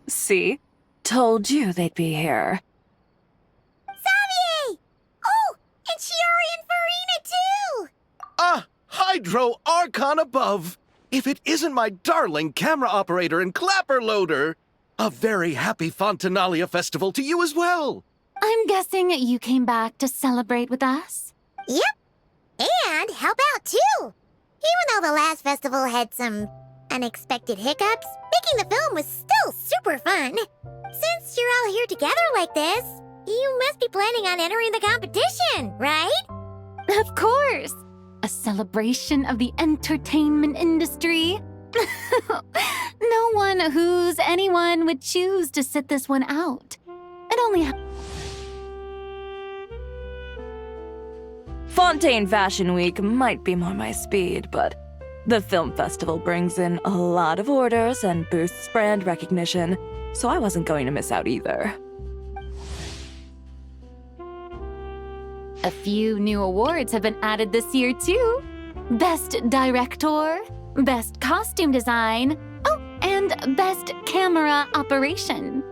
See? Told you they'd be here. Xavier! Oh, and Shiori and Farina too! Ah, Hydro Archon above! If it isn't my darling camera operator and clapper loader! A very happy Fontinalia festival to you as well! I'm guessing you came back to celebrate with us? Yep, and help out too! Even though the last festival had some unexpected hiccups, making the film was still super fun. Since you're all here together like this, you must be planning on entering the competition, right? Of course! A celebration of the entertainment industry. No one who's anyone would choose to sit this one out. It only Fontaine Fashion Week might be more my speed, but the film festival brings in a lot of orders and boosts brand recognition, so I wasn't going to miss out either. A few new awards have been added this year, too. Best Director, Best Costume Design, oh, and Best Camera Operation.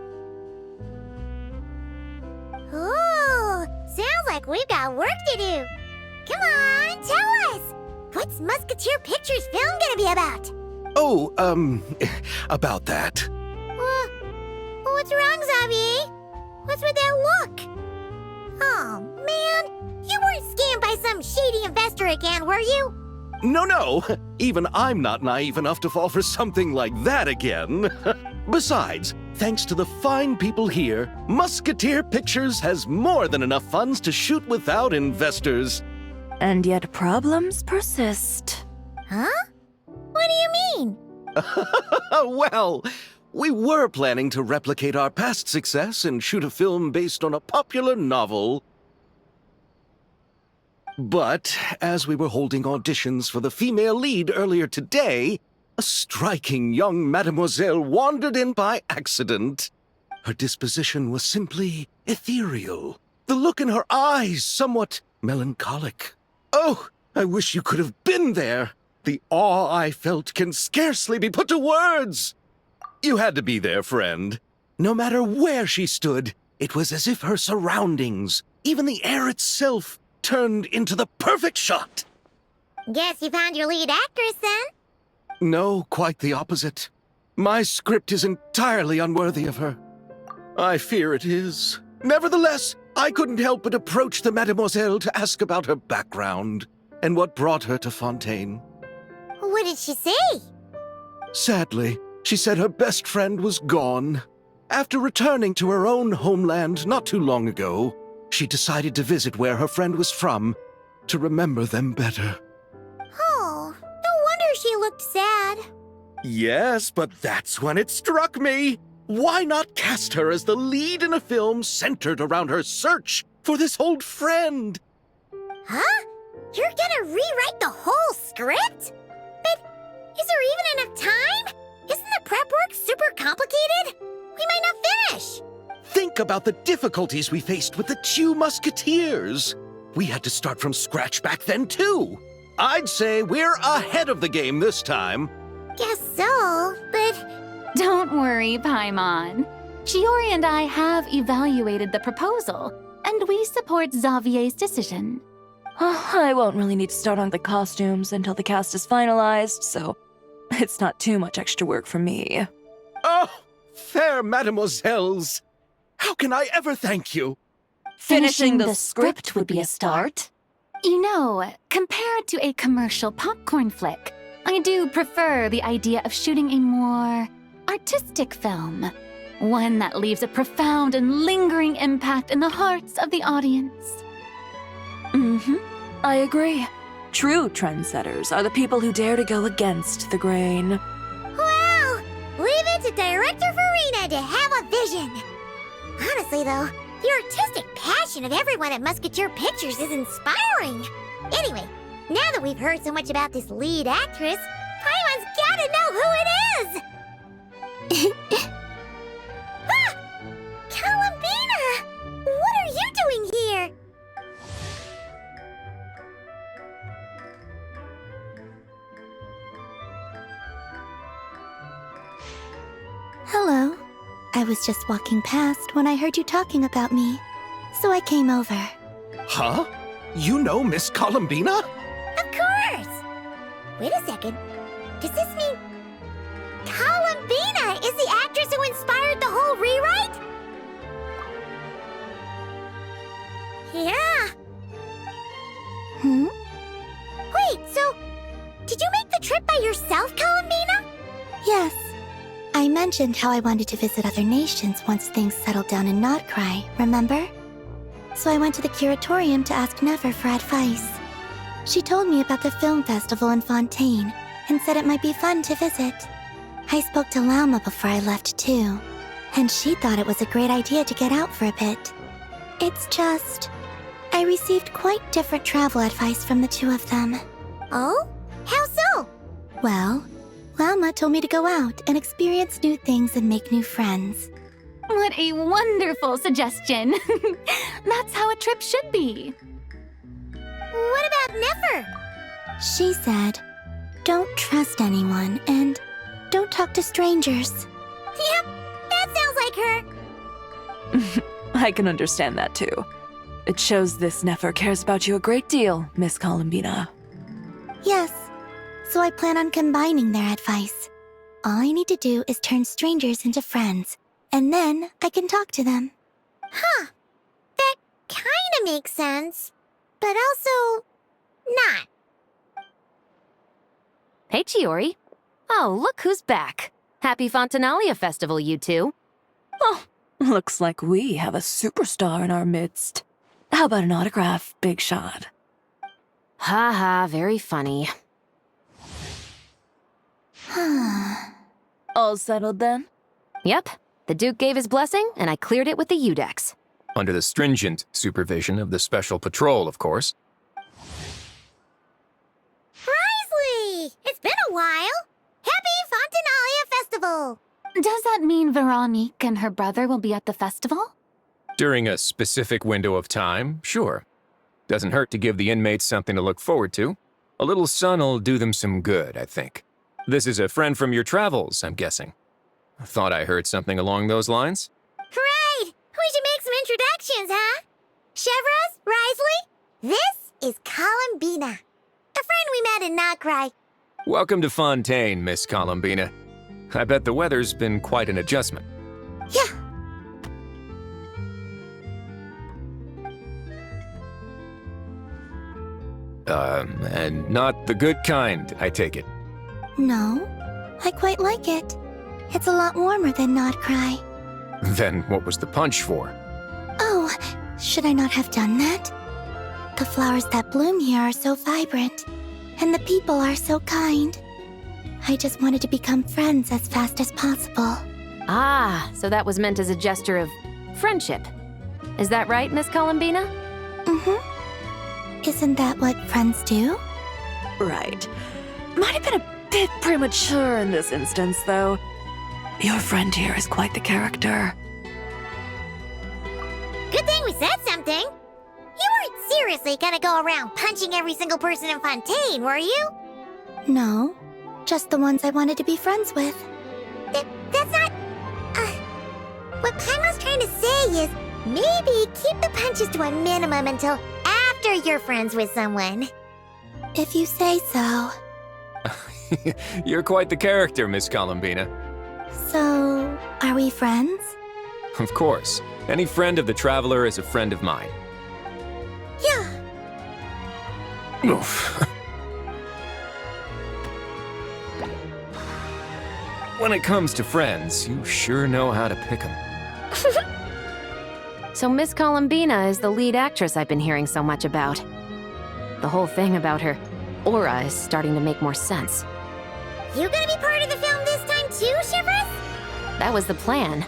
Ooh, sounds like we've got work to do. Come on, tell us! What's Musketeer Pictures film gonna be about? Oh, about that. What's wrong, Xavier? What's with that look? Oh, man. You weren't scammed by some shady investor again, were you? No, even I'm not naive enough to fall for something like that again. Besides, thanks to the fine people here, Musketeer Pictures has more than enough funds to shoot without investors. And yet problems persist. Huh? What do you mean? Well, we were planning to replicate our past success and shoot a film based on a popular novel. But as we were holding auditions for the female lead earlier today, a striking young mademoiselle wandered in by accident. Her disposition was simply ethereal, the look in her eyes somewhat melancholic. Oh, I wish you could have been there. The awe I felt can scarcely be put to words. You had to be there, friend. No matter where she stood, it was as if her surroundings, even the air itself, turned into the perfect shot. Guess you found your lead actress, then? No, quite the opposite. My script is entirely unworthy of her. I fear it is. Nevertheless, I couldn't help but approach the mademoiselle to ask about her background and what brought her to Fontaine. What did she say? Sadly, she said her best friend was gone. After returning to her own homeland not too long ago, she decided to visit where her friend was from to remember them better. Oh, no wonder she looked sad. Yes, but that's when it struck me. Why not cast her as the lead in a film centered around her search for this old friend? Huh? You're gonna rewrite the whole script? But is there even enough time? Isn't the prep work super complicated? We might not finish. Think about the difficulties we faced with the two Musketeers. We had to start from scratch back then, too. I'd say we're ahead of the game this time. Guess so, but... Don't worry, Paimon. Shiori and I have evaluated the proposal, and we support Xavier's decision. I won't really need to start on the costumes until the cast is finalized, so it's not too much extra work for me. Oh, fair mademoiselles. How can I ever thank you? Finishing the script would be a start. You know, compared to a commercial popcorn flick, I do prefer the idea of shooting a more artistic film. One that leaves a profound and lingering impact in the hearts of the audience. I agree. True trendsetters are the people who dare to go against the grain. Wow! Leave it to Director Farina to have a vision. Honestly, though, the artistic passion of everyone at Musketeer Pictures is inspiring. Anyway, now that we've heard so much about this lead actress, Paimon's gotta know who it is! Ah! Columbina! What are you doing here? Hello. I was just walking past when I heard you talking about me, so I came over. Huh? You know Miss Columbina? Of course! Wait a second. Does this mean Columbina is the actress who inspired the whole rewrite? Yeah. Wait, so did you make the trip by yourself, Columbina? Yes. I mentioned how I wanted to visit other nations once things settled down in Notcry, remember? So I went to the curatorium to ask Never for advice. She told me about the film festival in Fontaine and said it might be fun to visit. I spoke to Lauma before I left too, and she thought it was a great idea to get out for a bit. It's just, I received quite different travel advice from the two of them. Oh? How so? Well, Lauma told me to go out and experience new things and make new friends. What a wonderful suggestion. That's how a trip should be. What about Nefer? She said, don't trust anyone and don't talk to strangers. Yep, that sounds like her. I can understand that too. It shows this Nefer cares about you a great deal, Miss Columbina. Yes, so I plan on combining their advice. All I need to do is turn strangers into friends, and then I can talk to them. Huh. That kinda makes sense, but also not. Hey, Chiori. Oh, look who's back. Happy Fontinalia Festival, you two. Oh, looks like we have a superstar in our midst. How about an autograph, Big Shot? Ha ha, very funny. All settled then? Yep, the Duke gave his blessing, and I cleared it with the Udex. Under the stringent supervision of the Special Patrol, of course. Risley! It's been a while! Happy Fontinalia Festival! Does that mean Veronique and her brother will be at the festival? During a specific window of time, sure. Doesn't hurt to give the inmates something to look forward to. A little sun'll do them some good, I think. This is a friend from your travels, I'm guessing. Thought I heard something along those lines. Right! We should make some introductions, huh? Chevros, Risley, this is Columbina, a friend we met in Notcry. Welcome to Fontaine, Miss Columbina. I bet the weather's been quite an adjustment. Yeah. And not the good kind, I take it. No, I quite like it. It's a lot warmer than Notcry. Then what was the punch for? Oh, should I not have done that? The flowers that bloom here are so vibrant, and the people are so kind. I just wanted to become friends as fast as possible. Ah, so that was meant as a gesture of friendship. Is that right, Miss Columbina? Mm-hmm. Isn't that what friends do? Right. Might have been a bit premature in this instance, though. Your friend here is quite the character. Good thing we said something. You weren't seriously gonna go around punching every single person in Fontaine, were you? No, just the ones I wanted to be friends with. That's not... what Paimon's trying to say is maybe keep the punches to a minimum until after you're friends with someone. If you say so. You're quite the character, Miss Columbina. So, are we friends? Of course. Any friend of the Traveler is a friend of mine. Yeah. Oof. When it comes to friends, you sure know how to pick 'em. So Miss Columbina is the lead actress I've been hearing so much about. The whole thing about her aura is starting to make more sense. You gonna be part of the film this time too, Shivers? That was the plan.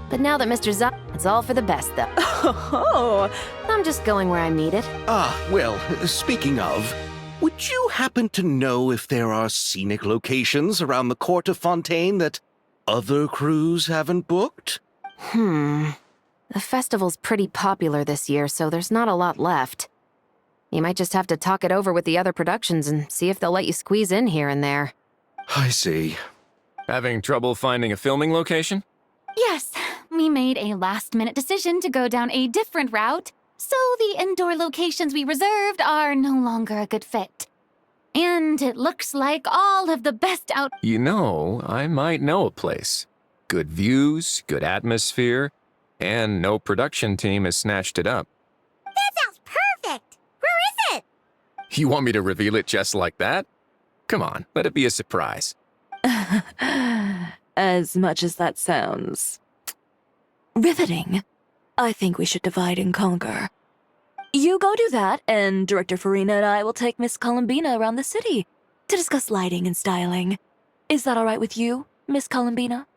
But now that Mr. Z, it's all for the best, though. Oh, I'm just going where I'm needed. Well, speaking of, would you happen to know if there are scenic locations around the court of Fontaine that other crews haven't booked? The festival's pretty popular this year, so there's not a lot left. You might just have to talk it over with the other productions and see if they'll let you squeeze in here and there. I see. Having trouble finding a filming location? Yes, we made a last-minute decision to go down a different route, so the indoor locations we reserved are no longer a good fit. And it looks like all of the best out- You know, I might know a place. Good views, good atmosphere, and no production team has snatched it up. That sounds perfect! Where is it? You want me to reveal it just like that? Come on, let it be a surprise. As much as that sounds riveting, I think we should divide and conquer. You go do that, and Director Farina and I will take Miss Columbina around the city to discuss lighting and styling. Is that all right with you, Miss Columbina?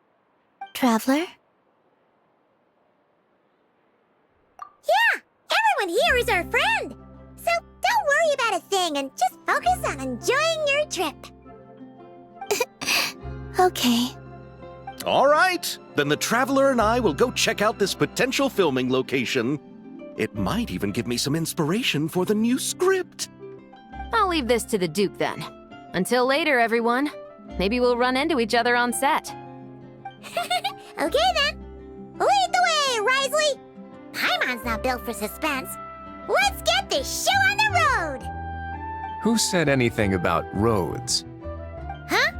Traveler? Yeah! Everyone here is our friend! So don't worry about a thing and just focus on enjoying your trip. Okay. All right, then the Traveler and I will go check out this potential filming location. It might even give me some inspiration for the new script. I'll leave this to the Duke then. Until later, everyone. Maybe we'll run into each other on set. Okay then. Lead the way, Risley! Paimon's not built for suspense. Let's get this show on the road! Who said anything about roads? Huh?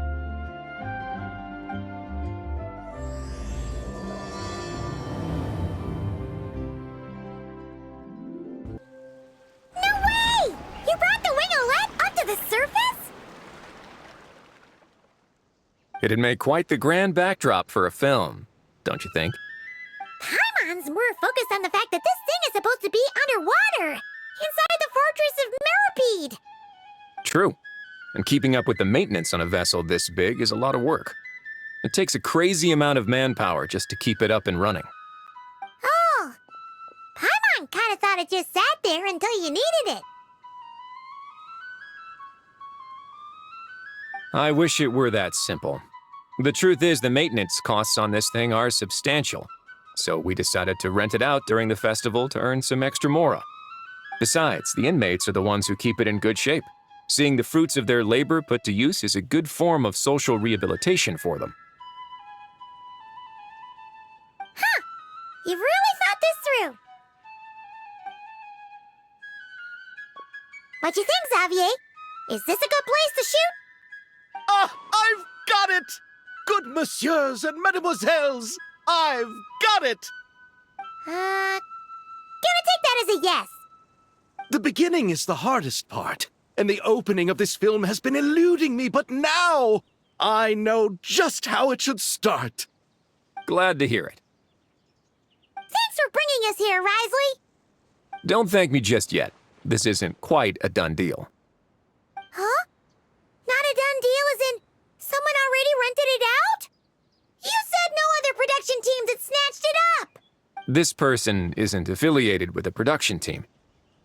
No way! You brought the wingolette up to the surface? It'd make quite the grand backdrop for a film, don't you think? Paimon's more focused on the fact that this thing is supposed to be underwater, inside the fortress of Millipede. True. And keeping up with the maintenance on a vessel this big is a lot of work. It takes a crazy amount of manpower just to keep it up and running. Oh, Paimon kind of thought it just sat there until you needed it. I wish it were that simple. The truth is the maintenance costs on this thing are substantial, so we decided to rent it out during the festival to earn some extra mora. Besides, the inmates are the ones who keep it in good shape. Seeing the fruits of their labor put to use is a good form of social rehabilitation for them. Huh, you've really thought this through. What you think, Xavier? Is this a good place to shoot? Ah, I've got it! Good messieurs and mesdemoiselles, I've got it! Gonna take that as a yes. The beginning is the hardest part, and the opening of this film has been eluding me, but now I know just how it should start. Glad to hear it. Thanks for bringing us here, Risley. Don't thank me just yet. This isn't quite a done deal. Huh? Not a done deal as in someone already rented it out? You said no other production teams had snatched it up. This person isn't affiliated with a production team.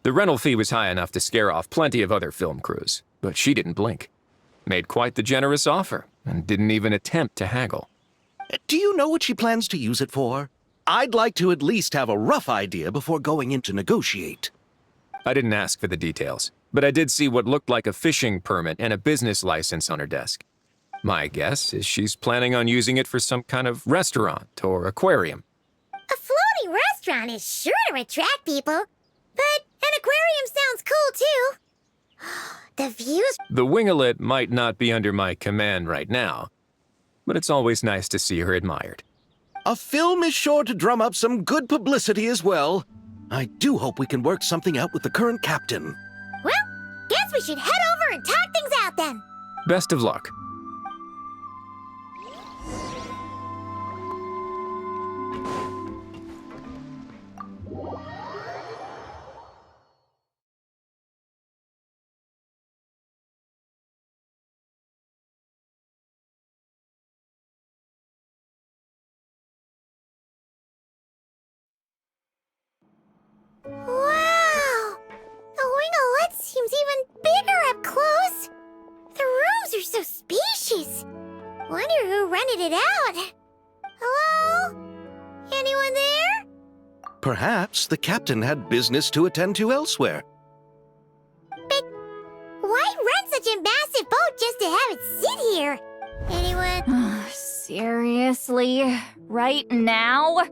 The rental fee was high enough to scare off plenty of other film crews, but she didn't blink. Made quite the generous offer, and didn't even attempt to haggle. Do you know what she plans to use it for? I'd like to at least have a rough idea before going in to negotiate. I didn't ask for the details, but I did see what looked like a fishing permit and a business license on her desk. My guess is she's planning on using it for some kind of restaurant or aquarium. A floating restaurant is sure to attract people, but an aquarium sounds cool too. The views. The winglet might not be under my command right now, but it's always nice to see her admired. A film is sure to drum up some good publicity as well. I do hope we can work something out with the current captain. Well, guess we should head over and talk things out then. Best of luck. Wow! The winglet seems even bigger up close. The rooms are so spacious. Wonder who rented it out. Hello? Anyone there? Perhaps the captain had business to attend to elsewhere. But why rent such a massive boat just to have it sit here? Anyone? Seriously? Right now?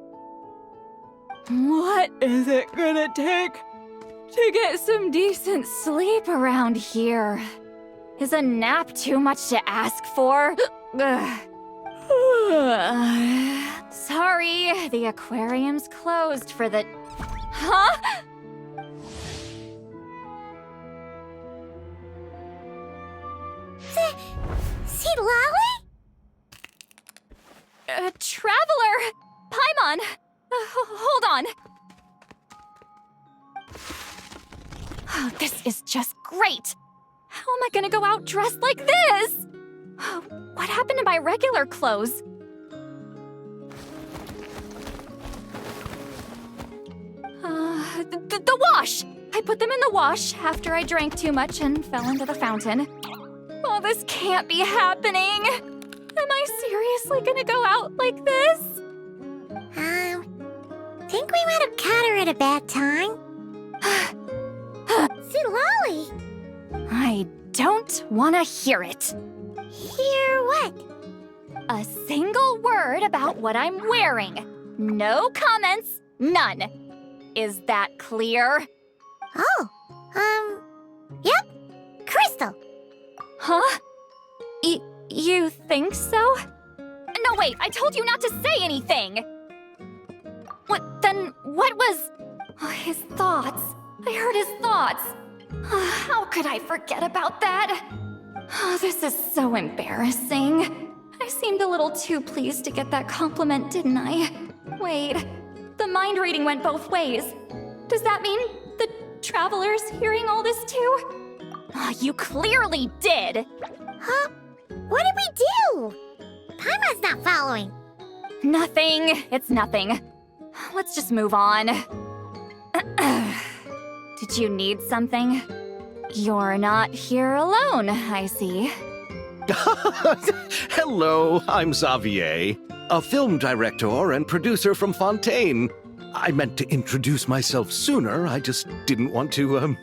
What is it gonna take to get some decent sleep around here? Is a nap too much to ask for? Ugh. Sorry, the aquarium's closed for the... Huh? Lolly? Traveler! Paimon! Hold on. Oh, this is just great. How am I gonna go out dressed like this? Oh, what happened to my regular clothes? The wash! I put them in the wash after I drank too much and fell into the fountain. Oh, this can't be happening. Am I seriously gonna go out like this? Think we might have caught her at a bad time. Lolly! I don't wanna hear it. Hear what? A single word about what I'm wearing. No comments, none. Is that clear? Oh, yep. Crystal. Huh? You think so? No, wait, I told you not to say anything! What was... Oh, his thoughts. I heard his thoughts. How could I forget about that? Oh, this is so embarrassing. I seemed a little too pleased to get that compliment, didn't I? Wait, the mind reading went both ways. Does that mean the traveler's hearing all this too? Oh, you clearly did! Huh? What did we do? Paimon's not following. Nothing. It's nothing. Let's just move on. Did you need something? You're not here alone, I see. Hello, I'm Xavier, a film director and producer from Fontaine. I meant to introduce myself sooner, I just didn't want to,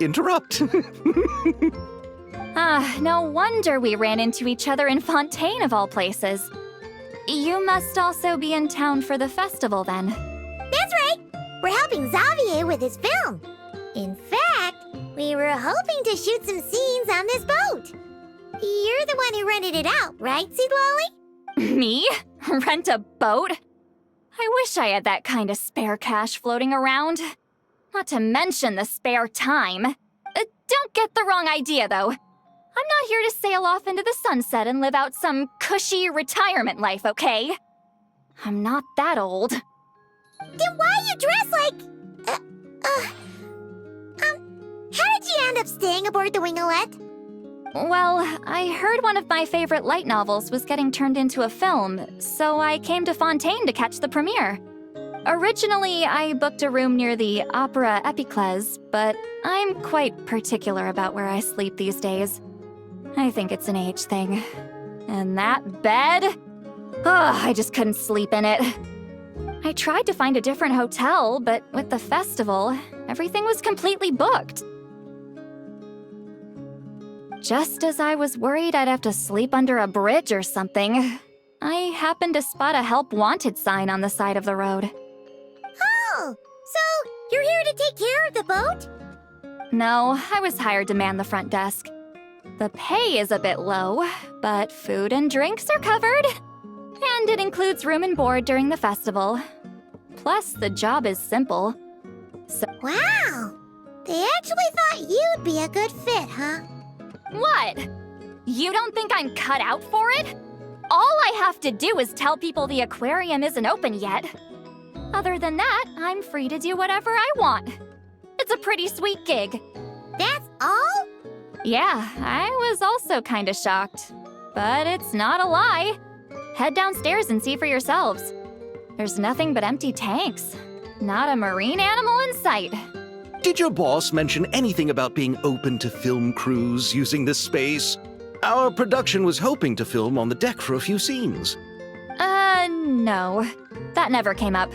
interrupt. No wonder we ran into each other in Fontaine of all places. You must also be in town for the festival then. That's right. We're helping Xavier with his film. In fact, we were hoping to shoot some scenes on this boat. You're the one who rented it out, right, Lolly? Me? Rent a boat? I wish I had that kind of spare cash floating around. Not to mention the spare time. Don't get the wrong idea, though. I'm not here to sail off into the sunset and live out some cushy retirement life, okay? I'm not that old. Then why you dress like... how did you end up staying aboard the Winglet? Well, I heard one of my favorite light novels was getting turned into a film, so I came to Fontaine to catch the premiere. Originally, I booked a room near the Opera Epicles, but I'm quite particular about where I sleep these days. I think it's an age thing. And that bed? Ugh, I just couldn't sleep in it. I tried to find a different hotel, but with the festival, everything was completely booked. Just as I was worried I'd have to sleep under a bridge or something, I happened to spot a help wanted sign on the side of the road. Oh, so you're here to take care of the boat? No, I was hired to man the front desk. The pay is a bit low, but food and drinks are covered. And it includes room and board during the festival. Plus, the job is simple. So Wow, they actually thought you'd be a good fit, huh? what? You don't think I'm cut out for it? All I have to do is tell people the aquarium isn't open yet. Other than that, I'm free to do whatever I want. It's a pretty sweet gig. That's all? Yeah, I was also kinda shocked. But it's not a lie. Head downstairs and see for yourselves. There's nothing but empty tanks. Not a marine animal in sight. Did your boss mention anything about being open to film crews using this space? Our production was hoping to film on the deck for a few scenes. No. That never came up.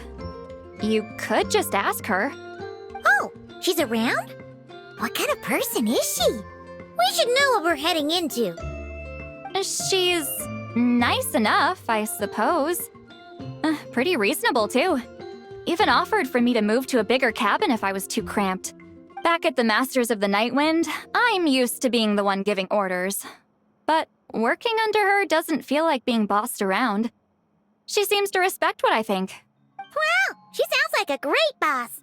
You could just ask her. Oh, she's around? What kind of person is she? We should know what we're heading into. She's Nice enough, I suppose. Pretty reasonable, too. Even offered for me to move to a bigger cabin if I was too cramped. Back at the Masters of the Night Wind, I'm used to being the one giving orders. But working under her doesn't feel like being bossed around. She seems to respect what I think. Wow, she sounds like a great boss.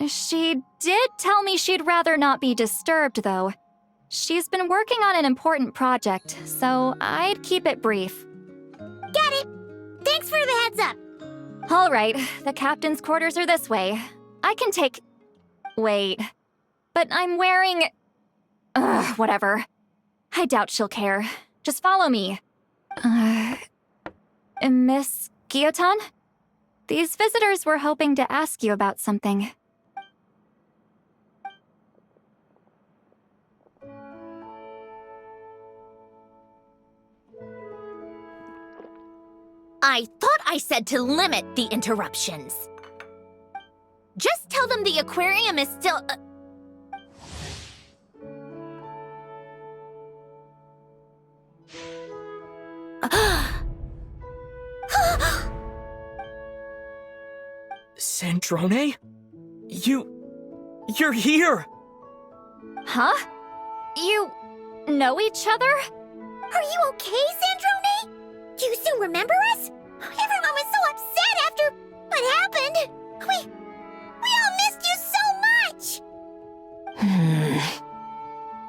She did tell me she'd rather not be disturbed, though. She's been working on an important project, so I'd keep it brief. Got it. Thanks for the heads up. All right, the captain's quarters are this way. I can take... Wait. But I'm wearing... whatever. I doubt she'll care. Just follow me. Miss Guillotin? These visitors were hoping to ask you about something. I thought I said to limit the interruptions. Just tell them the aquarium is still... Sandrone? You're here! Huh? You know each other? Are you okay, Sandrone? Do you still remember us? Everyone was so upset after what happened. We all missed you so much.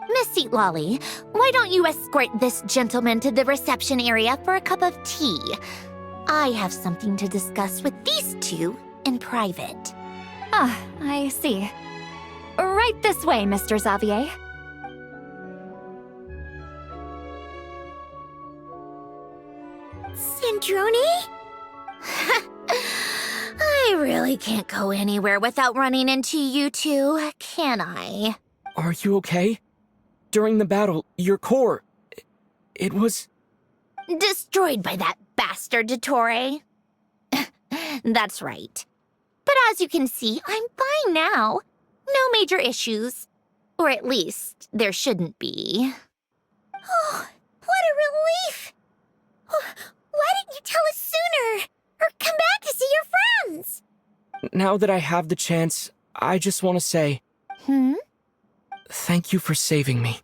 Miss Seat Lolly, why don't you escort this gentleman to the reception area for a cup of tea? I have something to discuss with these two in private. Ah, I see. Right this way, Mr. Xavier. Sandrone? I really can't go anywhere without running into you two, can I? Are you okay? During the battle, your core... It was... Destroyed by that bastard Dottore. That's right. But as you can see, I'm fine now. No major issues. Or at least, there shouldn't be. Oh, what a relief! Oh, why didn't you tell us sooner? Or come back to see your friends? Now that I have the chance, I just want to say... Thank you for saving me.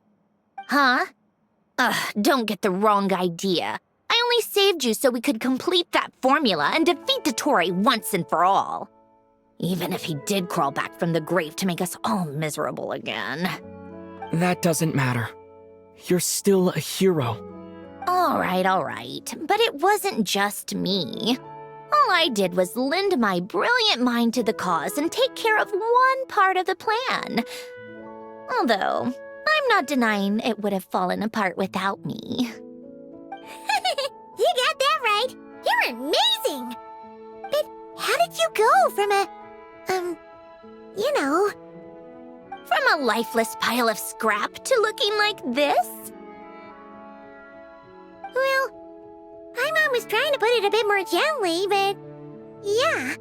Huh? Don't get the wrong idea. I only saved you so we could complete that formula and defeat Dottore once and for all. Even if he did crawl back from the grave to make us all miserable again. That doesn't matter. You're still a hero. All right. But it wasn't just me. All I did was lend my brilliant mind to the cause and take care of one part of the plan. Although, I'm not denying it would have fallen apart without me. You got that right. You're amazing. But how did you go from From a lifeless pile of scrap to looking like this? Well, my mom was trying to put it a bit more gently, but yeah.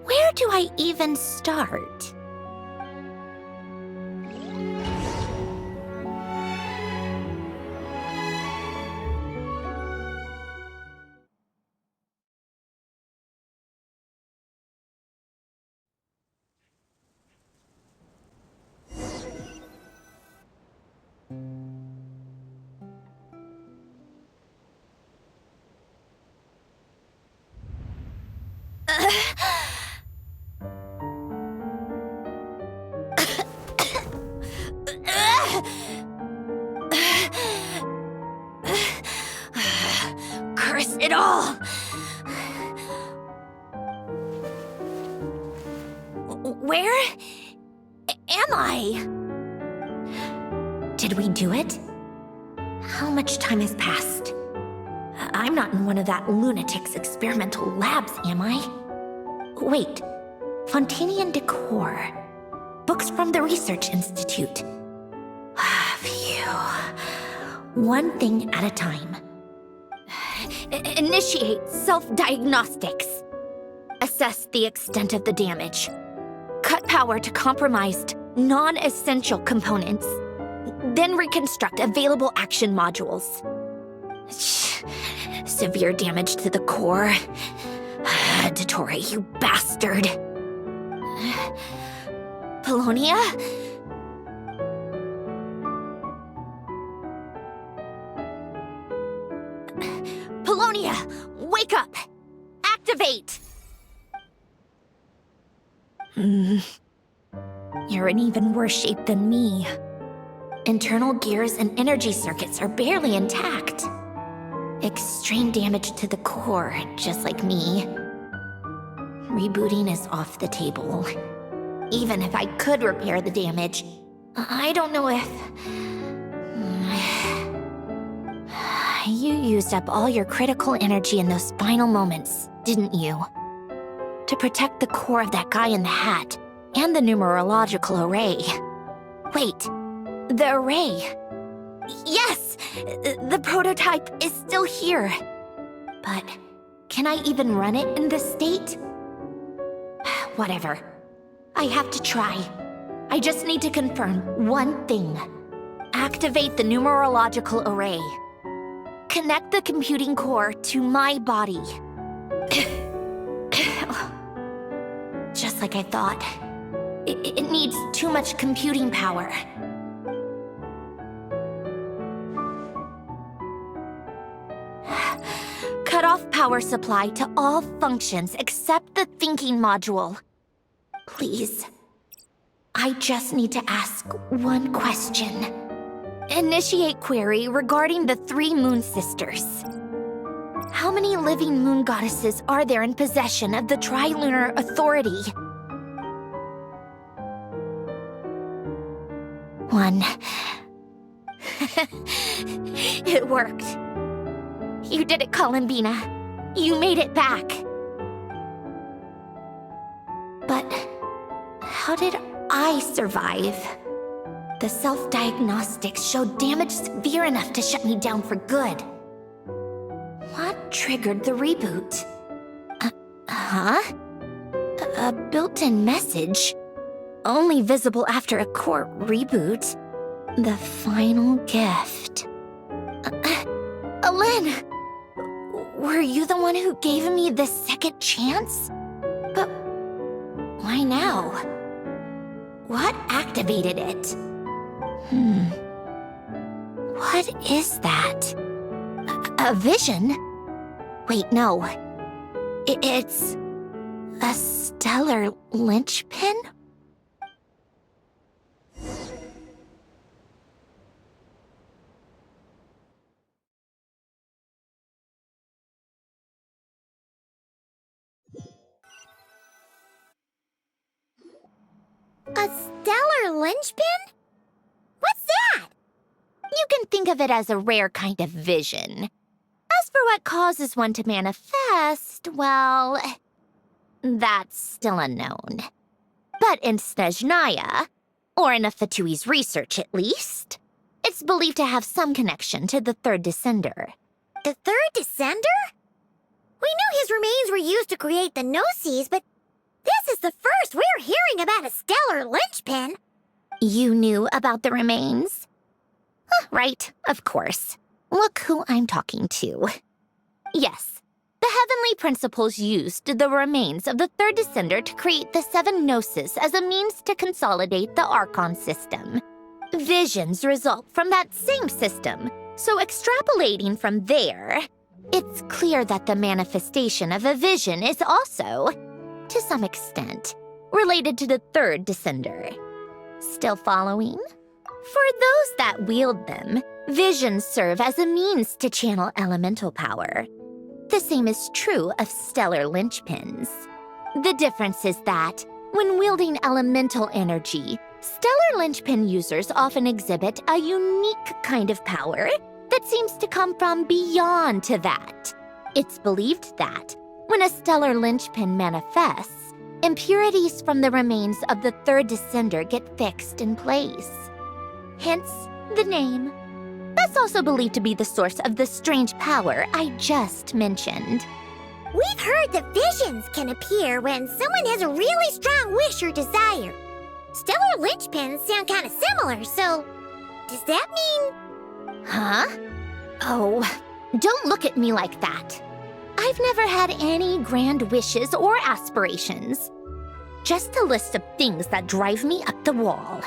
Where do I even start? Curse it all! Where am I? Did we do it? How much time has passed? I'm not in one of that lunatic's experimental labs, am I? Wait, Fontanian decor. Books from the Research Institute. Phew. One thing at a time. Initiate self-diagnostics. Assess the extent of the damage. Cut power to compromised, non-essential components. Then reconstruct available action modules. Severe damage to the core. Dottore, you bastard. Polonia? Polonia, wake up! Activate! You're in even worse shape than me. Internal gears and energy circuits are barely intact. Extreme damage to the core, just like me. Rebooting is off the table. Even if I could repair the damage, I don't know if... You used up all your critical energy in those final moments, didn't you? To protect the core of that guy in the hat, and the numerological array. Wait, the array. Yes! The prototype is still here. But can I even run it in this state? Whatever. I have to try. I just need to confirm one thing. Activate the numerological array. Connect the computing core to my body. Just like I thought. It needs too much computing power. Cut off power supply to all functions except the thinking module. Please. I just need to ask one question. Initiate query regarding the 3 moon sisters. How many living moon goddesses are there in possession of the Trilunar Authority? 1. It worked. You did it, Columbina. You made it back. But how did I survive? The self-diagnostics showed damage severe enough to shut me down for good. What triggered the reboot? A built-in message? Only visible after a core reboot. The final gift. Alin! Were you the one who gave me the second chance? But why now? What activated it? What is that? A vision? Wait, no. It's a stellar linchpin? A stellar linchpin? What's that? You can think of it as a rare kind of vision. As for what causes one to manifest, well, that's still unknown. But in Snezhnaya, or in Afatui's research at least, it's believed to have some connection to the third descender. The third descender? We knew his remains were used to create the Gnosis, but this is the first we're hearing about a stellar linchpin. You knew about the remains? Right, of course. Look who I'm talking to. Yes, the heavenly principles used the remains of the third descender to create the 7 Gnosis as a means to consolidate the Archon system. Visions result from that same system, so extrapolating from there, it's clear that the manifestation of a vision is also, to some extent, related to the third descender. Still following? For those that wield them, visions serve as a means to channel elemental power. The same is true of stellar linchpins. The difference is that, when wielding elemental energy, stellar linchpin users often exhibit a unique kind of power that seems to come from beyond to that. It's believed that, when a stellar linchpin manifests, impurities from the remains of the third descender get fixed in place. Hence, the name. That's also believed to be the source of the strange power I just mentioned. We've heard that visions can appear when someone has a really strong wish or desire. Stellar linchpins sound kind of similar, so does that mean... Huh? Oh, Don't look at me like that. I've never had any grand wishes or aspirations. Just a list of things that drive me up the wall.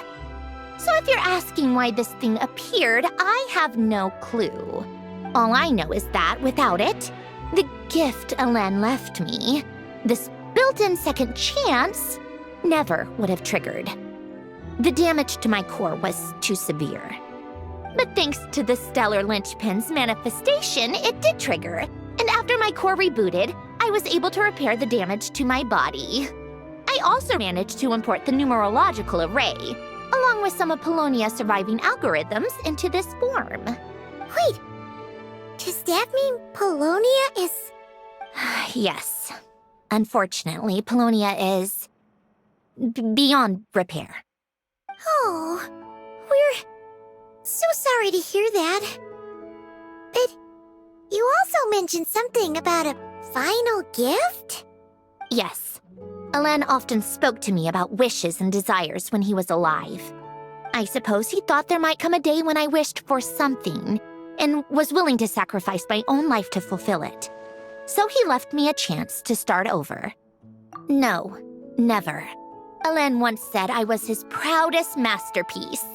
So if you're asking why this thing appeared, I have no clue. All I know is that without it, the gift Alen left me, this built-in second chance, never would have triggered. The damage to my core was too severe. But thanks to the stellar linchpin's manifestation, it did trigger. And after my core rebooted, I was able to repair the damage to my body. I also managed to import the numerological array, along with some of Polonia's surviving algorithms, into this form. Wait, does that mean Polonia is... Yes. Unfortunately, Polonia is... beyond repair. Oh, we're so sorry to hear that. But you also mentioned something about a final gift? Yes. Alen often spoke to me about wishes and desires when he was alive. I suppose he thought there might come a day when I wished for something, and was willing to sacrifice my own life to fulfill it. So he left me a chance to start over. No, never. Alen once said I was his proudest masterpiece.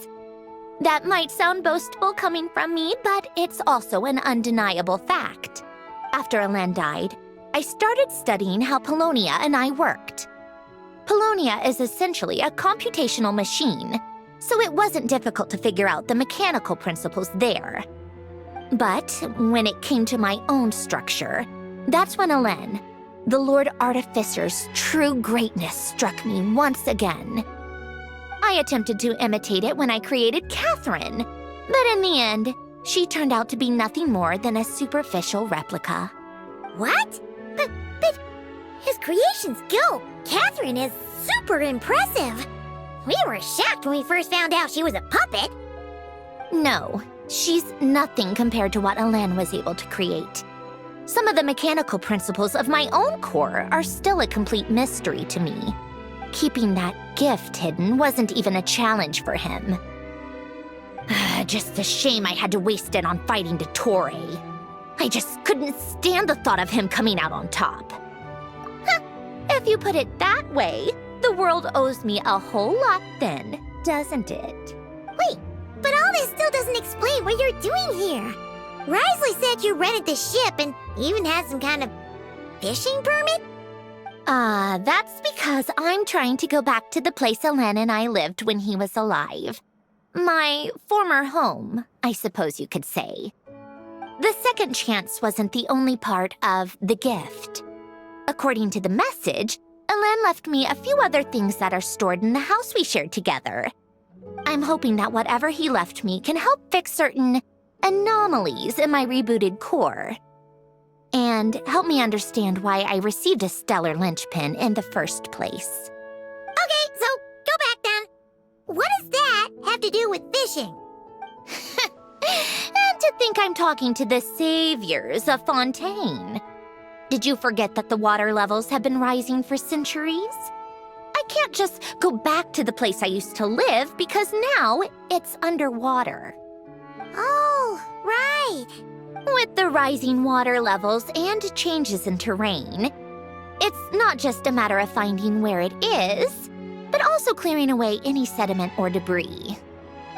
That might sound boastful coming from me, but it's also an undeniable fact. After Alen died, I started studying how Polonia and I worked. Polonia is essentially a computational machine, so it wasn't difficult to figure out the mechanical principles there. But when it came to my own structure, that's when Alen, the Lord Artificer's true greatness, struck me once again. I attempted to imitate it when I created Catherine, but in the end, she turned out to be nothing more than a superficial replica. What? But his creation skill, Catherine, is super impressive. We were shocked when we first found out she was a puppet. No, she's nothing compared to what Alen was able to create. Some of the mechanical principles of my own core are still a complete mystery to me. Keeping that gift hidden wasn't even a challenge for him. Just a shame I had to waste it on fighting Dottore. I just couldn't stand the thought of him coming out on top. If you put it that way, the world owes me a whole lot then, doesn't it? Wait, but all this still doesn't explain what you're doing here. Risley said you rented the ship and even had some kind of fishing permit? That's because I'm trying to go back to the place Alen and I lived when he was alive. My former home, I suppose you could say. The second chance wasn't the only part of the gift. According to the message, Alen left me a few other things that are stored in the house we shared together. I'm hoping that whatever he left me can help fix certain anomalies in my rebooted core. And help me understand why I received a stellar linchpin in the first place. Okay, so go back then. What does that have to do with fishing? And to think I'm talking to the saviors of Fontaine. Did you forget that the water levels have been rising for centuries? I can't just go back to the place I used to live because now it's underwater. Oh, right. With the rising water levels and changes in terrain, it's not just a matter of finding where it is, but also clearing away any sediment or debris.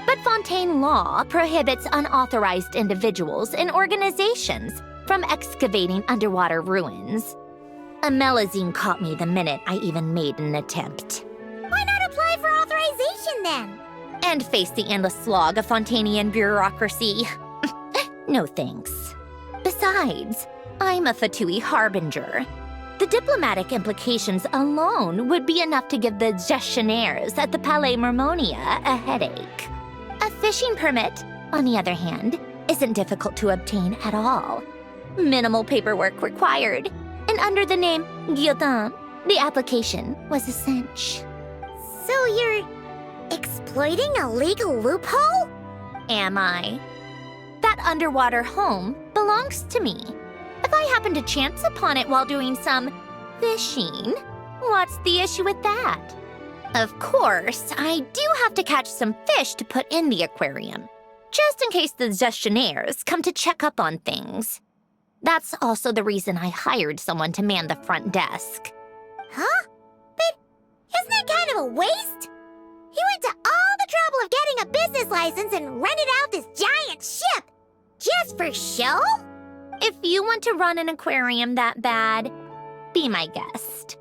But Fontaine law prohibits unauthorized individuals and organizations from excavating underwater ruins. A Melazine caught me the minute I even made an attempt. Why not apply for authorization then? And face the endless slog of Fontainian bureaucracy. No thanks. Besides, I'm a Fatui harbinger. The diplomatic implications alone would be enough to give the gestionnaires at the Palais Mermonia a headache. A fishing permit, on the other hand, isn't difficult to obtain at all. Minimal paperwork required, and under the name Guillotin, the application was a cinch. So you're exploiting a legal loophole? Am I? That underwater home belongs to me. If I happen to chance upon it while doing some fishing, what's the issue with that? Of course, I do have to catch some fish to put in the aquarium, just in case the gestionnaires come to check up on things. That's also the reason I hired someone to man the front desk. Huh? But isn't that kind of a waste? He went to all the trouble of getting a business license and rented out this giant ship. Just for show? If you want to run an aquarium that bad, be my guest.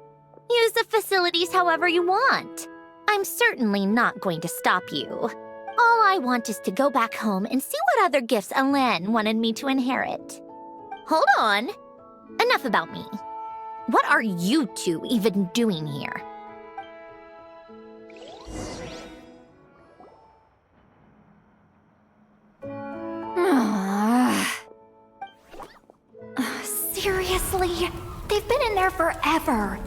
Use the facilities however you want. I'm certainly not going to stop you. All I want is to go back home and see what other gifts Alain wanted me to inherit. Hold on. Enough about me. What are you two even doing here? Seriously? They've been in there forever.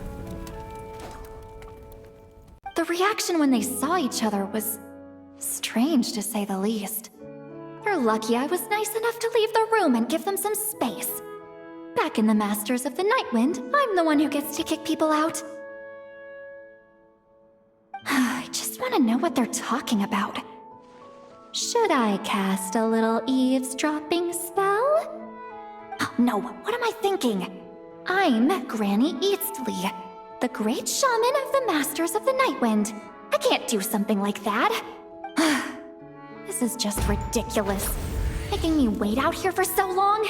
The reaction when they saw each other was strange, to say the least. They're lucky I was nice enough to leave the room and give them some space. Back in the Masters of the Nightwind, I'm the one who gets to kick people out. I just want to know what they're talking about. Should I cast a little eavesdropping spell? Oh, no, what am I thinking? I'm Granny Eastley, the great shaman of the Masters of the Nightwind. I can't do something like that. This is just ridiculous. Making me wait out here for so long?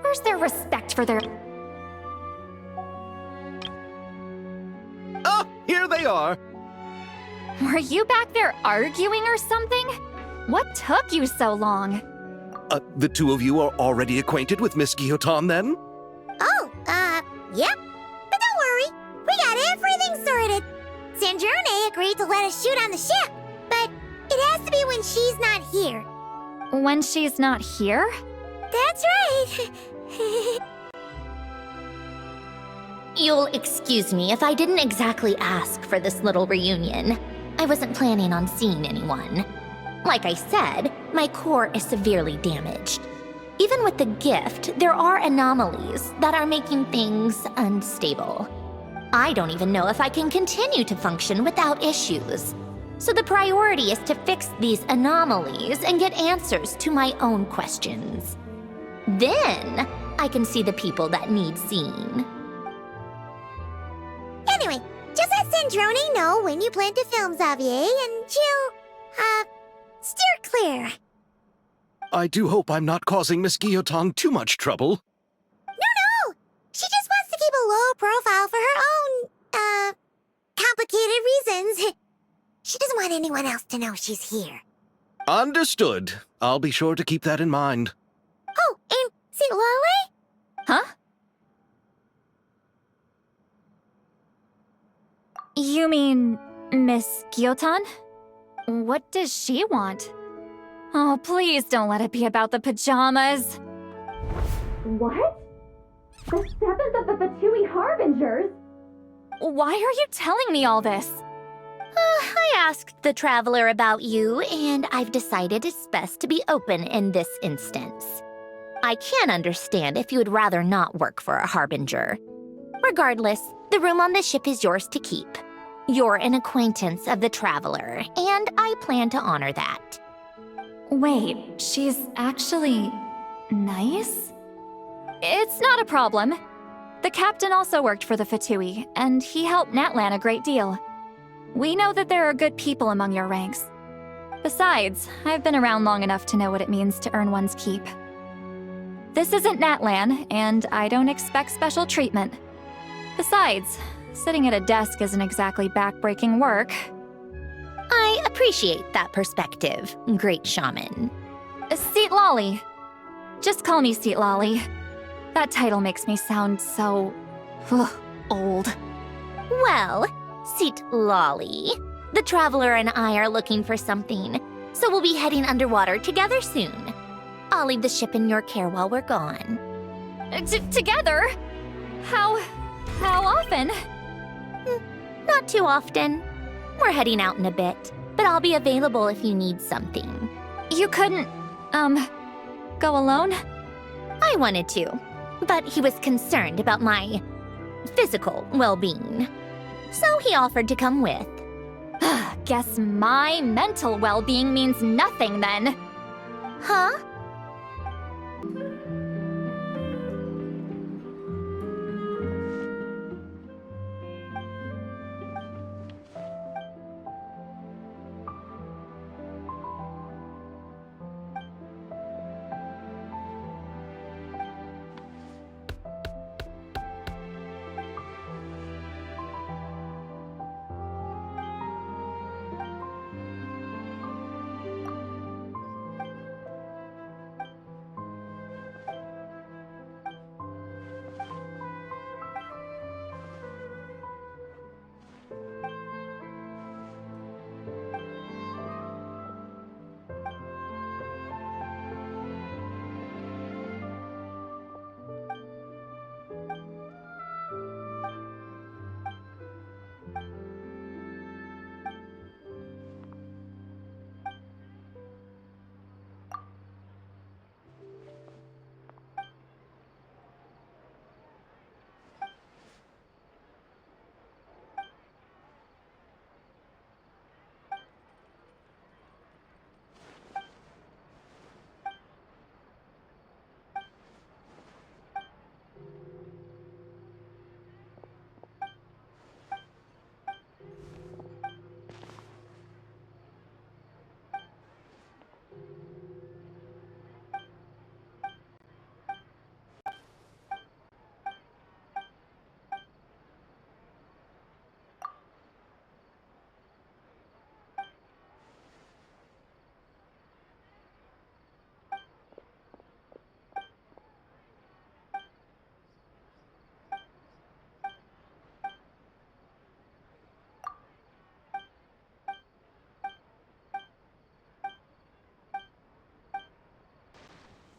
Where's their respect for their... Ah, here they are. Were you back there arguing or something? What took you so long? The two of you are already acquainted with Miss Guillotin, then? Oh, yep. But don't worry, we got everything sorted. Sandrone agreed to let us shoot on the ship, but it has to be when she's not here. When she's not here? That's right. You'll excuse me if I didn't exactly ask for this little reunion. I wasn't planning on seeing anyone. Like I said, my core is severely damaged. Even with the gift, there are anomalies that are making things unstable. I don't even know if I can continue to function without issues. So the priority is to fix these anomalies and get answers to my own questions. Then, I can see the people that need seeing. Anyway, just let Sandrone know when you plan to film Xavier, and she'll, steer clear. I do hope I'm not causing Miss Guillotin too much trouble. No! She just wants to keep a low profile for her own, complicated reasons. She doesn't want anyone else to know she's here. Understood. I'll be sure to keep that in mind. Oh, and see Lale? Huh? You mean Miss Guillotin? What does she want? Oh, please don't let it be about the pajamas. What? The 7th of the Fatui Harbingers? Why are you telling me all this? I asked the Traveler about you, and I've decided it's best to be open in this instance. I can understand if you would rather not work for a Harbinger. Regardless, the room on the ship is yours to keep. You're an acquaintance of the Traveler, and I plan to honor that. Wait, she's actually nice? It's not a problem. The captain also worked for the Fatui, and he helped Natlan a great deal. We know that there are good people among your ranks. Besides, I've been around long enough to know what it means to earn one's keep. This isn't Natlan, and I don't expect special treatment. Besides, sitting at a desk isn't exactly back-breaking work. I appreciate that perspective, great shaman. Seat Lolly. Just call me Seat Lolly. That title makes me sound so... old. Well, Seat Lolly, the Traveler and I are looking for something, so we'll be heading underwater together soon. I'll leave the ship in your care while we're gone. Together? How often? Not too often. We're heading out in a bit, but I'll be available if you need something. You couldn't, go alone? I wanted to, but he was concerned about my physical well-being. So he offered to come with. Guess my mental well-being means nothing then. Huh?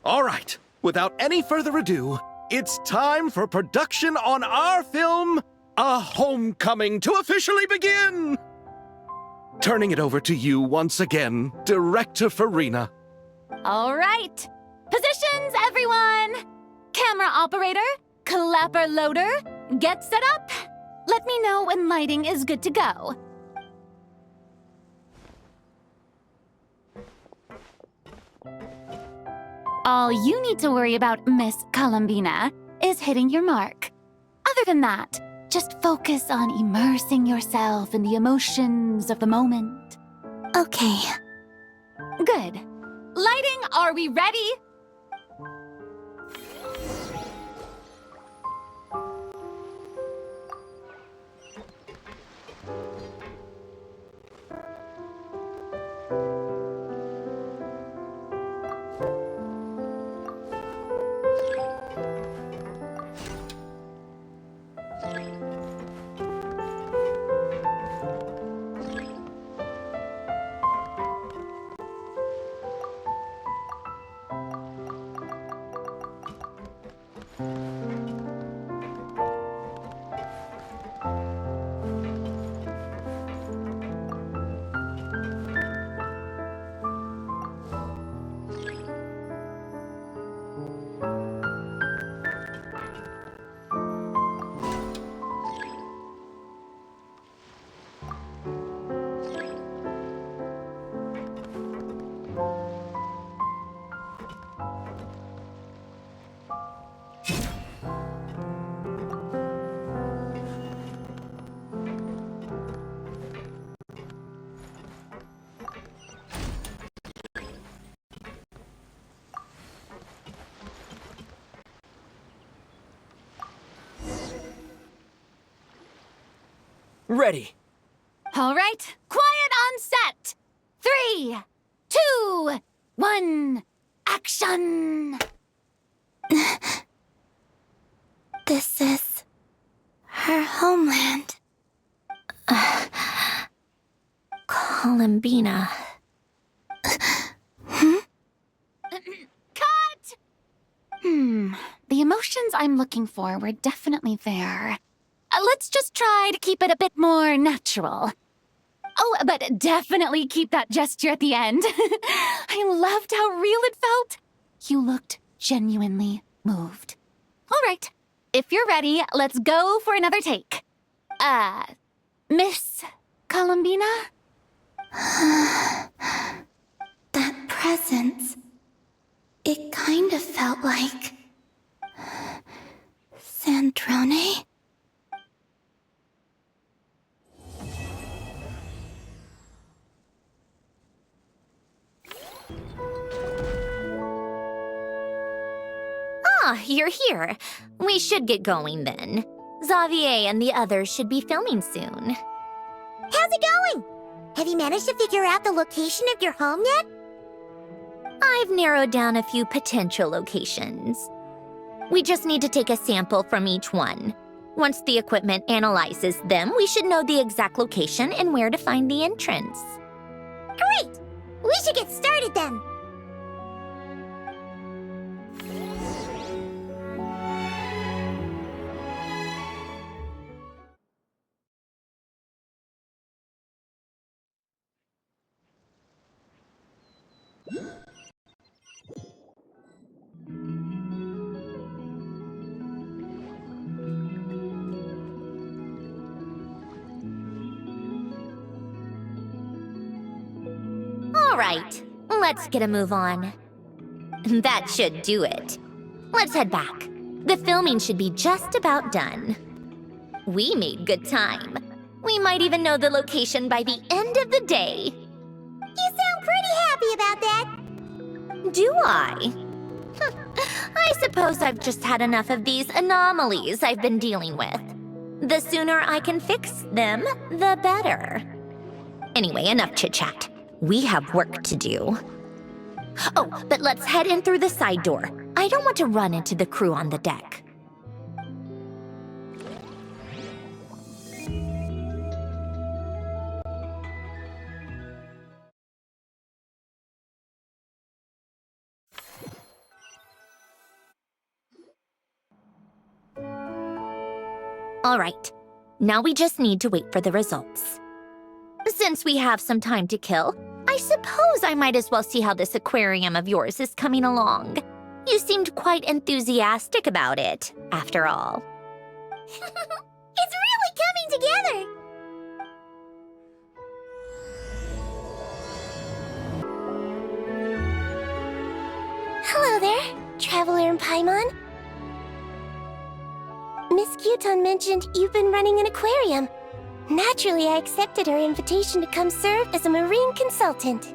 All right, without any further ado, it's time for production on our film, A Homecoming, to officially begin! Turning it over to you once again, Director Farina. All right. Positions, everyone! Camera operator, clapper loader, get set up. Let me know when lighting is good to go. All you need to worry about, Miss Columbina, is hitting your mark. Other than that, just focus on immersing yourself in the emotions of the moment. Okay. Good. Lighting, are we ready? Ready. All right, quiet on set. 3, 2, 1, action! This is her homeland. Columbina. Cut! The emotions I'm looking for were definitely there. Let's just try to keep it a bit more natural. Oh, but definitely keep that gesture at the end. I loved how real it felt. You looked genuinely moved. All right, if you're ready, let's go for another take. Miss Columbina? That presence. It kind of felt like... Sandrone? Ah, you're here. We should get going then. Xavier and the others should be filming soon. How's it going? Have you managed to figure out the location of your home yet? I've narrowed down a few potential locations. We just need to take a sample from each one. Once the equipment analyzes them, we should know the exact location and where to find the entrance. Great! We should get started then. All right, let's get a move on. That should do it. Let's head back. The filming should be just about done. We made good time. We might even know the location by the end of the day. You sound pretty happy about that. Do I? I suppose I've just had enough of these anomalies I've been dealing with. The sooner I can fix them, the better. Anyway, enough chit-chat. We have work to do. Oh, but let's head in through the side door. I don't want to run into the crew on the deck. All right. Now we just need to wait for the results. Since we have some time to kill, I suppose I might as well see how this aquarium of yours is coming along. You seemed quite enthusiastic about it, after all. It's really coming together! Hello there, Traveler and Paimon. Miss Kyuton mentioned you've been running an aquarium. Naturally, I accepted her invitation to come serve as a marine consultant.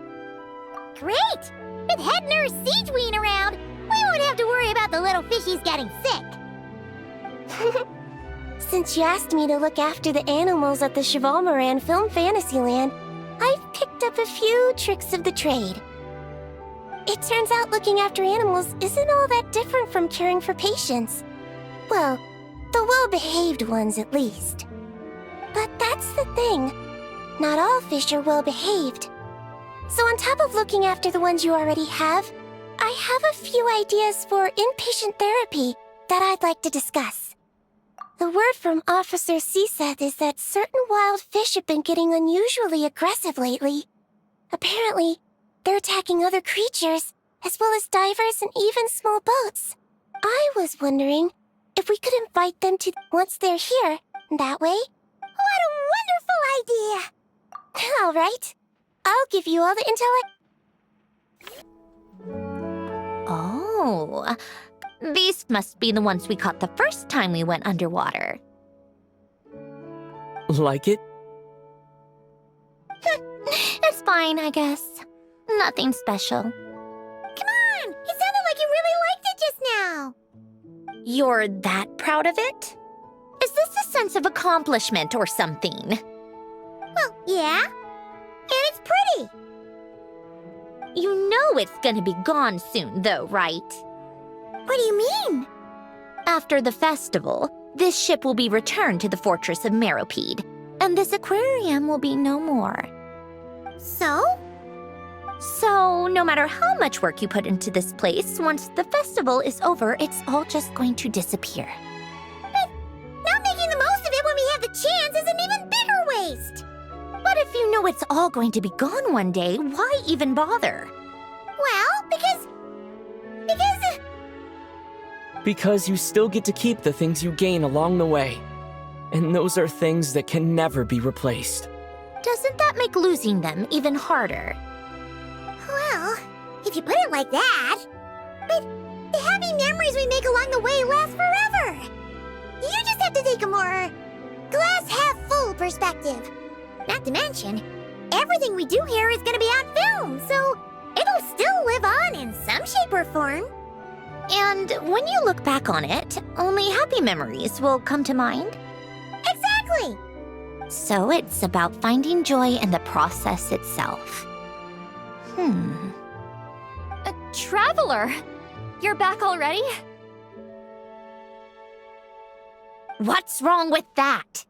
Great! With head nurse Siegeween around, we won't have to worry about the little fishies getting sick. Since you asked me to look after the animals at the Chevalmoran Film Fantasyland, I've picked up a few tricks of the trade. It turns out looking after animals isn't all that different from caring for patients. Well, the well-behaved ones at least. But that's the thing. Not all fish are well-behaved. So on top of looking after the ones you already have, I have a few ideas for inpatient therapy that I'd like to discuss. The word from Officer Siseth is that certain wild fish have been getting unusually aggressive lately. Apparently, they're attacking other creatures, as well as divers and even small boats. I was wondering if we could invite them to once they're here, that way. What a wonderful idea! All right, I'll give you all the intel Oh, these must be the ones we caught the first time we went underwater. Like it? It's fine, I guess. Nothing special. Come on! It sounded like you really liked it just now! You're that proud of it? Is this a sense of accomplishment or something? Well, yeah. And it's pretty! You know it's gonna be gone soon, though, right? What do you mean? After the festival, this ship will be returned to the fortress of Meropide, and this aquarium will be no more. So? So, no matter how much work you put into this place, once the festival is over, it's all just going to disappear. But not making the most of it when we have the chance is an even bigger waste! But if you know it's all going to be gone one day, why even bother? Well, because... Because you still get to keep the things you gain along the way. And those are things that can never be replaced. Doesn't that make losing them even harder? Well, if you put it like that... But the happy memories we make along the way last forever! You just have to take a more... glass-half-full perspective. Not to mention, everything we do here is gonna be on film, so it'll still live on in some shape or form. And when you look back on it, only happy memories will come to mind? Exactly! So it's about finding joy in the process itself. Traveler! You're back already? What's wrong with that?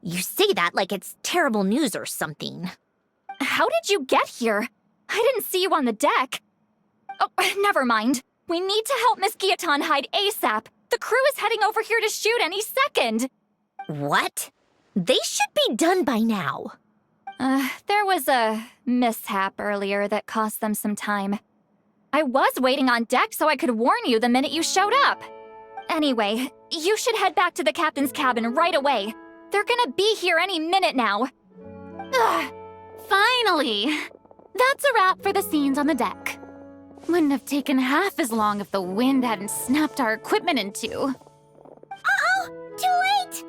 You say that like it's terrible news or something. How did you get here? I didn't see you on the deck. Oh, never mind. We need to help Miss Guillotin hide ASAP. The crew is heading over here to shoot any second. What? They should be done by now. There was a mishap earlier that cost them some time. I was waiting on deck so I could warn you the minute you showed up. Anyway, you should head back to the captain's cabin right away. They're gonna be here any minute now. Ugh, finally! That's a wrap for the scenes on the deck. Wouldn't have taken half as long if the wind hadn't snapped our equipment in two. Uh-oh! Too late!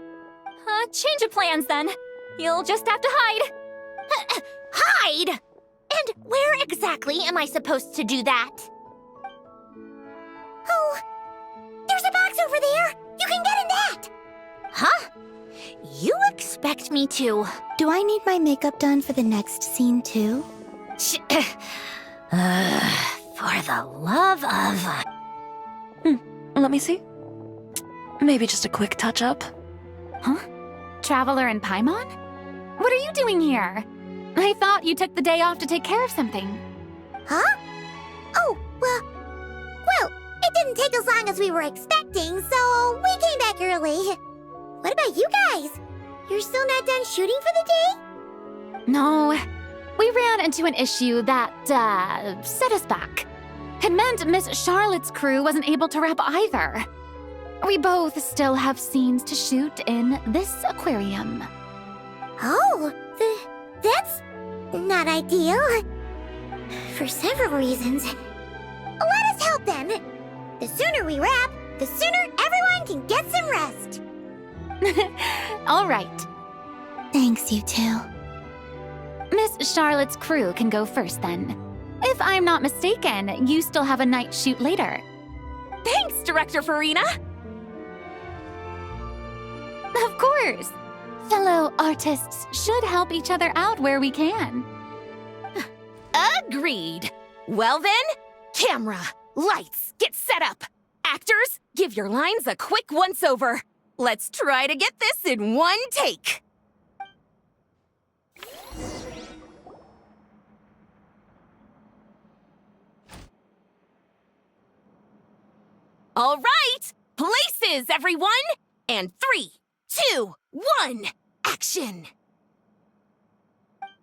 Change of plans then. You'll just have to hide. Hide? And where exactly am I supposed to do that? Oh, there's a box over there! You can get in that! Huh? You expect me to... Do I need my makeup done for the next scene too? For the love of... Let me see. Maybe just a quick touch-up. Huh? Traveler and Paimon? What are you doing here? I thought you took the day off to take care of something. Huh? Oh, well, it didn't take as long as we were expecting, so we came back early. What about you guys? You're still not done shooting for the day? No, we ran into an issue that, set us back. It meant Miss Charlotte's crew wasn't able to wrap either. We both still have scenes to shoot in this aquarium. Oh, that's not ideal. For several reasons. Let us help then. The sooner we wrap, the sooner everyone can get some rest. All right. Thanks, you two. Miss Charlotte's crew can go first then. If I'm not mistaken, you still have a night shoot later. Thanks, Director Farina! Of course! Fellow artists should help each other out where we can. Agreed! Well then, camera, lights, get set up! Actors, give your lines a quick once-over. Let's try to get this in one take! All right! Places, everyone! And 3, 2, 1, action!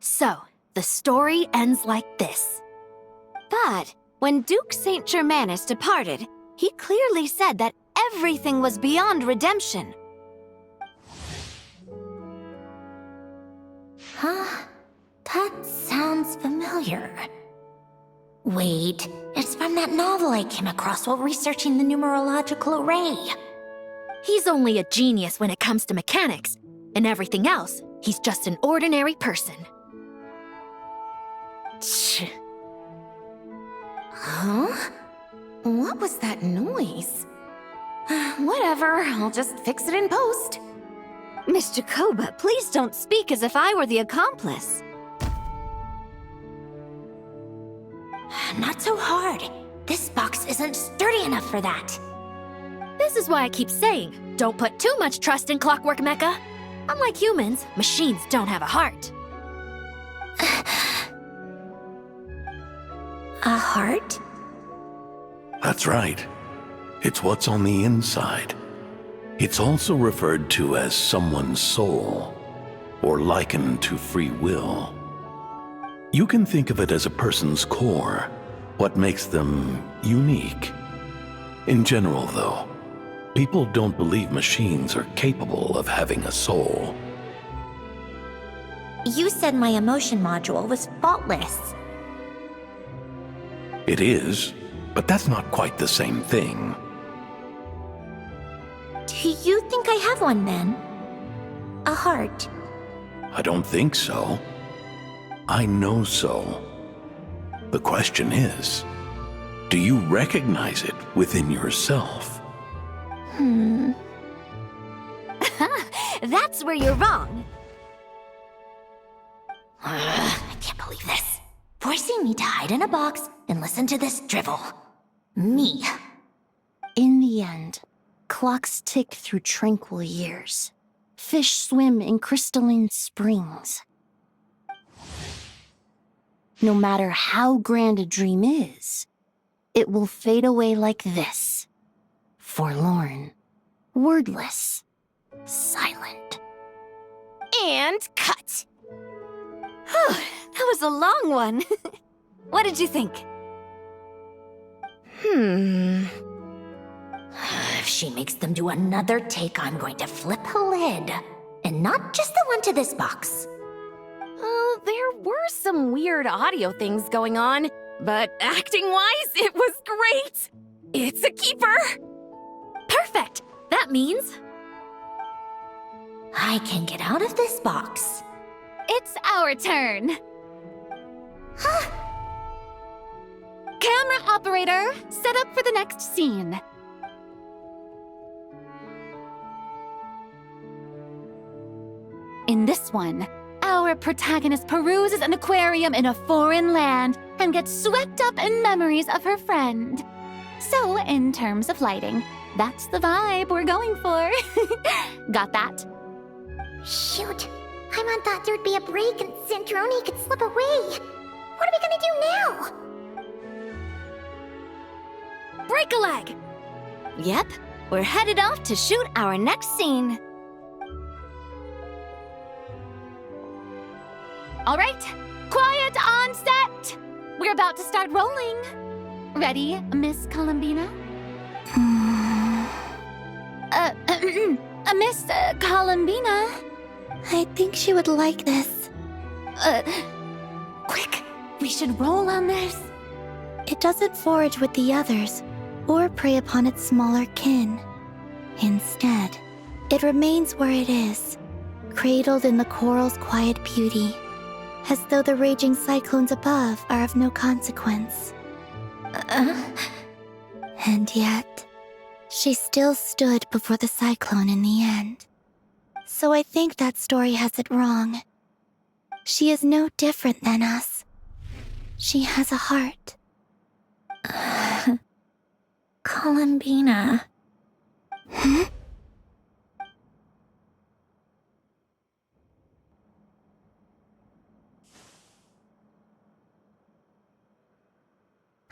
So, the story ends like this. But when Duke St. Germanus departed, he clearly said that everything was beyond redemption. Huh? That sounds familiar. Wait, it's from that novel I came across while researching the numerological array. He's only a genius when it comes to mechanics, and everything else, he's just an ordinary person. Tch. Huh? What was that noise? Whatever, I'll just fix it in post. Mr. Koba, please don't speak as if I were the accomplice. Not so hard. This box isn't sturdy enough for that. This is why I keep saying, don't put too much trust in Clockwork Mecha. Unlike humans, machines don't have a heart. A heart? That's right. It's what's on the inside. It's also referred to as someone's soul, or likened to free will. You can think of it as a person's core, what makes them unique. In general, though, people don't believe machines are capable of having a soul. You said my emotion module was faultless. It is, but that's not quite the same thing. Do you think I have one then? A heart? I don't think so. I know so. The question is, do you recognize it within yourself? That's where you're wrong. I can't believe this. Forcing me to hide in a box and listen to this drivel. Me. In the end, clocks tick through tranquil years. Fish swim in crystalline springs. No matter how grand a dream is, it will fade away like this. Forlorn, wordless, silent. And cut. Whew, that was a long one. What did you think? If she makes them do another take, I'm going to flip a lid. And not just the one to this box. There were some weird audio things going on, but acting-wise, it was great! It's a keeper! Perfect! That means I can get out of this box. It's our turn. Camera operator, set up for the next scene. In this one, our protagonist peruses an aquarium in a foreign land and gets swept up in memories of her friend. So, in terms of lighting, that's the vibe we're going for. Got that? Shoot. Paimon thought there'd be a break and Zandroni could slip away. What are we gonna do now? break a leg. Yep, we're headed off to shoot our next scene. All right, quiet on set. We're about to start rolling. Ready, Miss Columbina? Miss Columbina? I think she would like this. Quick, we should roll on this. It doesn't forage with the others or prey upon its smaller kin. Instead, it remains where it is, cradled in the coral's quiet beauty, as though the raging cyclones above are of no consequence. And yet, she still stood before the cyclone in the end. So I think that story has it wrong. She is no different than us. She has a heart. Columbina. Hmm?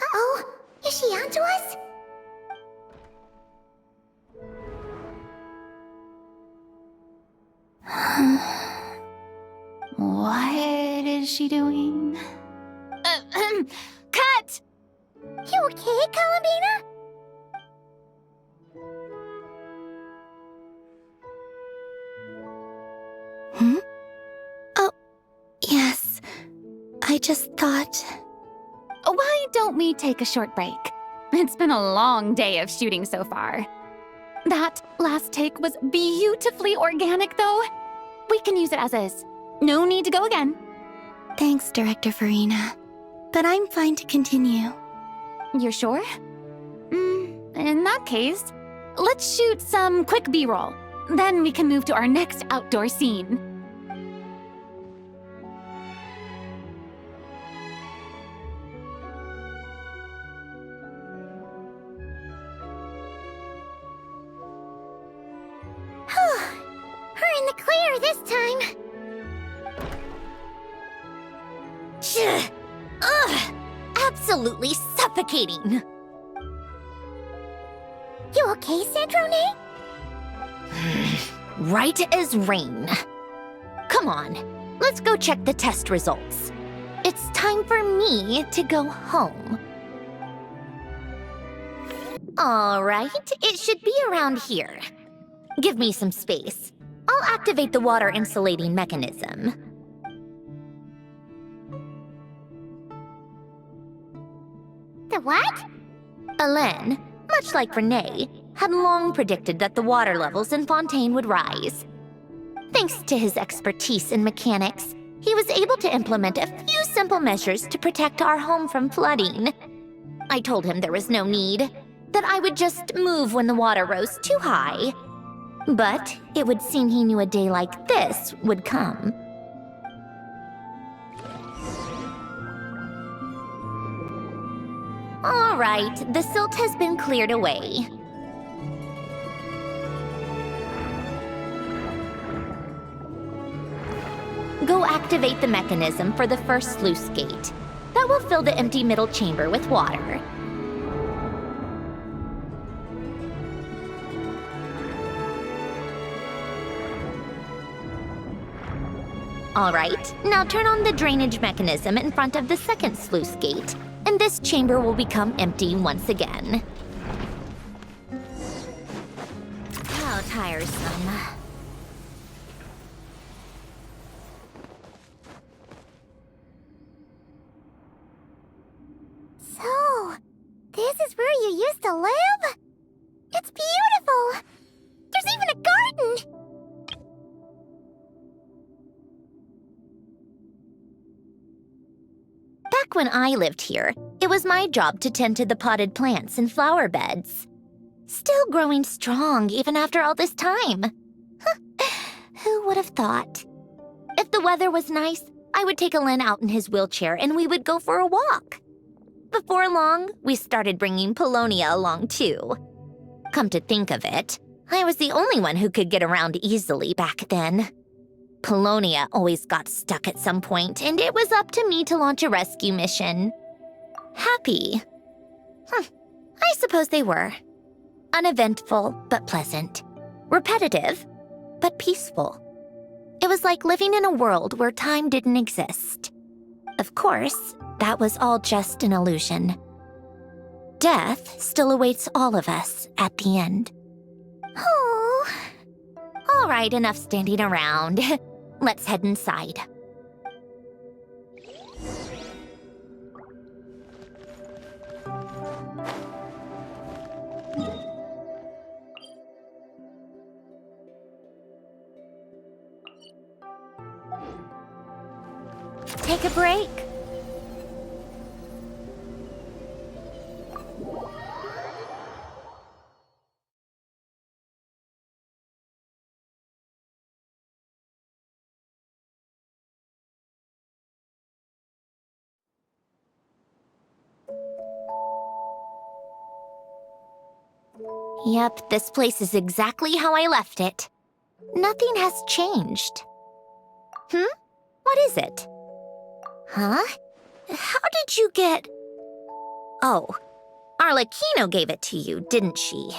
Uh-oh, is she onto us? What is she doing? Cut! You okay, Columbina? Hmm? Oh, yes. I just thought... Why don't we take a short break? It's been a long day of shooting so far. That last take was beautifully organic, though. We can use it as is. No need to go again. Thanks, Director Farina. But I'm fine to continue. You're sure? In that case, let's shoot some quick B-roll. Then we can move to our next outdoor scene. We're in the clear this time. Ugh! Absolutely suffocating. You okay, Sandrone? Right as rain. Come on, let's go check the test results. It's time for me to go home. All right, it should be around here. Give me some space. I'll activate the water insulating mechanism. The what? Hélène, much like Renee, had long predicted that the water levels in Fontaine would rise. Thanks to his expertise in mechanics, he was able to implement a few simple measures to protect our home from flooding. I told him there was no need, that I would just move when the water rose too high. But it would seem he knew a day like this would come. All right, the silt has been cleared away. Go activate the mechanism for the first sluice gate. That will fill the empty middle chamber with water. All right, now turn on the drainage mechanism in front of the second sluice gate, and this chamber will become empty once again. How tiresome. So, this is where you used to live? It's beautiful! There's even a garden! Back when I lived here, it was my job to tend to the potted plants and flower beds. Still growing strong even after all this time. Who would have thought? If the weather was nice, I would take Hélène out in his wheelchair and we would go for a walk. Before long, we started bringing Polonia along too. Come to think of it, I was the only one who could get around easily back then. Polonia always got stuck at some point, and it was up to me to launch a rescue mission. Happy. I suppose they were. Uneventful, but pleasant. Repetitive, but peaceful. It was like living in a world where time didn't exist. Of course, that was all just an illusion. Death still awaits all of us at the end. Oh. All right, enough standing around. Let's head inside. Take a break. Yep, this place is exactly how I left it. Nothing has changed. What is it? Huh? How did you get... Oh, Arlecchino gave it to you, didn't she?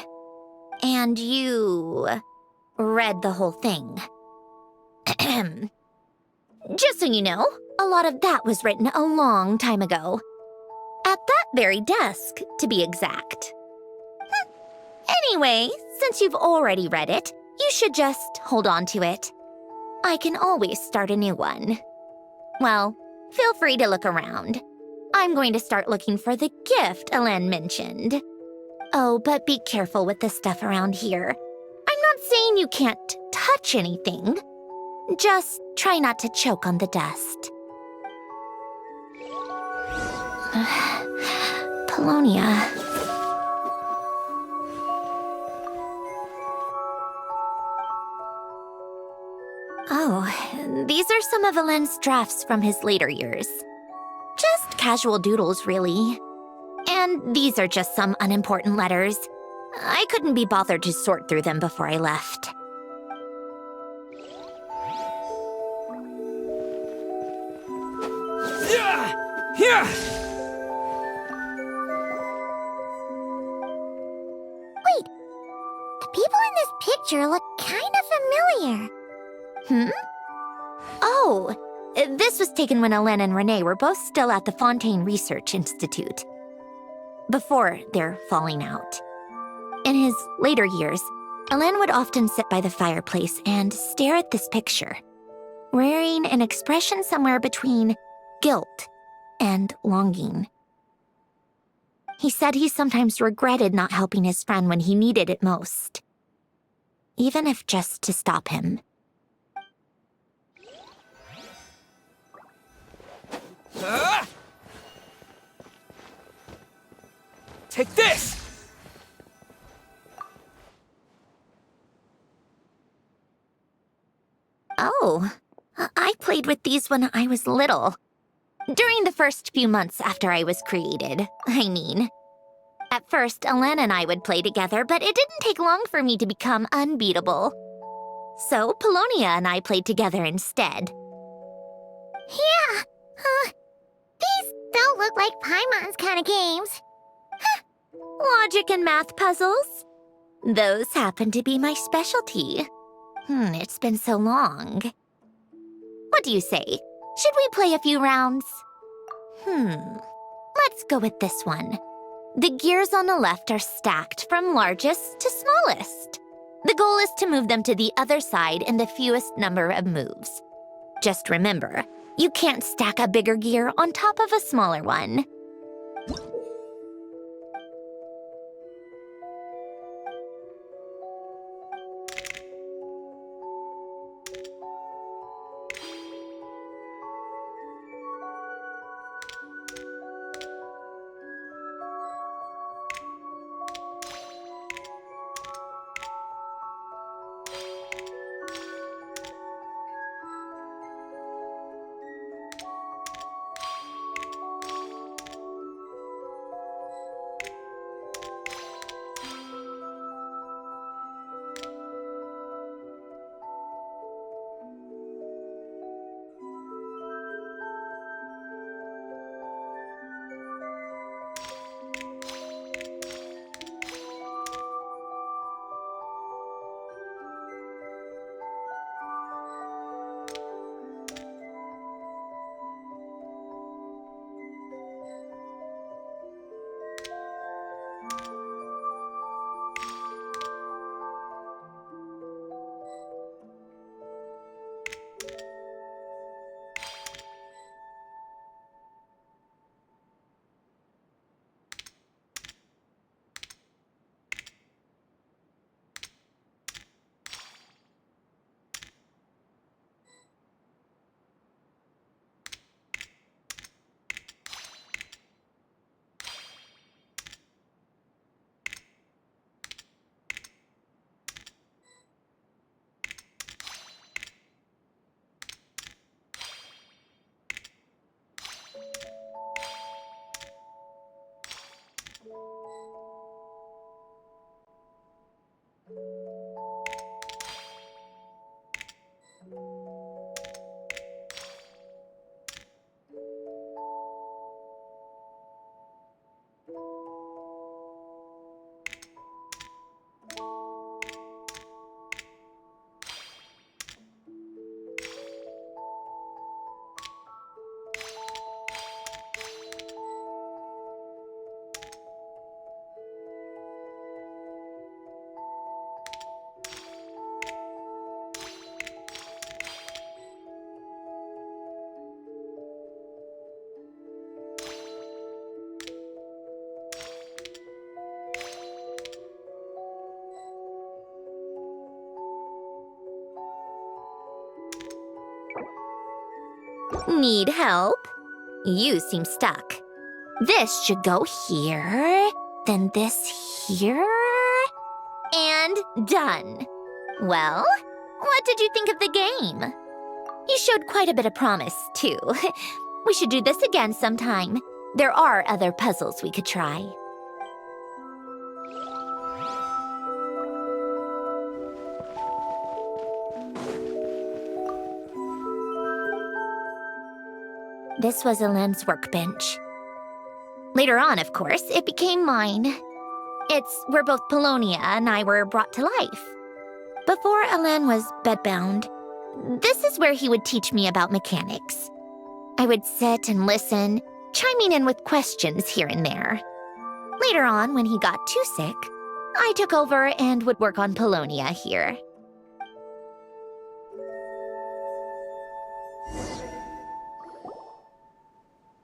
And you... read the whole thing. Just so you know, a lot of that was written a long time ago. At that very desk, to be exact. Anyway, since you've already read it, you should just hold on to it. I can always start a new one. Well, feel free to look around. I'm going to start looking for the gift Ellen mentioned. Oh, but be careful with the stuff around here. I'm not saying you can't touch anything. Just try not to choke on the dust. Polonia. Oh, these are some of Ellen's drafts from his later years. Just casual doodles, really. And these are just some unimportant letters. I couldn't be bothered to sort through them before I left. Wait, the people in this picture look kind of familiar. Oh, this was taken when Ellen and Renee were both still at the Fontaine Research Institute. Before their falling out. In his later years, Ellen would often sit by the fireplace and stare at this picture, wearing an expression somewhere between guilt and longing. He said he sometimes regretted not helping his friend when he needed it most, even if just to stop him. Take this! Oh, I played with these when I was little. During the first few months after I was created, I mean. At first, Ellen and I would play together, but it didn't take long for me to become unbeatable. So, Polonia and I played together instead. Yeah, these don't look like Paimon's kind of games. Logic and math puzzles? Those happen to be my specialty. It's been so long. What do you say? Should we play a few rounds? Let's go with this one. The gears on the left are stacked from largest to smallest. The goal is to move them to the other side in the fewest number of moves. Just remember, you can't stack a bigger gear on top of a smaller one. Need help? You seem stuck. This should go here, then this here, and done. Well, what did you think of the game? You showed quite a bit of promise, too. We should do this again sometime. There are other puzzles we could try. This was Elaine's workbench. Later on, of course, it became mine. It's where both Polonia and I were brought to life. Before Elaine was bedbound, this is where he would teach me about mechanics. I would sit and listen, chiming in with questions here and there. Later on, when he got too sick, I took over and would work on Polonia here.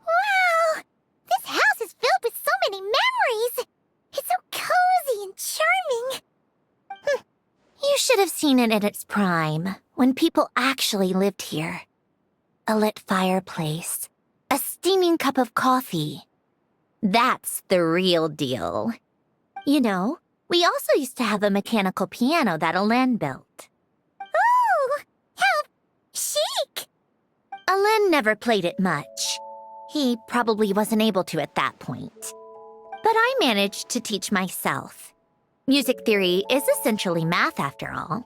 Wow! This house is filled with so many memories! It's so cozy and charming! You should have seen it in its prime, when people actually lived here. A lit fireplace, a steaming cup of coffee. That's the real deal. You know, we also used to have a mechanical piano that Elaine built. Oh! How chic! Elaine never played it much. He probably wasn't able to at that point. But I managed to teach myself. Music theory is essentially math, after all.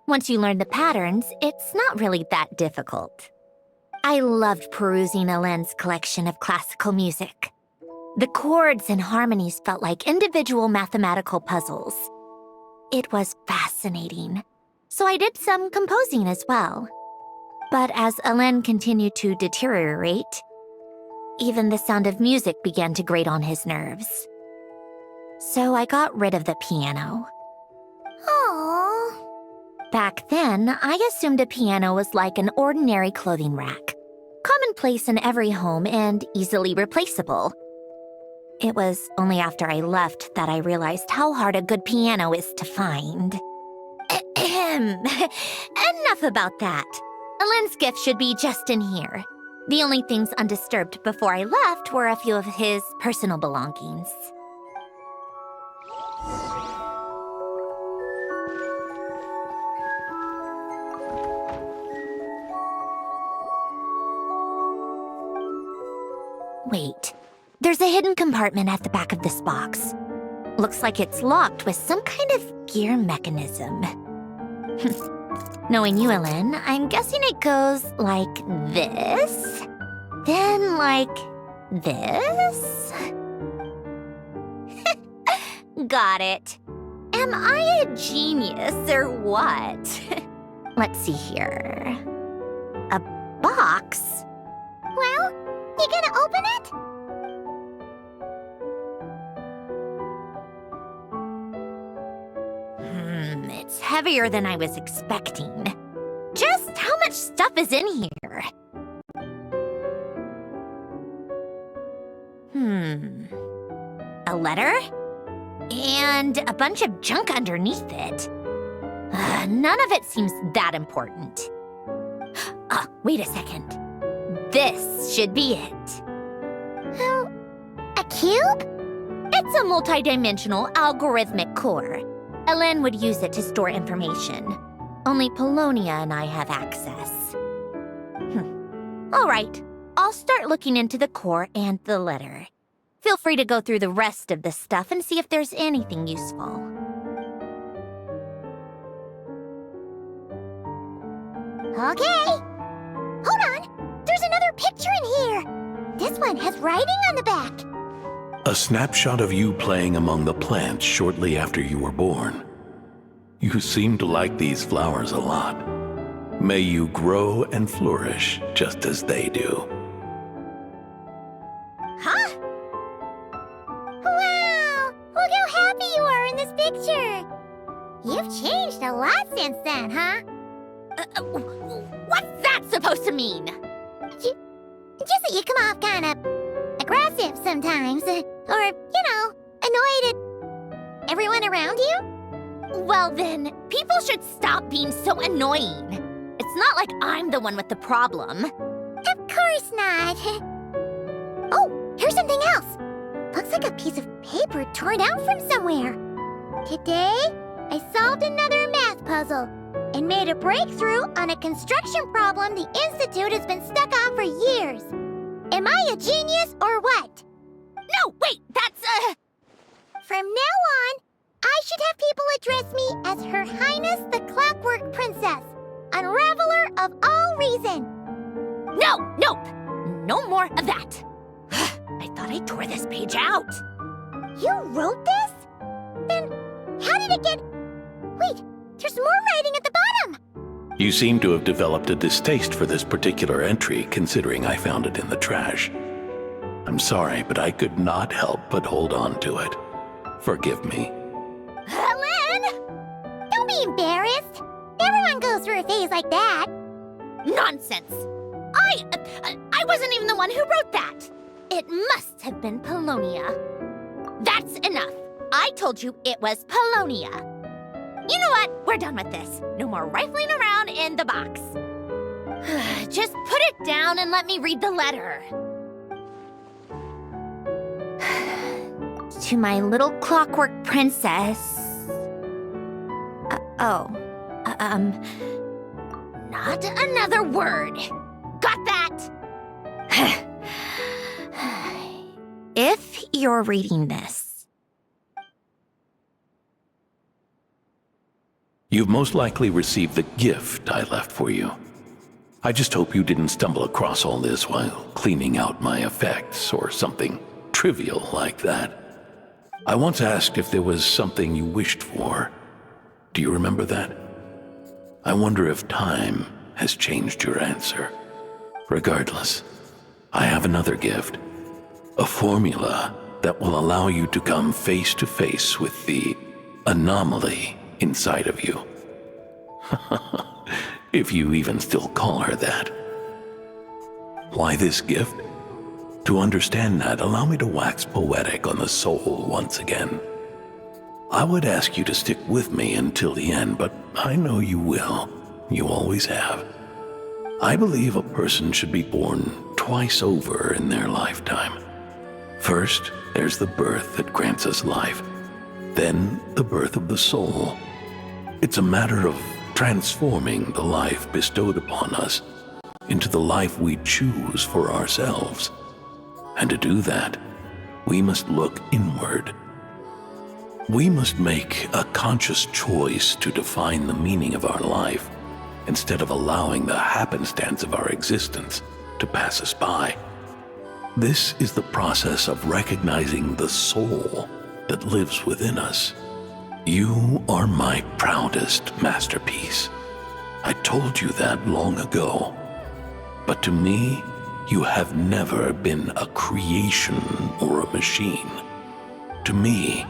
Once you learn the patterns, it's not really that difficult. I loved perusing Elaine's collection of classical music. The chords and harmonies felt like individual mathematical puzzles. It was fascinating, so I did some composing as well. But as Elaine continued to deteriorate, even the sound of music began to grate on his nerves. So I got rid of the piano. Aww. Back then, I assumed a piano was like an ordinary clothing rack, commonplace in every home and easily replaceable. It was only after I left that I realized how hard a good piano is to find. Enough about that. Elaine's gift should be just in here. The only things undisturbed before I left were a few of his personal belongings. Wait, there's a hidden compartment at the back of this box. Looks like it's locked with some kind of gear mechanism. Knowing you, Elaine, I'm guessing it goes like this, then like this. Got it. Am I a genius or what? Let's see here. A box? Well, you gonna open it? It's heavier than I was expecting. Just how much stuff is in here? A letter? And a bunch of junk underneath it. None of it seems that important. Wait a second. This should be it. A cube? It's a multidimensional algorithmic core. Elaine would use it to store information. Only Polonia and I have access. All right, I'll start looking into the core and the letter. Feel free to go through the rest of the stuff and see if there's anything useful. Okay. Hold on. There's another picture in here. This one has writing on the back. A snapshot of you playing among the plants shortly after you were born. You seem to like these flowers a lot. May you grow and flourish just as they do. Huh? Wow! Look how happy you are in this picture. You've changed a lot since then, huh? What's that supposed to mean? Just that you come off kind of aggressive sometimes. Or, annoyed at everyone around you? Well then, people should stop being so annoying. It's not like I'm the one with the problem. Of course not. Oh, here's something else. Looks like a piece of paper torn out from somewhere. Today, I solved another math puzzle and made a breakthrough on a construction problem the Institute has been stuck on for years. Am I a genius or what? No, wait, that's, From now on, I should have people address me as Her Highness the Clockwork Princess, Unraveler of all reason. Nope. No more of that. I thought I tore this page out. You wrote this? Then how did it get... Wait, there's more writing at the bottom. You seem to have developed a distaste for this particular entry, considering I found it in the trash. I'm sorry, but I could not help but hold on to it. Forgive me. Helen! Don't be embarrassed. Everyone goes through a phase like that. Nonsense. I wasn't even the one who wrote that. It must have been Polonia. That's enough. I told you it was Polonia. You know what? We're done with this. No more rifling around in the box. Just put it down and let me read the letter. To my little clockwork princess. Not another word. Got that? If you're reading this. You've most likely received the gift I left for you. I just hope you didn't stumble across all this while cleaning out my effects or something trivial like that. I once asked if there was something you wished for. Do you remember that? I wonder if time has changed your answer. Regardless, I have another gift. A formula that will allow you to come face to face with the anomaly inside of you. If you even still call her that. Why this gift? To understand that, allow me to wax poetic on the soul once again. I would ask you to stick with me until the end, but I know you will. You always have. I believe a person should be born twice over in their lifetime. First, there's the birth that grants us life. Then, the birth of the soul. It's a matter of transforming the life bestowed upon us into the life we choose for ourselves. And to do that, we must look inward. We must make a conscious choice to define the meaning of our life instead of allowing the happenstance of our existence to pass us by. This is the process of recognizing the soul that lives within us. You are my proudest masterpiece. I told you that long ago. But to me, you have never been a creation or a machine. To me,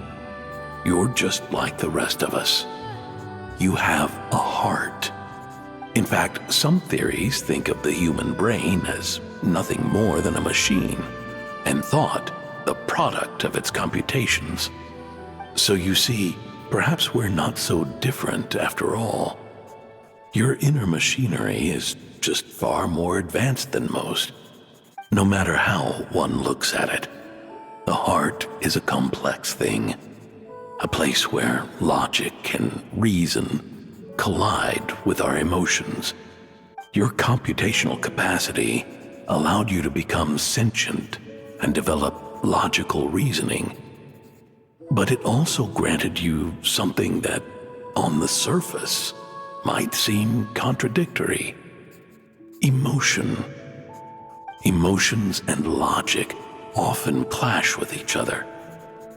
you're just like the rest of us. You have a heart. In fact, some theories think of the human brain as nothing more than a machine, and thought the product of its computations. So you see, perhaps we're not so different after all. Your inner machinery is just far more advanced than most. No matter how one looks at it, the heart is a complex thing, a place where logic and reason collide with our emotions. Your computational capacity allowed you to become sentient and develop logical reasoning. But it also granted you something that, on the surface, might seem contradictory. Emotion. Emotions and logic often clash with each other,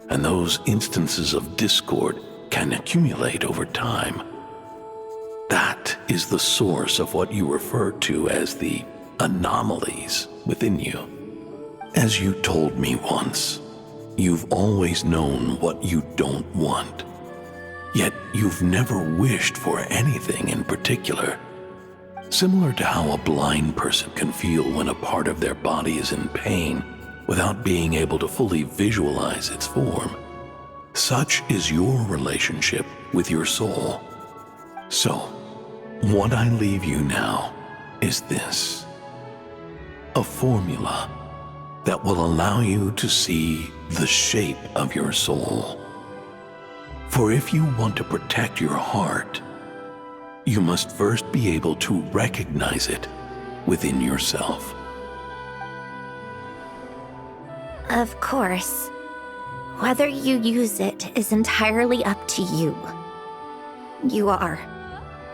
and those instances of discord can accumulate over time. That is the source of what you refer to as the anomalies within you. As you told me once, you've always known what you don't want, yet you've never wished for anything in particular. Similar to how a blind person can feel when a part of their body is in pain without being able to fully visualize its form. Such is your relationship with your soul. So, what I leave you now is this. a formula that will allow you to see the shape of your soul. For if you want to protect your heart, you must first be able to recognize it within yourself. Of course. Whether you use it is entirely up to you. You are,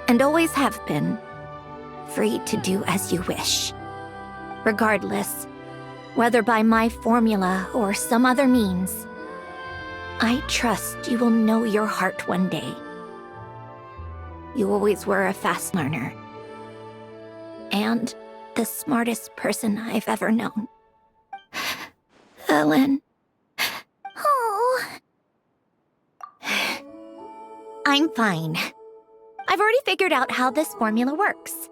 and always have been, free to do as you wish. Regardless, whether by my formula or some other means, I trust you will know your heart one day. You always were a fast learner. And the smartest person I've ever known. Ellen. Oh. I'm fine. I've already figured out how this formula works.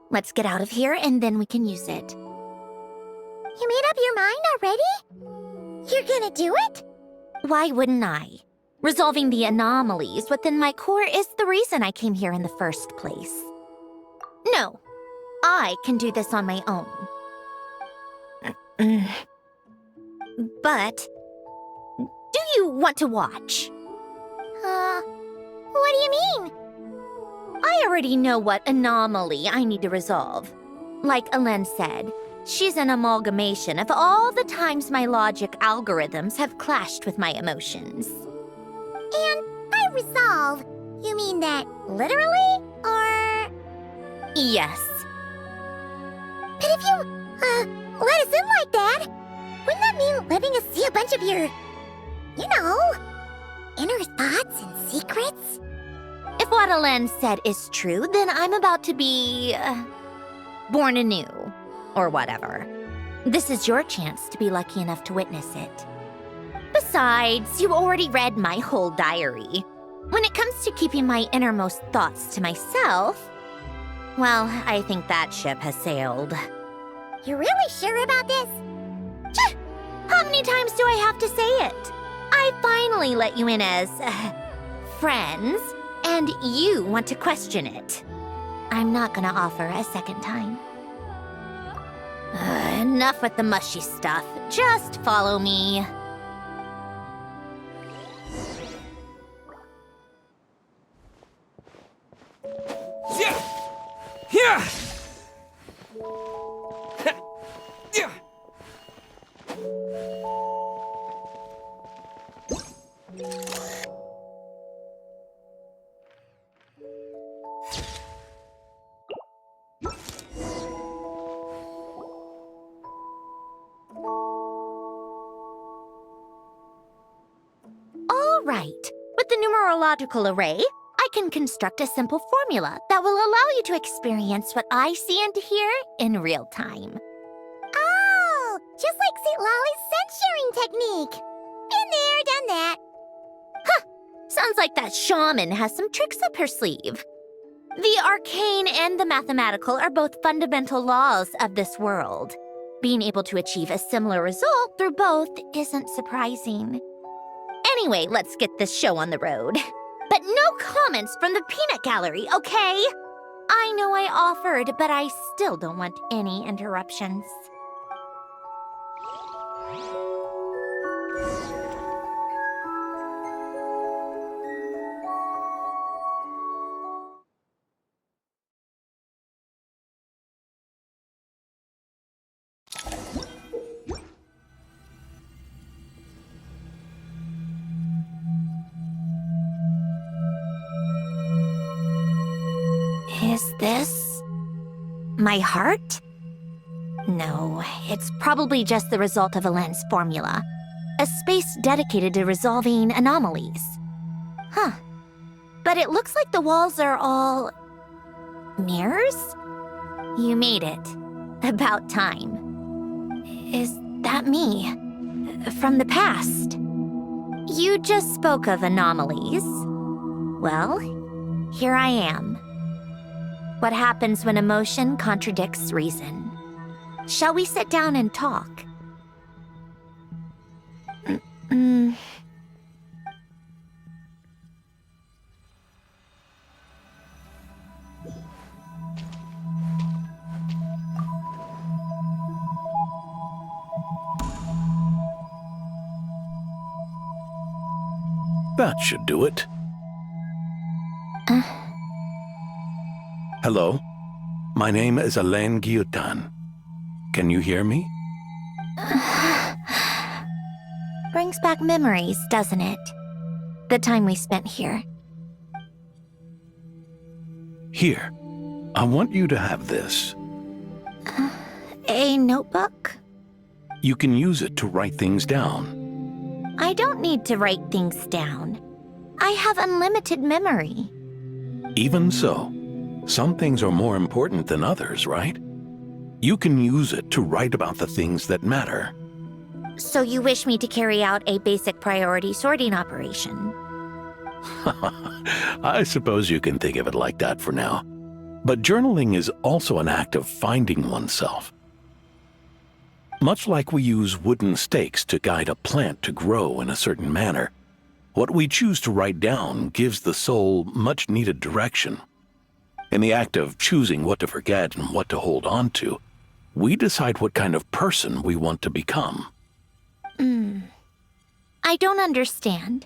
Let's get out of here and then we can use it. You made up your mind already? You're gonna do it? Why wouldn't I? Resolving the anomalies within my core is the reason I came here in the first place. No, I can do this on my own. But, do you want to watch? What do you mean? I already know what anomaly I need to resolve. Like Alen said, she's an amalgamation of all the times my logic algorithms have clashed with my emotions. And by resolve, you mean that literally, or...? Yes. But if you, let us in like that, wouldn't that mean letting us see a bunch of your, you know, inner thoughts and secrets? If what Alen said is true, then I'm about to be... born anew. Or whatever. This is your chance to be lucky enough to witness it. Besides, you already read my whole diary. When it comes to keeping my innermost thoughts to myself, well, I think that ship has sailed. You're really sure about this? How many times do I have to say it? I finally let you in as... friends, and you want to question it. I'm not gonna offer a second time. Enough with the mushy stuff. Just follow me. Yeah! Yeah! Yeah! All right. With the numerological array, I can construct a simple formula that will allow you to experience what I see and hear in real time. Oh, just like St. Lolly's scent sharing technique. Been there, done that. Sounds like that shaman has some tricks up her sleeve. The arcane and the mathematical are both fundamental laws of this world. Being able to achieve a similar result through both isn't surprising. Anyway, let's get this show on the road. But no comments from the peanut gallery, okay? I know I offered, but I still don't want any interruptions. Is this my heart? No, it's probably just the result of Alen's formula. A space dedicated to resolving anomalies. Huh. But it looks like the walls are all... mirrors? You made it. About time. Is that me? From the past? You just spoke of anomalies. Well, here I am. What happens when emotion contradicts reason? Shall we sit down and talk? That should do it. Hello? My name is Alain Guillotin. Can you hear me? Brings back memories, doesn't it? The time we spent here. Here, I want you to have this. A notebook? You can use it to write things down. I don't need to write things down. I have unlimited memory. Even so, some things are more important than others, right? You can use it to write about the things that matter. So you wish me to carry out a basic priority sorting operation? I suppose you can think of it like that for now. But journaling is also an act of finding oneself. Much like we use wooden stakes to guide a plant to grow in a certain manner, what we choose to write down gives the soul much-needed direction. In the act of choosing what to forget and what to hold on to, we decide what kind of person we want to become. I don't understand.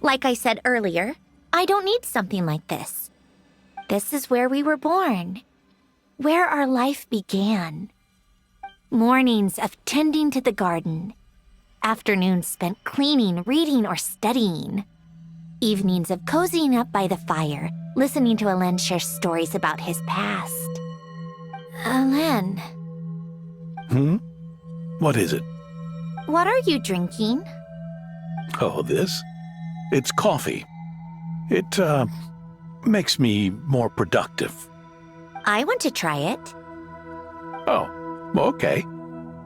Like I said earlier, I don't need something like this. This is where we were born, where our life began. Mornings of tending to the garden, afternoons spent cleaning, reading, or studying, evenings of cozying up by the fire, listening to Alain share stories about his past. Alain. What is it? What are you drinking? Oh, this? It's coffee. It, makes me more productive. I want to try it. Oh, okay.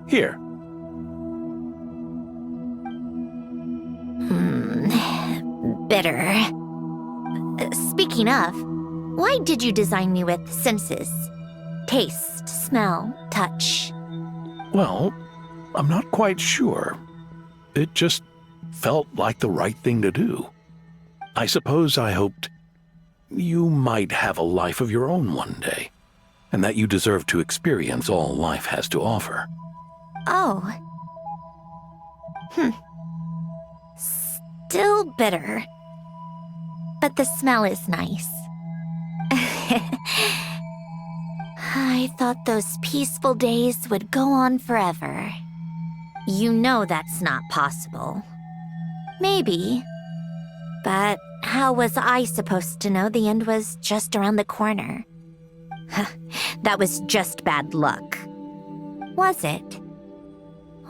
Here. Bitter. Speaking of, why did you design me with senses? Taste, smell, touch. Well, I'm not quite sure. It just felt like the right thing to do. I suppose I hoped you might have a life of your own one day, and that you deserve to experience all life has to offer. Oh. Still bitter. But the smell is nice. I thought those peaceful days would go on forever. You know that's not possible. Maybe. But how was I supposed to know the end was just around the corner? That was just bad luck. Was it?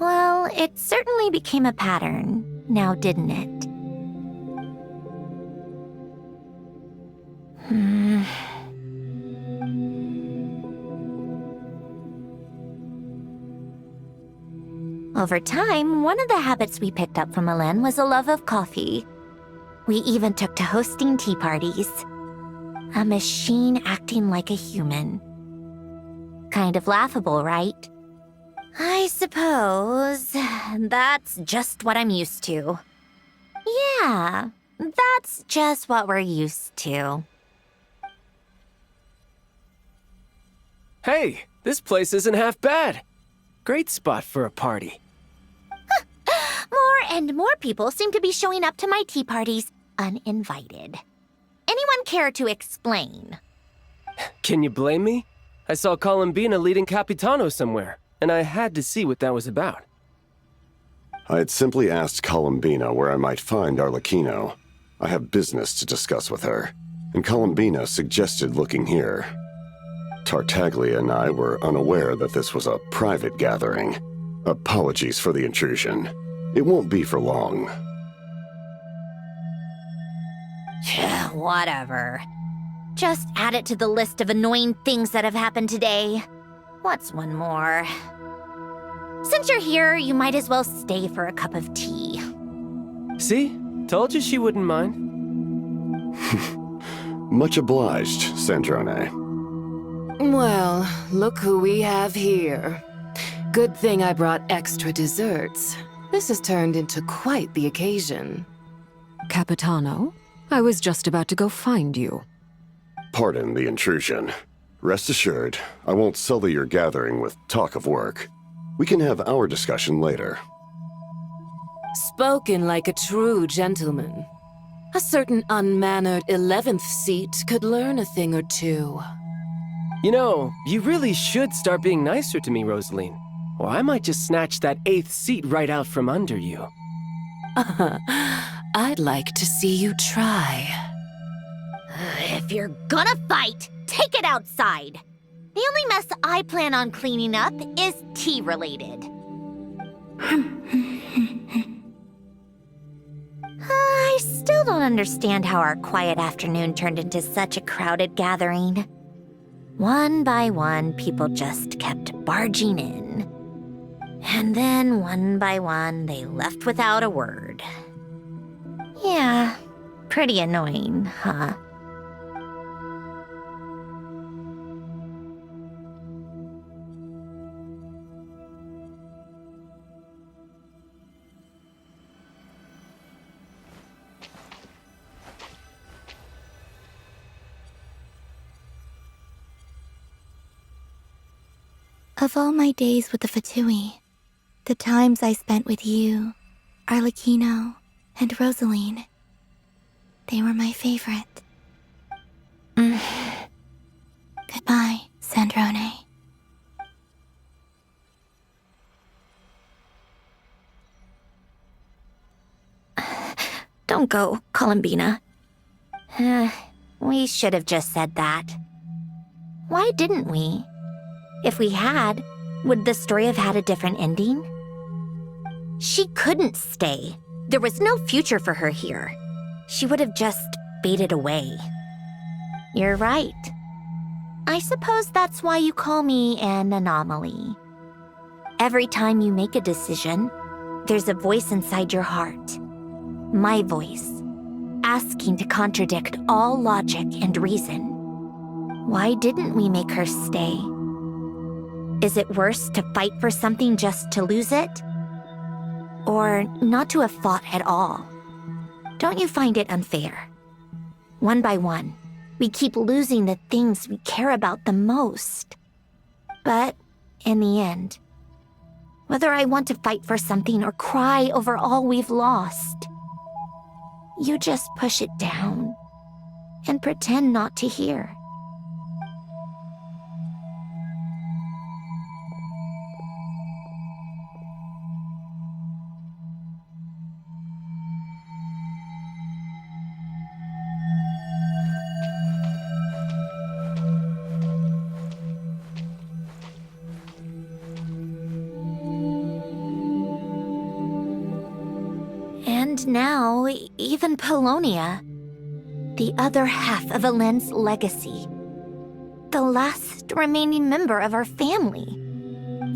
Well, it certainly became a pattern, now didn't it? Over time, one of the habits we picked up from Alain was a love of coffee. We even took to hosting tea parties. A machine acting like a human. Kind of laughable, right? I suppose that's just what I'm used to. Yeah, that's just what we're used to. Hey, this place isn't half bad. Great spot for a party. More and more people seem to be showing up to my tea parties uninvited. Anyone care to explain? Can you blame me? I saw Columbina leading Capitano somewhere, and I had to see what that was about. I had simply asked Columbina where I might find Arlecchino. I have business to discuss with her, and Columbina suggested looking here. Tartaglia and I were unaware that this was a private gathering. Apologies for the intrusion. It won't be for long. Whatever. Just add it to the list of annoying things that have happened today. What's one more? Since you're here, you might as well stay for a cup of tea. See? Told you she wouldn't mind. Much obliged, Sandrone. Well, look who we have here. Good thing I brought extra desserts. This has turned into quite the occasion. Capitano, I was just about to go find you. Pardon the intrusion. Rest assured, I won't sully your gathering with talk of work. We can have our discussion later. Spoken like a true gentleman. A certain unmannered 11th seat could learn a thing or two. You know, you really should start being nicer to me, Rosaline. Or I might just snatch that 8th seat right out from under you. I'd like to see you try. If you're gonna fight, take it outside. The only mess I plan on cleaning up is tea-related. I still don't understand how our quiet afternoon turned into such a crowded gathering. One by one, people just kept barging in. And then, one by one, they left without a word. Yeah, pretty annoying, huh? Of all my days with the Fatui, the times I spent with you, Arlecchino, and Rosaline, they were my favorite. Goodbye, Sandrone. Don't go, Columbina. We should have just said that. Why didn't we? If we had, would the story have had a different ending? She couldn't stay. There was no future for her here. She would have just faded away. You're right. I suppose that's why you call me an anomaly. Every time you make a decision, there's a voice inside your heart. My voice, asking to contradict all logic and reason. Why didn't we make her stay? Is it worse to fight for something just to lose it? Or not to have fought at all? Don't you find it unfair? One by one, we keep losing the things we care about the most. But in the end, whether I want to fight for something or cry over all we've lost, you just push it down and pretend not to hear. And now, even Polonia, the other half of Elend's legacy, the last remaining member of our family,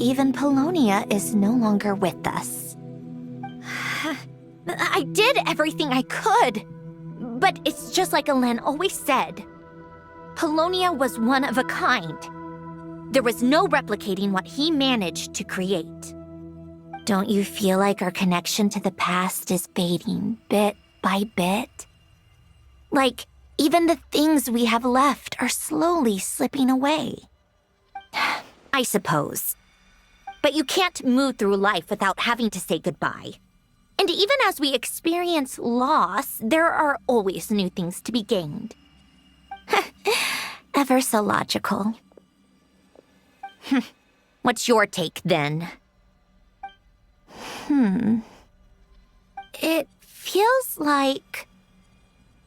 even Polonia is no longer with us. I did everything I could, but it's just like Elend always said. Polonia was one of a kind. There was no replicating what he managed to create. Don't you feel like our connection to the past is fading bit by bit? Like, even the things we have left are slowly slipping away. I suppose. But you can't move through life without having to say goodbye. And even as we experience loss, there are always new things to be gained. Ever so logical. What's your take, then? It feels like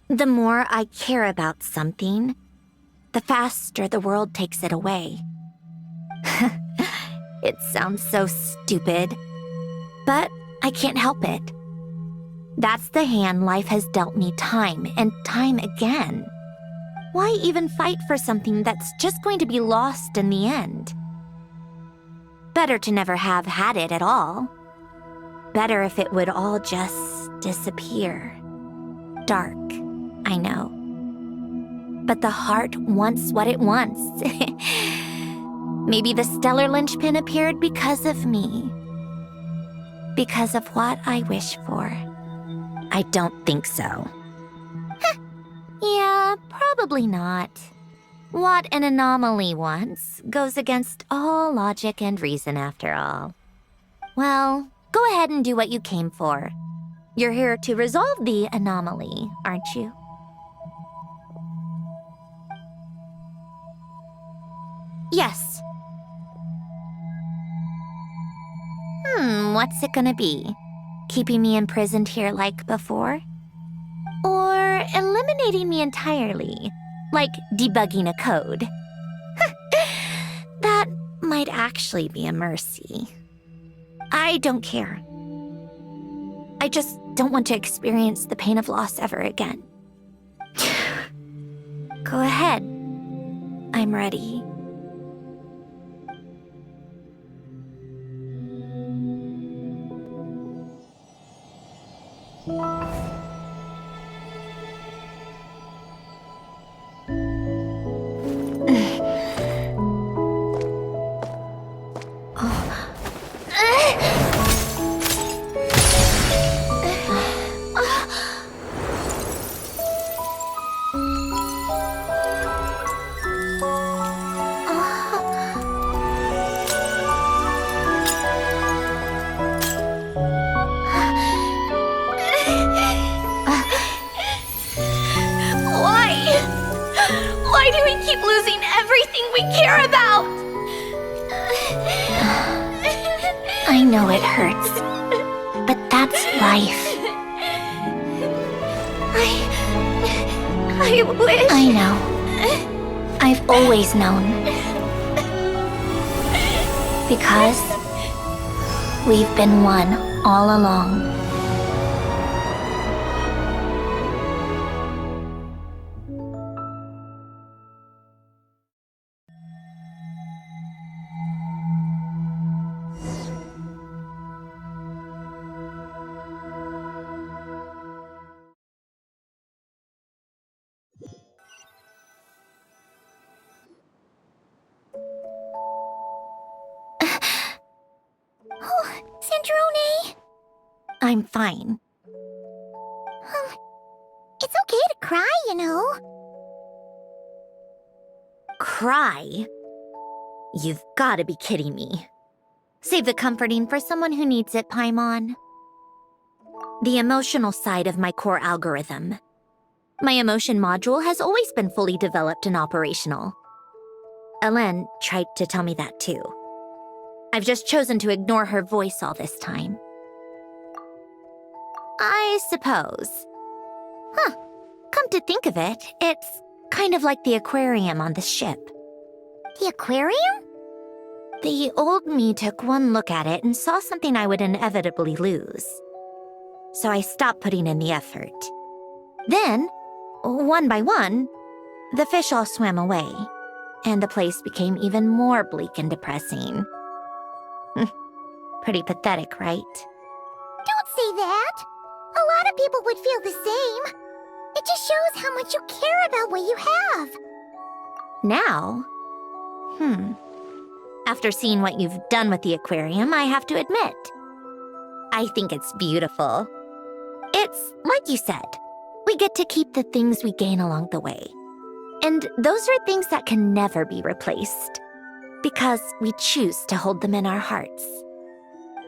the more I care about something, the faster the world takes it away. It sounds so stupid, but I can't help it. That's the hand life has dealt me time and time again. Why even fight for something that's just going to be lost in the end? Better to never have had it at all. Better if it would all just disappear. Dark, I know. But the heart wants what it wants. Maybe the stellar linchpin appeared because of me. Because of what I wish for. I don't think so. Yeah, probably not. What an anomaly wants goes against all logic and reason after all. Well, go ahead and do what you came for. You're here to resolve the anomaly, aren't you? Yes. What's it gonna be? Keeping me imprisoned here like before? Or eliminating me entirely, like debugging a code? That might actually be a mercy. I don't care. I just don't want to experience the pain of loss ever again. Go ahead. I'm ready. Why do we keep losing everything we care about? I know it hurts, but that's life. I wish... I know. I've always known. Because we've been one all along. Sandrone! I'm fine. It's okay to cry, you know. Cry? You've gotta be kidding me. Save the comforting for someone who needs it, Paimon. The emotional side of my core algorithm. My emotion module has always been fully developed and operational. Elen tried to tell me that too. I've just chosen to ignore her voice all this time. I suppose. Come to think of it, it's kind of like the aquarium on the ship. The aquarium? The old me took one look at it and saw something I would inevitably lose. So I stopped putting in the effort. Then, one by one, the fish all swam away, and the place became even more bleak and depressing. Pretty pathetic, right? Don't say that. A lot of people would feel the same. It just shows how much you care about what you have. Now? After seeing what you've done with the aquarium, I have to admit, I think it's beautiful. It's like you said, we get to keep the things we gain along the way. And those are things that can never be replaced, because we choose to hold them in our hearts.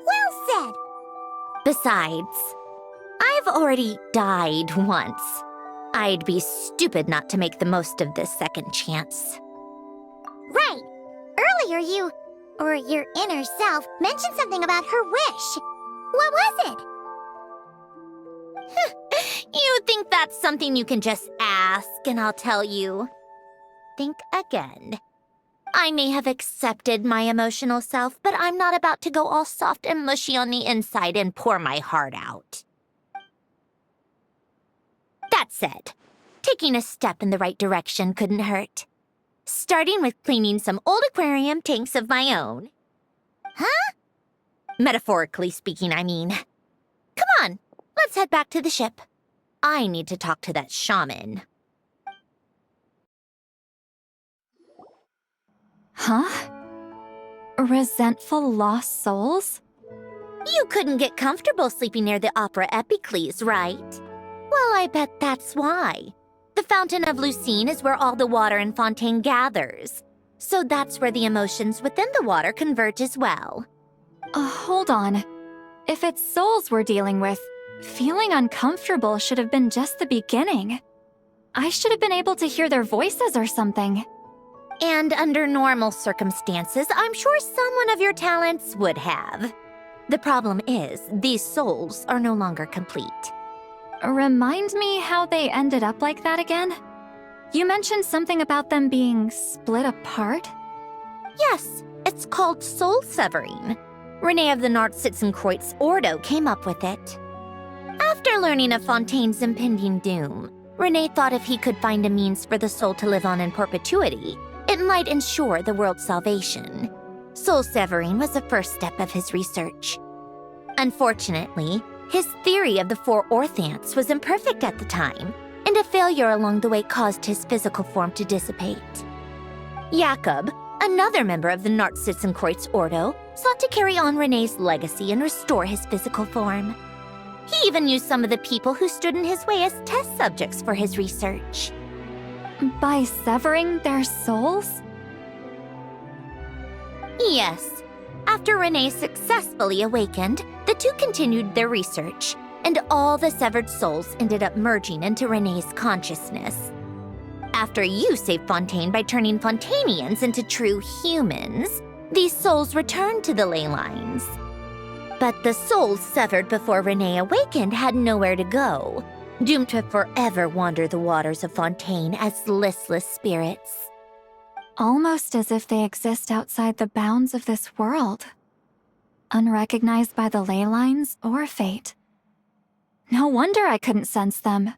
Well said. Besides, I've already died once. I'd be stupid not to make the most of this second chance. Right. Earlier you, or your inner self, mentioned something about her wish. What was it? You think that's something you can just ask and I'll tell you? Think again. I may have accepted my emotional self, but I'm not about to go all soft and mushy on the inside and pour my heart out. That said, taking a step in the right direction couldn't hurt. Starting with cleaning some old aquarium tanks of my own. Huh? Metaphorically speaking, I mean. Come on, let's head back to the ship. I need to talk to that shaman. Huh? Resentful lost souls? You couldn't get comfortable sleeping near the Opera Epicles, right? Well, I bet that's why. The Fountain of Lucine is where all the water in Fontaine gathers. So that's where the emotions within the water converge as well. Hold on. If it's souls we're dealing with, Feeling uncomfortable should have been just the beginning. I should have been able to hear their voices or something. And under normal circumstances, I'm sure someone of your talents would have. The problem is, these souls are no longer complete. Remind me how they ended up like that again? You mentioned something about them being split apart? Yes, it's called soul severing. Renee of the Nartsitzenkreuz Ordo came up with it. After learning of Fontaine's impending doom, Renee thought if he could find a means for the soul to live on in perpetuity, it might ensure the world's salvation. Soul severing was the first step of his research. Unfortunately, his theory of the four orthants was imperfect at the time, and a failure along the way caused his physical form to dissipate. Jakob, another member of the Nartsitzenkreuz Ordo, sought to carry on Renee's legacy and restore his physical form. He even used some of the people who stood in his way as test subjects for his research. By severing their souls? Yes. After Renee successfully awakened, the two continued their research, and all the severed souls ended up merging into Renee's consciousness. After you saved Fontaine by turning Fontanians into true humans, these souls returned to the ley lines. But the souls severed before Renee awakened had nowhere to go, doomed to forever wander the waters of Fontaine as listless spirits. Almost as if they exist outside the bounds of this world. Unrecognized by the ley lines or fate. No wonder I couldn't sense them.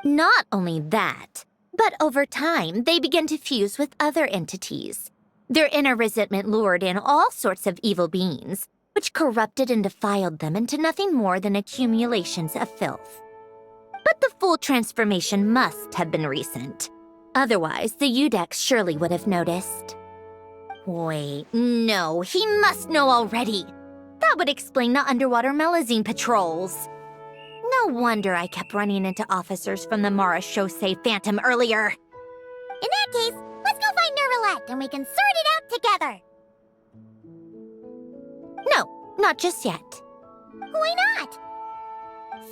Not only that, but over time, they began to fuse with other entities. Their inner resentment lured in all sorts of evil beings, which corrupted and defiled them into nothing more than accumulations of filth. But the full transformation must have been recent. Otherwise, the Udex surely would have noticed. Wait, no, he must know already. That would explain the underwater Melazine patrols. No wonder I kept running into officers from the Mara Chaussee Phantom earlier. In that case, let's go find Nervalette and we can sort it out together. No, not just yet. Why not?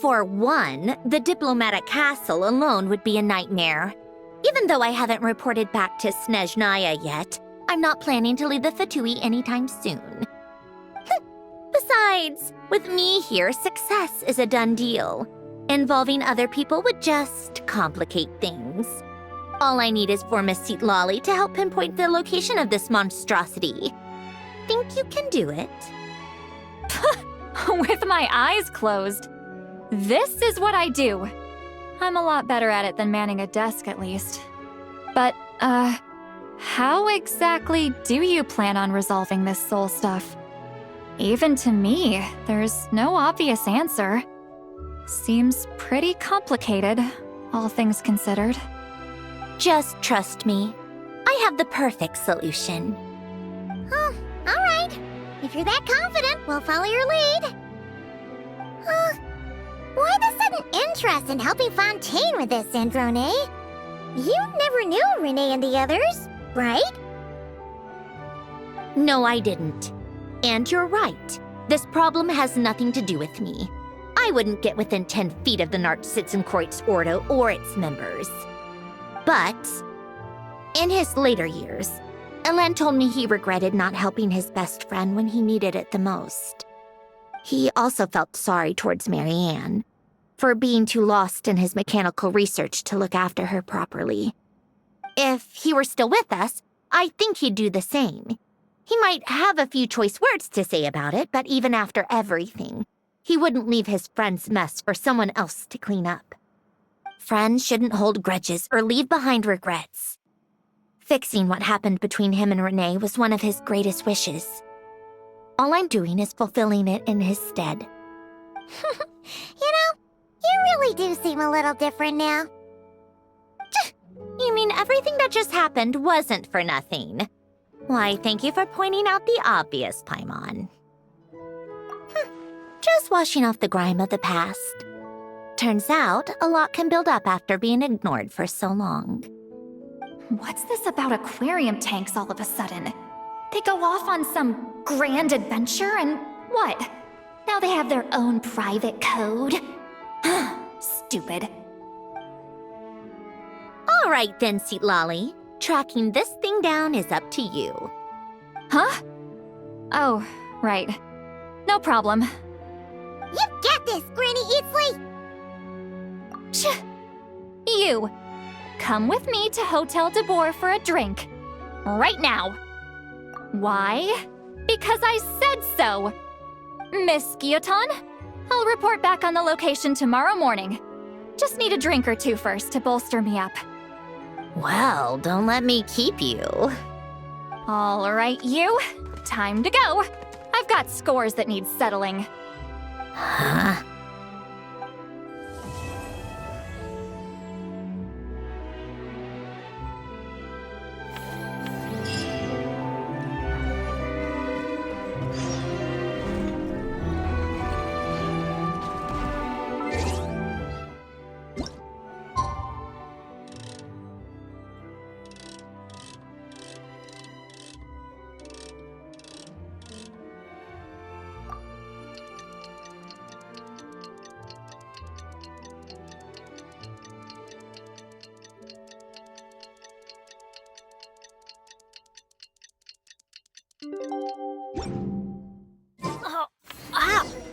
For one, the diplomatic castle alone would be a nightmare. Even though I haven't reported back to Snezhnaya yet, I'm not planning to leave the Fatui anytime soon. Besides, with me here, success is a done deal. Involving other people would just complicate things. All I need is for Miss Lolly to help pinpoint the location of this monstrosity. Think you can do it? With my eyes closed. This is what I do. I'm a lot better at it than manning a desk, at least. But, how exactly do you plan on resolving this soul stuff? Even to me, there's no obvious answer. Seems pretty complicated, all things considered. Just trust me. I have the perfect solution. Oh, all right. If you're that confident, we'll follow your lead. Why the sudden interest in helping Fontaine with this, Androne? You never knew Renee and the others, right? No, I didn't. And you're right. This problem has nothing to do with me. I wouldn't get within 10 feet of the Nartsitzenkreuz Ordo or its members. But, in his later years, Elen told me he regretted not helping his best friend when he needed it the most. He also felt sorry towards Marianne, for being too lost in his mechanical research to look after her properly. If he were still with us, I think he'd do the same. He might have a few choice words to say about it, but even after everything, he wouldn't leave his friend's mess for someone else to clean up. Friends shouldn't hold grudges or leave behind regrets. Fixing what happened between him and Renee was one of his greatest wishes. All I'm doing is fulfilling it in his stead. You know, you really do seem a little different now. You mean everything that just happened wasn't for nothing? Why, thank you for pointing out the obvious, Paimon. Just washing off the grime of the past. Turns out, a lot can build up after being ignored for so long. What's this about aquarium tanks all of a sudden? They go off on some grand adventure and What? Now they have their own private code? Stupid. All right then, Seat Lolly. Tracking this thing down is up to you. Huh? Oh, right. No problem. You've got this, Granny Eatsley! You! Come with me to Hotel de Boer for a drink. Right now. Why? Because I said so! Miss Guillotin, I'll report back on the location tomorrow morning. Just need a drink or two first to bolster me up. Well, don't let me keep you. All right, you. Time to go. I've got scores that need settling. Huh?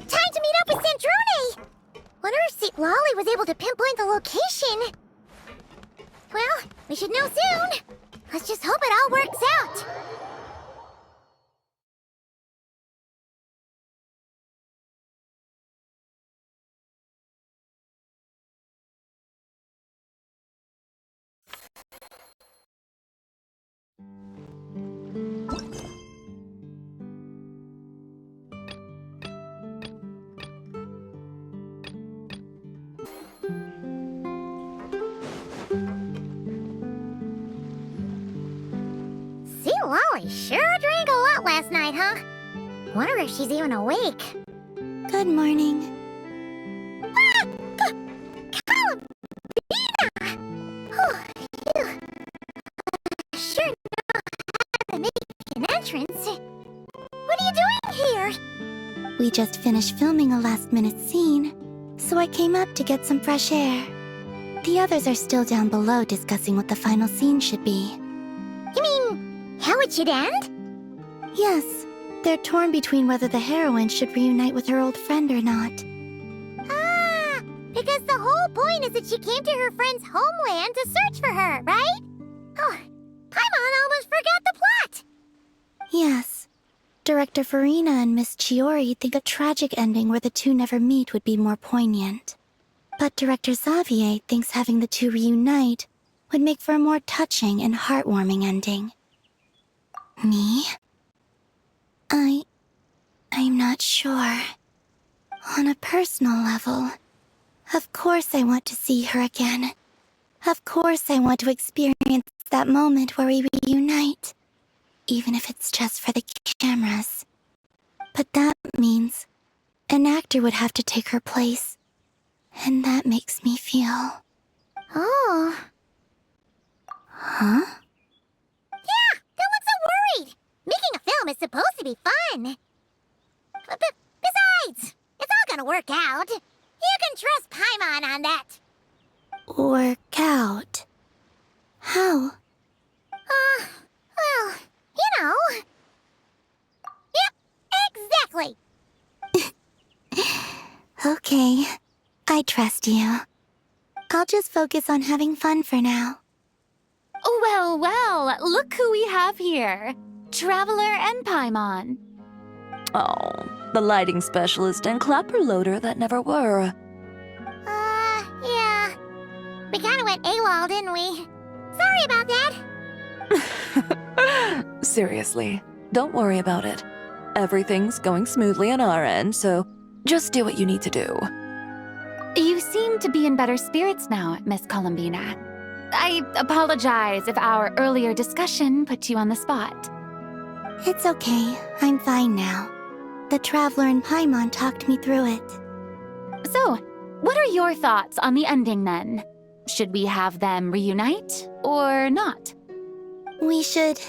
Time to meet up with Centrone! Wonder if Seat Lolly was able to pinpoint the location. Well, we should know soon. Let's just hope it all works out. Seat Lolly sure drank a lot last night, huh? Wonder if she's even awake. Good morning. Ah! Columbina! Oh, you sure know how to make an entrance. What are you doing here? We just finished filming a last-minute scene, so I came up to get some fresh air. The others are still down below discussing what the final scene should be. You mean, how it should end? Yes, they're torn between whether the heroine should reunite with her old friend or not. Ah, because the whole point is that she came to her friend's homeland to search for her, right? Oh, Paimon almost forgot the plot! Yes. Director Farina and Miss Chiori think a tragic ending where the two never meet would be more poignant. But Director Xavier thinks having the two reunite would make for a more touching and heartwarming ending. Me? I'm not sure. On a personal level, of course I want to see her again. Of course I want to experience that moment where we reunite. Even if it's just for the cameras. But that means an actor would have to take her place. And that makes me feel... Oh. Huh? Yeah, don't look so worried. Making a film is supposed to be fun. Besides, it's all gonna work out. You can trust Paimon on that. Work out? How? Well, you know. Yep, exactly. Okay, I trust you. I'll just focus on having fun for now. Well, well, look who we have here. Traveler and Paimon. Oh, the lighting specialist and clapper loader that never were. Yeah. We kinda went AWOL, didn't we? Sorry about that. Seriously, don't worry about it. Everything's going smoothly on our end, so just do what you need to do. You seem to be in better spirits now, Miss Columbina. I apologize if our earlier discussion put you on the spot. It's okay, I'm fine now. The Traveler and Paimon talked me through it. So, what are your thoughts on the ending then? Should we have them reunite, or not? We should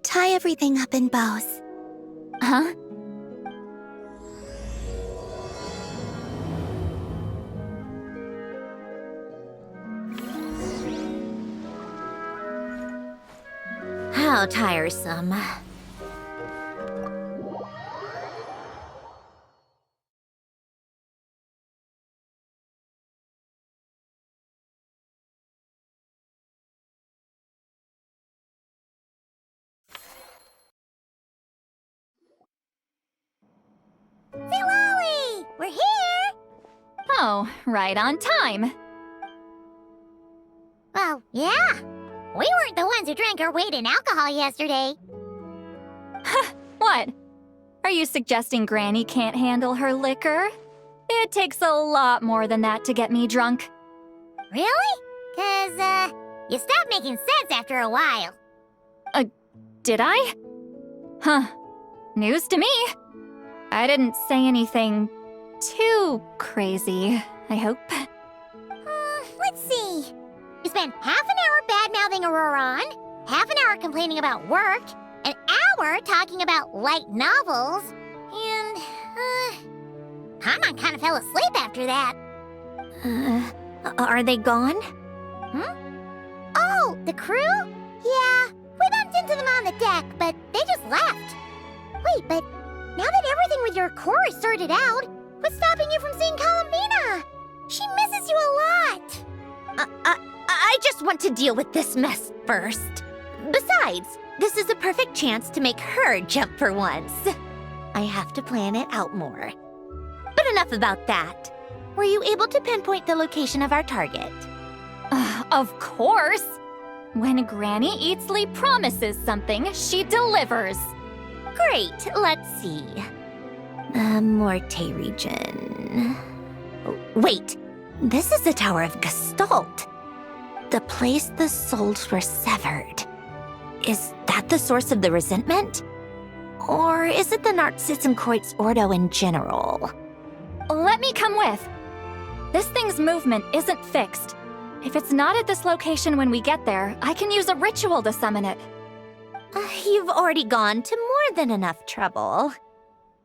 tie everything up in bows. Huh? How tiresome. Philoli! We're here! Oh, right on time. Well, yeah. We weren't the ones who drank our weight in alcohol yesterday. What? Are you suggesting Granny can't handle her liquor? It takes a lot more than that to get me drunk. Really? 'Cause, you stopped making sense after a while. Did I? Huh. News to me. I didn't say anything too crazy, I hope. Let's see. You spent half an hour bad-mouthing Auroron, half an hour complaining about work, an hour talking about light novels, and, Paimon kind of fell asleep after that. Are they gone? Oh, the crew? Yeah, we bumped into them on the deck, but they just left. Wait, but now that everything with your core is sorted out, what's stopping you from seeing Columbina? She misses you a lot. I just want to deal with this mess first. Besides, this is a perfect chance to make her jump for once. I have to plan it out more. But enough about that. Were you able to pinpoint the location of our target? Of course! When Granny Eatsley promises something, she delivers. Great, let's see. Morte region. Wait, this is the Tower of Gestalt. The place the souls were severed. Is that the source of the resentment? Or is it the Narcissenkreuz Ordo in general? Let me come with. This thing's movement isn't fixed. If it's not at this location when we get there, I can use a ritual to summon it. You've already gone to more than enough trouble.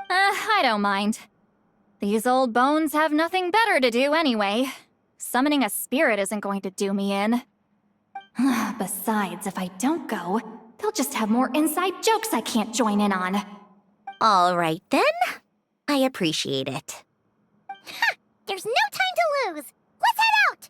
I don't mind. These old bones have nothing better to do anyway. Summoning a spirit isn't going to do me in. Besides, if I don't go, they'll just have more inside jokes I can't join in on. All right then. I appreciate it. Ha! There's no time to lose. Let's head out!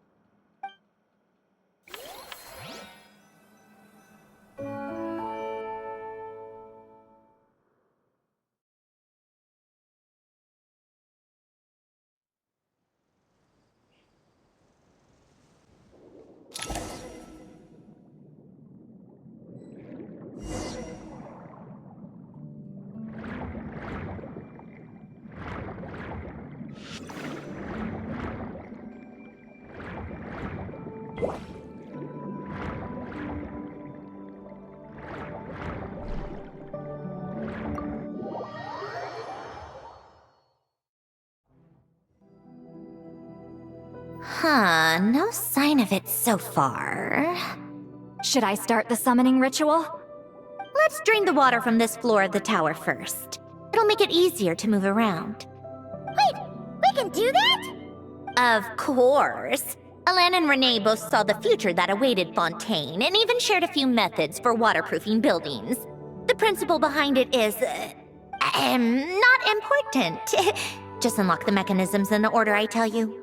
Huh, no sign of it so far. Should I start the summoning ritual? Let's drain the water from this floor of the tower first. It'll make it easier to move around. Wait, we can do that? Of course. Alan and Renee both saw the future that awaited Fontaine and even shared a few methods for waterproofing buildings. The principle behind it is, not important. Just unlock the mechanisms in the order I tell you.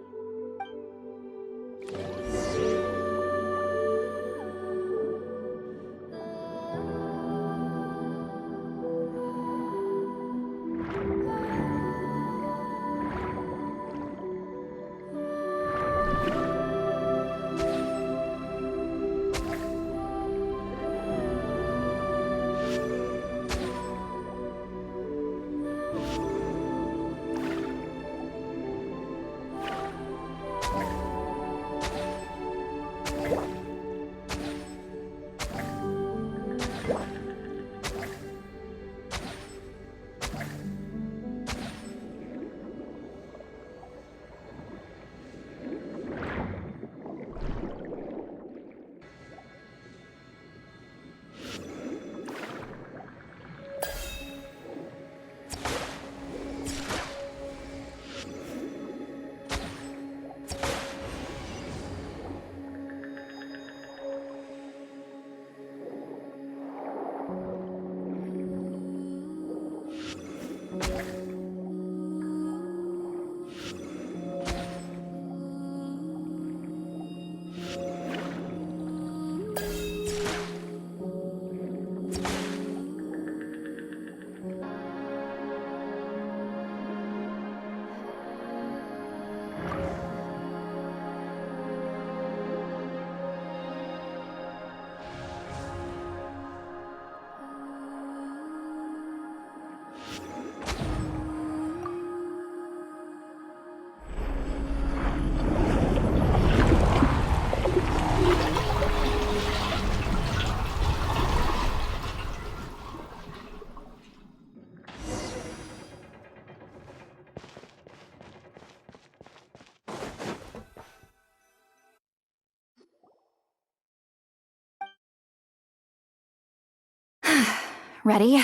ready?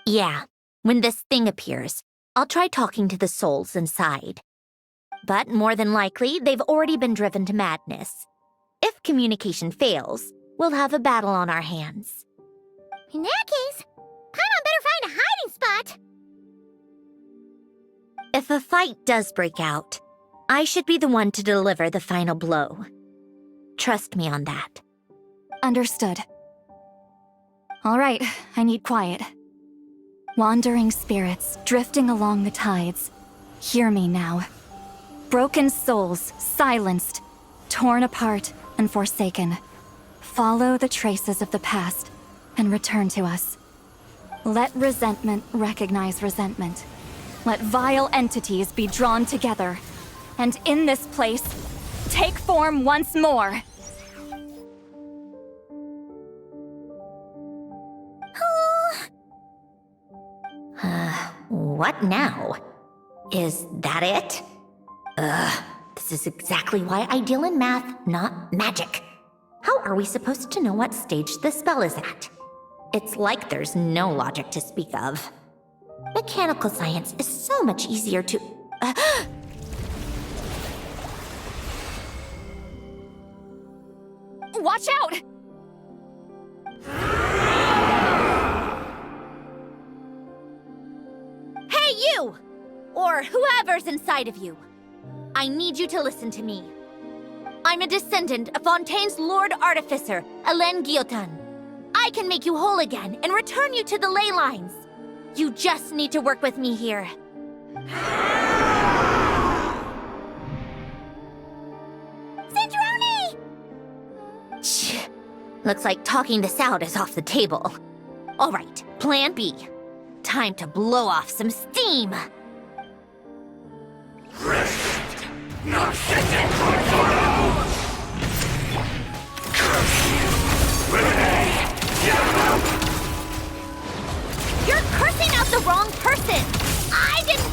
Yeah, when this thing appears, I'll try talking to the souls inside. But more than likely, they've already been driven to madness. If communication fails, we'll have a battle on our hands. In that case, Paimon better find a hiding spot. If a fight does break out, I should be the one to deliver the final blow. Trust me on that. Understood. All right, I need quiet. Wandering spirits drifting along the tides. Hear me now. Broken souls, silenced, torn apart and forsaken. Follow the traces of the past and return to us. Let resentment recognize resentment. Let vile entities be drawn together. And in this place, take form once more. What now? Is that it? This is exactly why I deal in math, not magic. How are we supposed to know what stage the spell is at? It's like there's no logic to speak of. Mechanical science is so much easier to... Watch out! Hey, you! Or whoever's inside of you. I need you to listen to me. I'm a descendant of Fontaine's Lord Artificer, Hélène Guillotin. I can make you whole again and return you to the ley lines. You just need to work with me here. Citrone! Shh. Looks like talking this out is off the table. All right, plan B. Time to blow off some steam. You're cursing out the wrong person! I didn't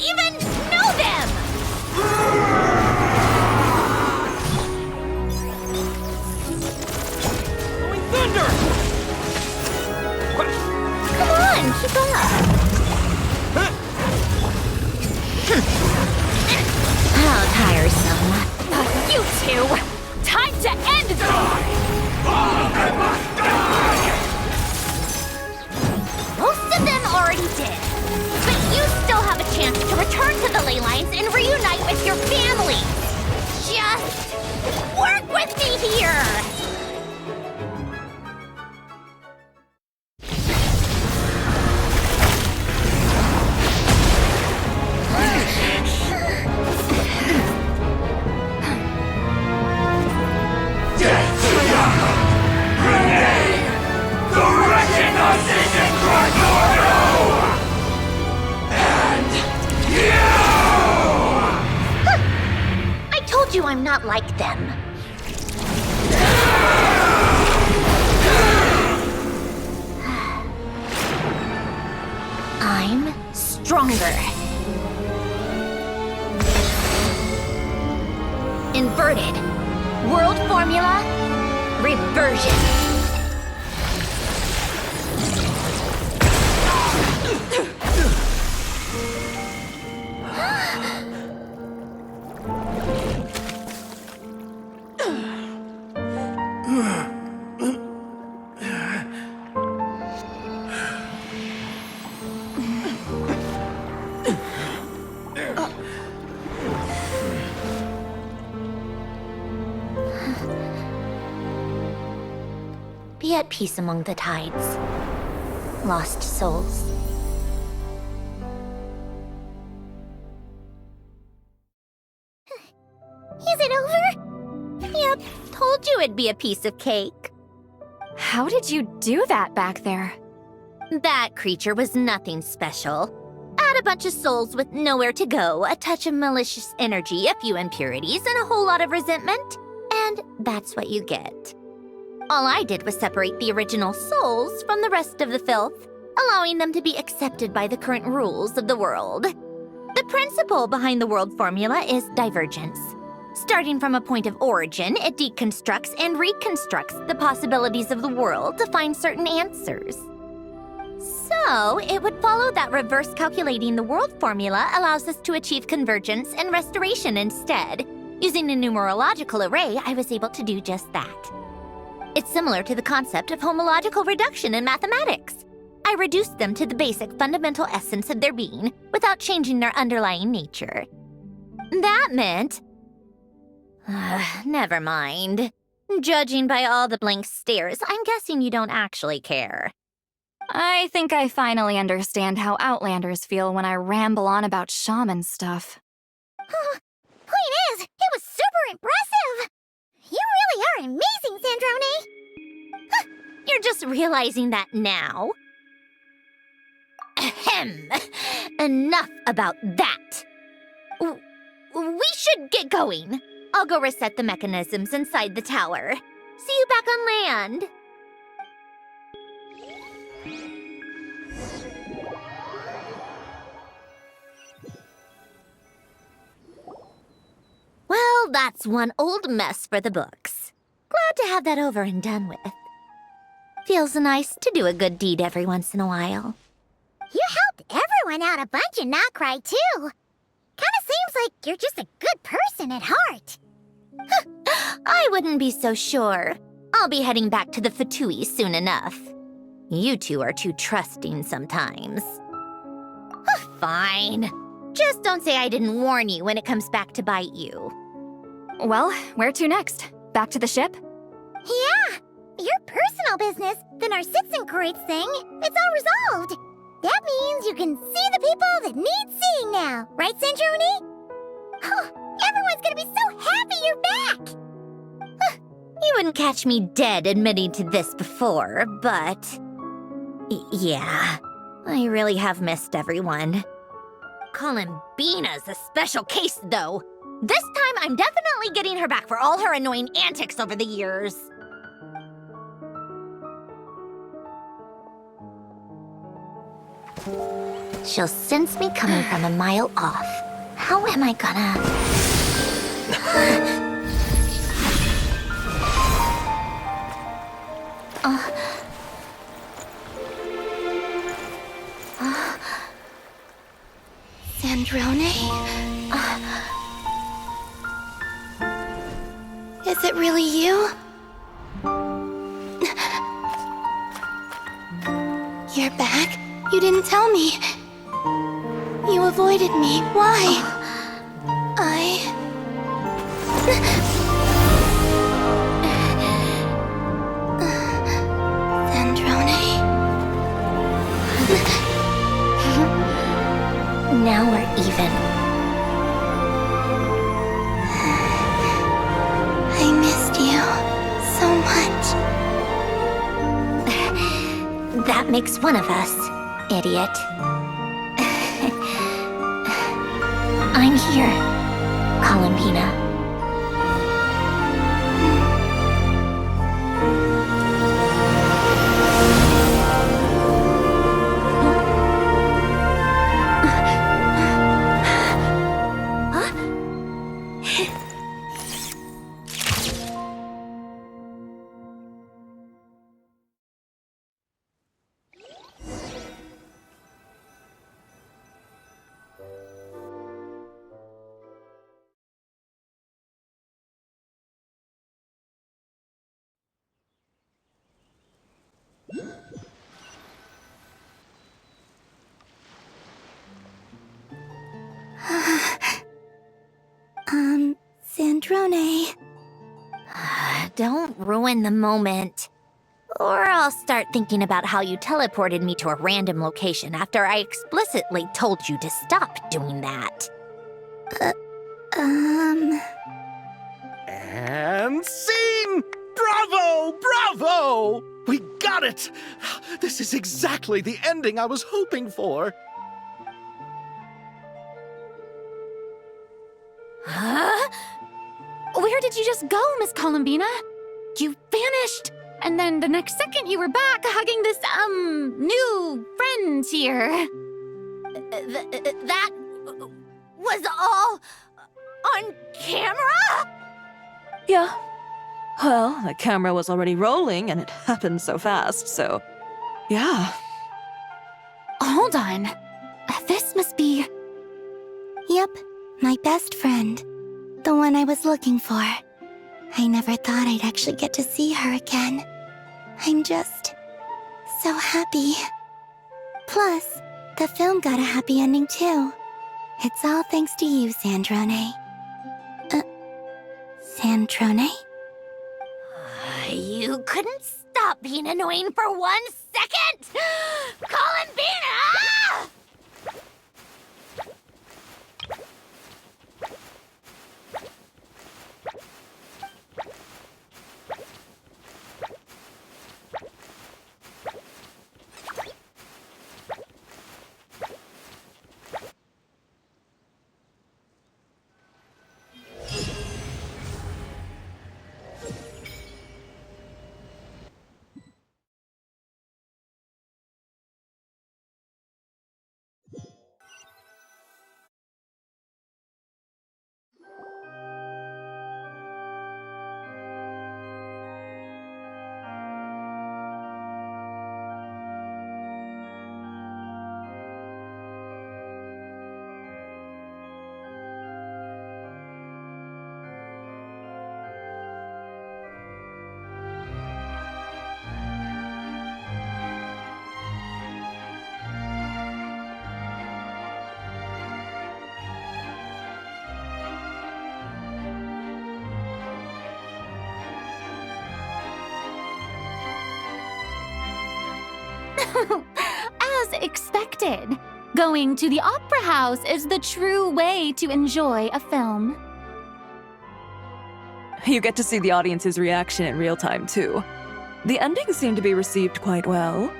even know them! Blowing thunder! Come on, keep up! How tiresome. You two! Time to end this! Most of them already did. But you still have a chance to return to the ley lines and reunite with your family. Just work with me here! I'm not like them. I'm stronger. Inverted. World formula. Reversion. Be at peace among the tides, lost souls. Is it over? Yep, told you it'd be a piece of cake. How did you do that back there? That creature was nothing special. Add a bunch of souls with nowhere to go, a touch of malicious energy, a few impurities, and a whole lot of resentment, and that's what you get. All I did was separate the original souls from the rest of the filth, allowing them to be accepted by the current rules of the world. The principle behind the world formula is divergence. Starting from a point of origin, it deconstructs and reconstructs the possibilities of the world to find certain answers. So, it would follow that reverse calculating the world formula allows us to achieve convergence and restoration instead. Using a numerological array, I was able to do just that. It's similar to the concept of homological reduction in mathematics. I reduced them to the basic fundamental essence of their being without changing their underlying nature. That meant... never mind. Judging by all the blank stares, I'm guessing you don't actually care. I think I finally understand how Outlanders feel when I ramble on about shaman stuff. Point is, it was super impressive! You really are amazing, Sandrone! You're just realizing that now? Ahem. Enough about that. We should get going. I'll go reset the mechanisms inside the tower. See you back on land. Well, that's one old mess for the books. Glad to have that over and done with. Feels nice to do a good deed every once in a while. You helped everyone out a bunch and not cry, too. Kinda seems like you're just a good person at heart. I wouldn't be so sure. I'll be heading back to the Fatui soon enough. You two are too trusting sometimes. Fine. Just don't say I didn't warn you when it comes back to bite you. Well, where to next? Back to the ship? Yeah, your personal business, the Narcitsan thing, it's all resolved. That means you can see the people that need seeing now, right, Sandrone? Everyone's gonna be so happy you're back! You wouldn't catch me dead admitting to this before, but... yeah, I really have missed everyone. Columbina's a special case, though. This time, I'm definitely getting her back for all her annoying antics over the years. She'll sense me coming from a mile off. How am I gonna... Sandrone? Is it really you? You're back? You didn't tell me. You avoided me. Why? Sandrone? Now we're even. I missed you so much. That makes one of us, idiot. I'm here, Columbina. Sandrone. Don't ruin the moment. Or I'll start thinking about how you teleported me to a random location after I explicitly told you to stop doing that. And scene! Bravo! Bravo! We got it! This is exactly the ending I was hoping for. Huh? Where did you just go, Miss Columbina? You vanished, and then the next second you were back hugging this, new friend here. That was all on camera? Yeah. Well, the camera was already rolling and it happened so fast, so yeah. hold on. This must be... Yep, my best friend. The one I was looking for. I never thought I'd actually get to see her again. I'm just... so happy. Plus, the film got a happy ending too. It's all thanks to you, Sandrone. Sandrone? You couldn't stop being annoying for 1 second! Columbina! Ah! As expected, going to the opera house is the true way to enjoy a film. You get to see the audience's reaction in real time, too. The endings seem to be received quite well.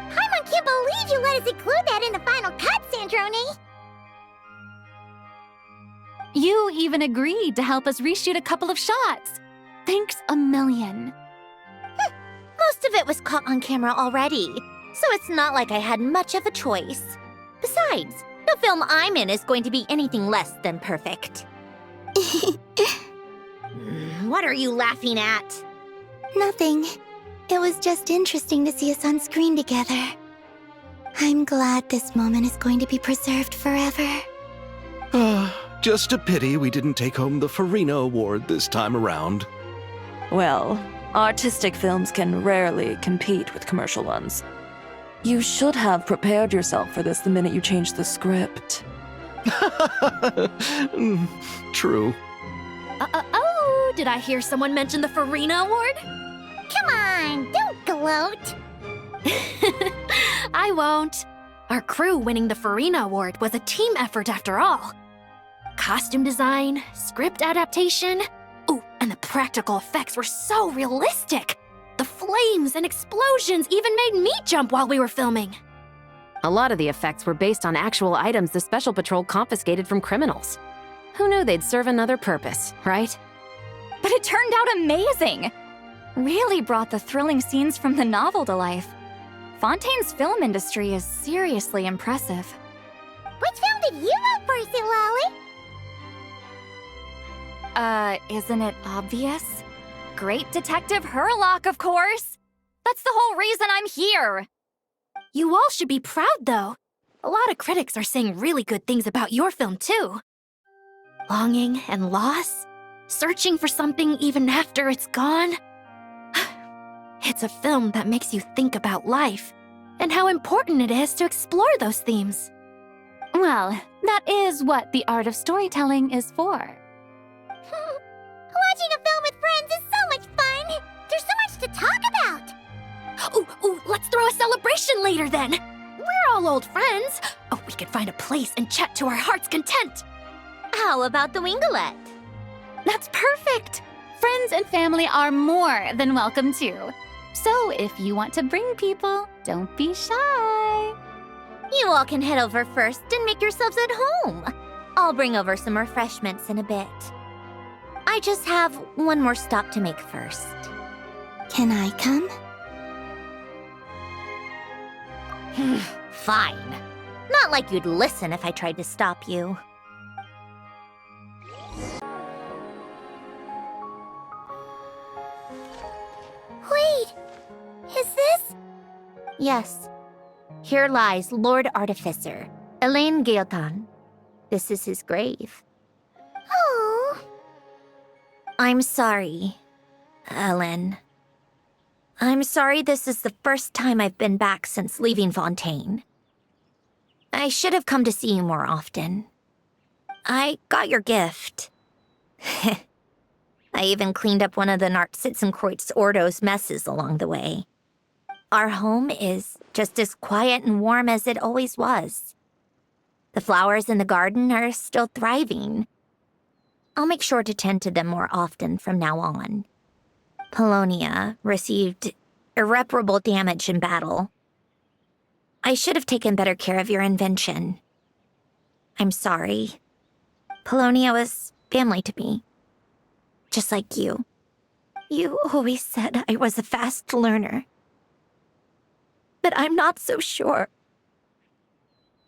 Paimon can't believe you let us include that in the final cut, Sandrone! You even agreed to help us reshoot a couple of shots. Thanks a million. Most of it was caught on camera already, so it's not like I had much of a choice. Besides, the film I'm in is going to be anything less than perfect. What are you laughing at? Nothing. It was just interesting to see us on screen together. I'm glad this moment is going to be preserved forever. Just a pity we didn't take home the Farina Award this time around. Well, artistic films can rarely compete with commercial ones. You should have prepared yourself for this the minute you changed the script. True. Oh, did I hear someone mention the Farina Award? Come on, don't gloat! I won't. Our crew winning the Farina Award was a team effort after all. Costume design, script adaptation. Ooh, and the practical effects were so realistic. The flames and explosions even made me jump while we were filming. A lot of the effects were based on actual items the Special Patrol confiscated from criminals. Who knew they'd serve another purpose, right? But it turned out amazing! Really brought the thrilling scenes from the novel to life. Fontaine's film industry is seriously impressive. Which film did you vote for, Silali? Isn't it obvious? Great Detective Herlock, of course! That's the whole reason I'm here! You all should be proud, though. A lot of critics are saying really good things about your film, too. Longing and loss, searching for something even after it's gone. It's a film that makes you think about life and how important it is to explore those themes. Well, that is what the art of storytelling is for. Watching a film with friends is so much fun! There's so much to talk about! Ooh, let's throw a celebration later then! We're all old friends. Oh, we could find a place and chat to our heart's content. How about the Wingalette? That's perfect! Friends and family are more than welcome too. So if you want to bring people, don't be shy. You all can head over first and make yourselves at home. I'll bring over some refreshments in a bit. I just have one more stop to make first. Can I come? Fine. Not like you'd listen if I tried to stop you. Wait! Is this? Yes. Here lies Lord Artificer, Elaine Guillotin. This is his grave. Oh. I'm sorry, Ellen. I'm sorry this is the first time I've been back since leaving Fontaine. I should have come to see you more often. I got your gift. I even cleaned up one of the Nartsitzenkreuz Ordo's messes along the way. Our home is just as quiet and warm as it always was. The flowers in the garden are still thriving. I'll make sure to tend to them more often from now on. Polonia received irreparable damage in battle. I should have taken better care of your invention. I'm sorry. Polonia was family to me. Just like you. You always said I was a fast learner. But I'm not so sure.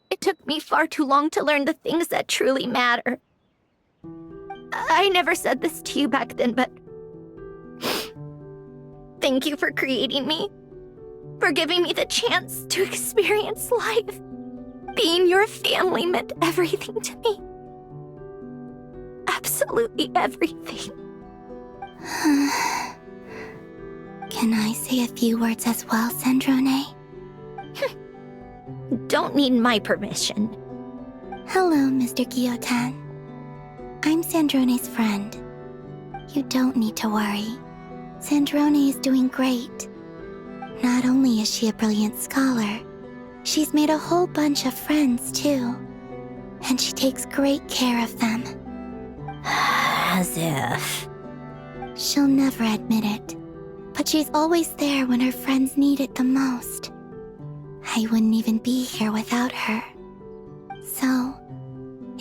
It took me far too long to learn the things that truly matter. I never said this to you back then, but thank you for creating me. For giving me the chance to experience life. Being your family meant everything to me. Absolutely everything. Can I say a few words as well, Sandrone? Don't need my permission. Hello, Mr. Guillotin. I'm Sandrone's friend. You don't need to worry. Sandrone is doing great. Not only is she a brilliant scholar, she's made a whole bunch of friends, too. And she takes great care of them. As if. She'll never admit it, but she's always there when her friends need it the most. I wouldn't even be here without her. So,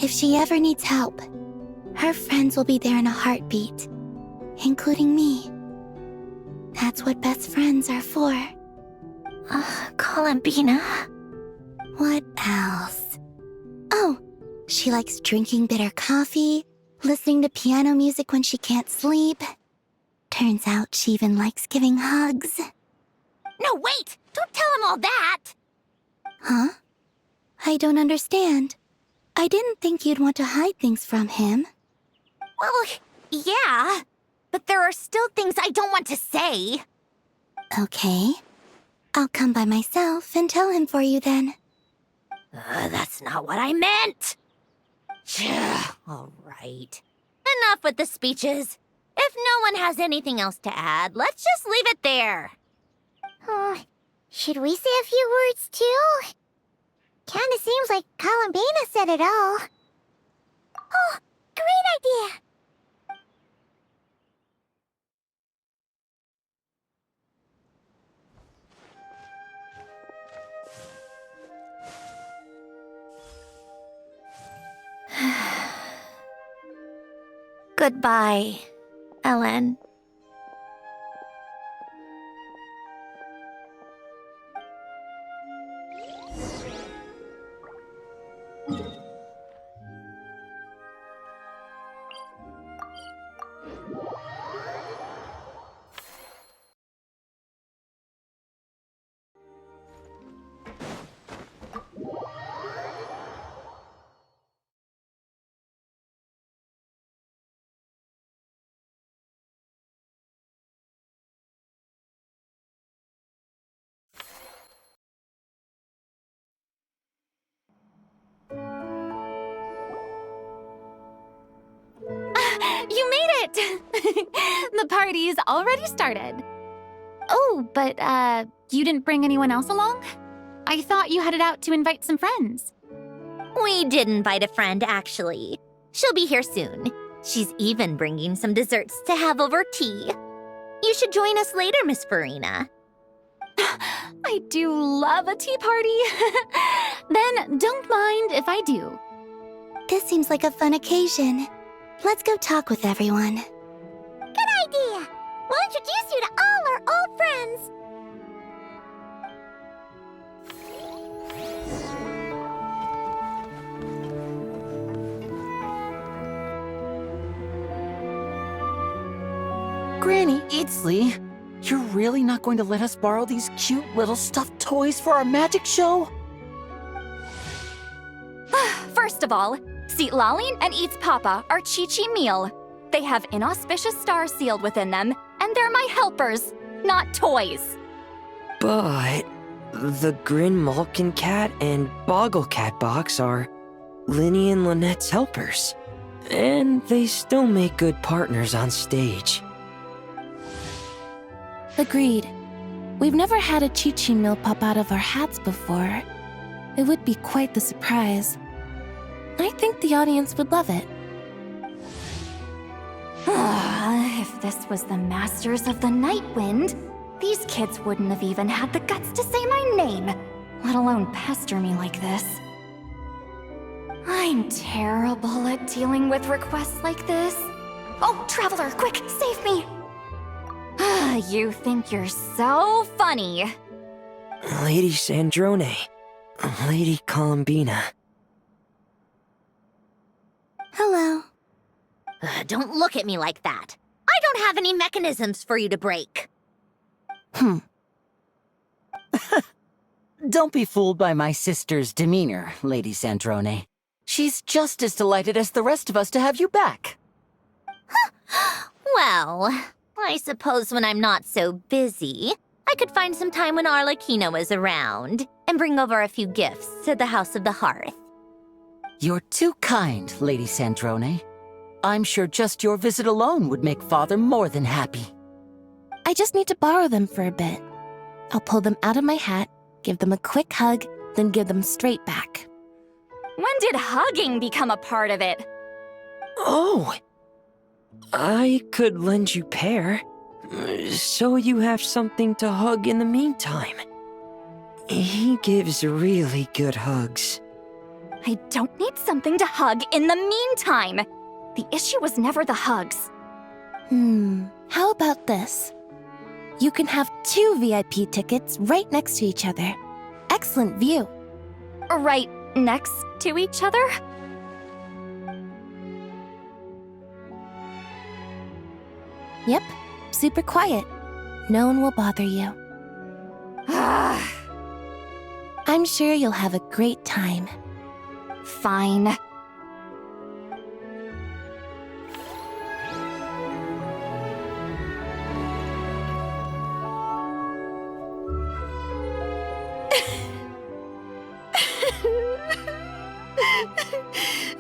if she ever needs help, her friends will be there in a heartbeat, including me. That's what best friends are for. Columbina. What else? Oh, she likes drinking bitter coffee, listening to piano music when she can't sleep. Turns out she even likes giving hugs. No, wait! Don't tell him all that! Huh? I don't understand. I didn't think you'd want to hide things from him. Well, yeah. But there are still things I don't want to say. Okay. I'll come by myself and tell him for you then. That's not what I meant! All right. Enough with the speeches. If no one has anything else to add, let's just leave it there. Should we say a few words too? Kinda seems like Columbina said it all. Oh, great idea! Goodbye, Ellen. You made it! The party's already started. Oh, but, you didn't bring anyone else along? I thought you headed out to invite some friends. We did invite a friend, actually. She'll be here soon. She's even bringing some desserts to have over tea. You should join us later, Miss Farina. I do love a tea party. Then don't mind if I do. This seems like a fun occasion. Let's go talk with everyone. Good idea! We'll introduce you to all our old friends. Granny, it's Lee. You're really not going to let us borrow these cute little stuffed toys for our magic show? First of all, Seat Lalin and Eats Papa are Chi-Chi meal. They have inauspicious stars sealed within them, and they're my helpers, not toys. But the Grin Malkin Cat and Boggle Cat box are Linny and Lynette's helpers. And they still make good partners on stage. Agreed. We've never had a Chi-Chi meal pop out of our hats before. It would be quite the surprise. I think the audience would love it. If this was the Masters of the Night Wind, these kids wouldn't have even had the guts to say my name, let alone pester me like this. I'm terrible at dealing with requests like this. Oh, Traveler, quick, save me! You think you're so funny. Lady Sandrone, Lady Columbina. Hello. Don't look at me like that. I don't have any mechanisms for you to break. Don't be fooled by my sister's demeanor, Lady Sandrone. She's just as delighted as the rest of us to have you back. Well, I suppose when I'm not so busy, I could find some time when Arlecchino is around and bring over a few gifts to the House of the Hearth. You're too kind, Lady Sandrone. I'm sure just your visit alone would make Father more than happy. I just need to borrow them for a bit. I'll pull them out of my hat, give them a quick hug, then give them straight back. When did hugging become a part of it? Oh! I could lend you Pear, so you have something to hug in the meantime. He gives really good hugs. I don't need something to hug in the meantime. The issue was never the hugs. How about this? You can have 2 VIP tickets right next to each other. Excellent view. Right next to each other? Yep, super quiet. No one will bother you. I'm sure you'll have a great time. Fine.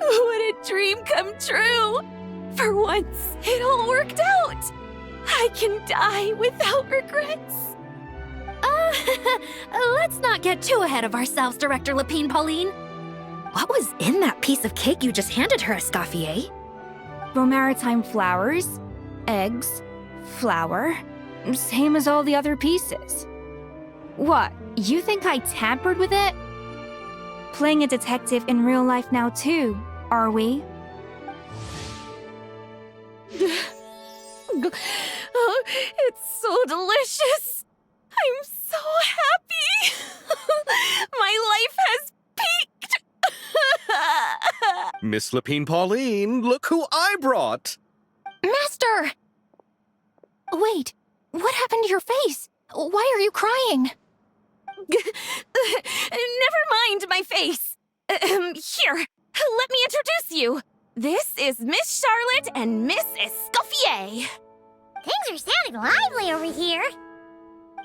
What a dream come true! For once, it all worked out! I can die without regrets. Let's not get too ahead of ourselves, Director Lapine Pauline. What was in that piece of cake you just handed her, Escoffier? Romaritime flowers, eggs, flour, same as all the other pieces. What, you think I tampered with it? Playing a detective in real life now too, are we? Oh, it's so delicious! I'm so happy! My life has peaked! Miss Lapine Pauline, look who I brought! Master! Wait, what happened to your face? Why are you crying? Never mind my face. Here, let me introduce you. This is Miss Charlotte and Miss Escoffier. Things are sounding lively over here.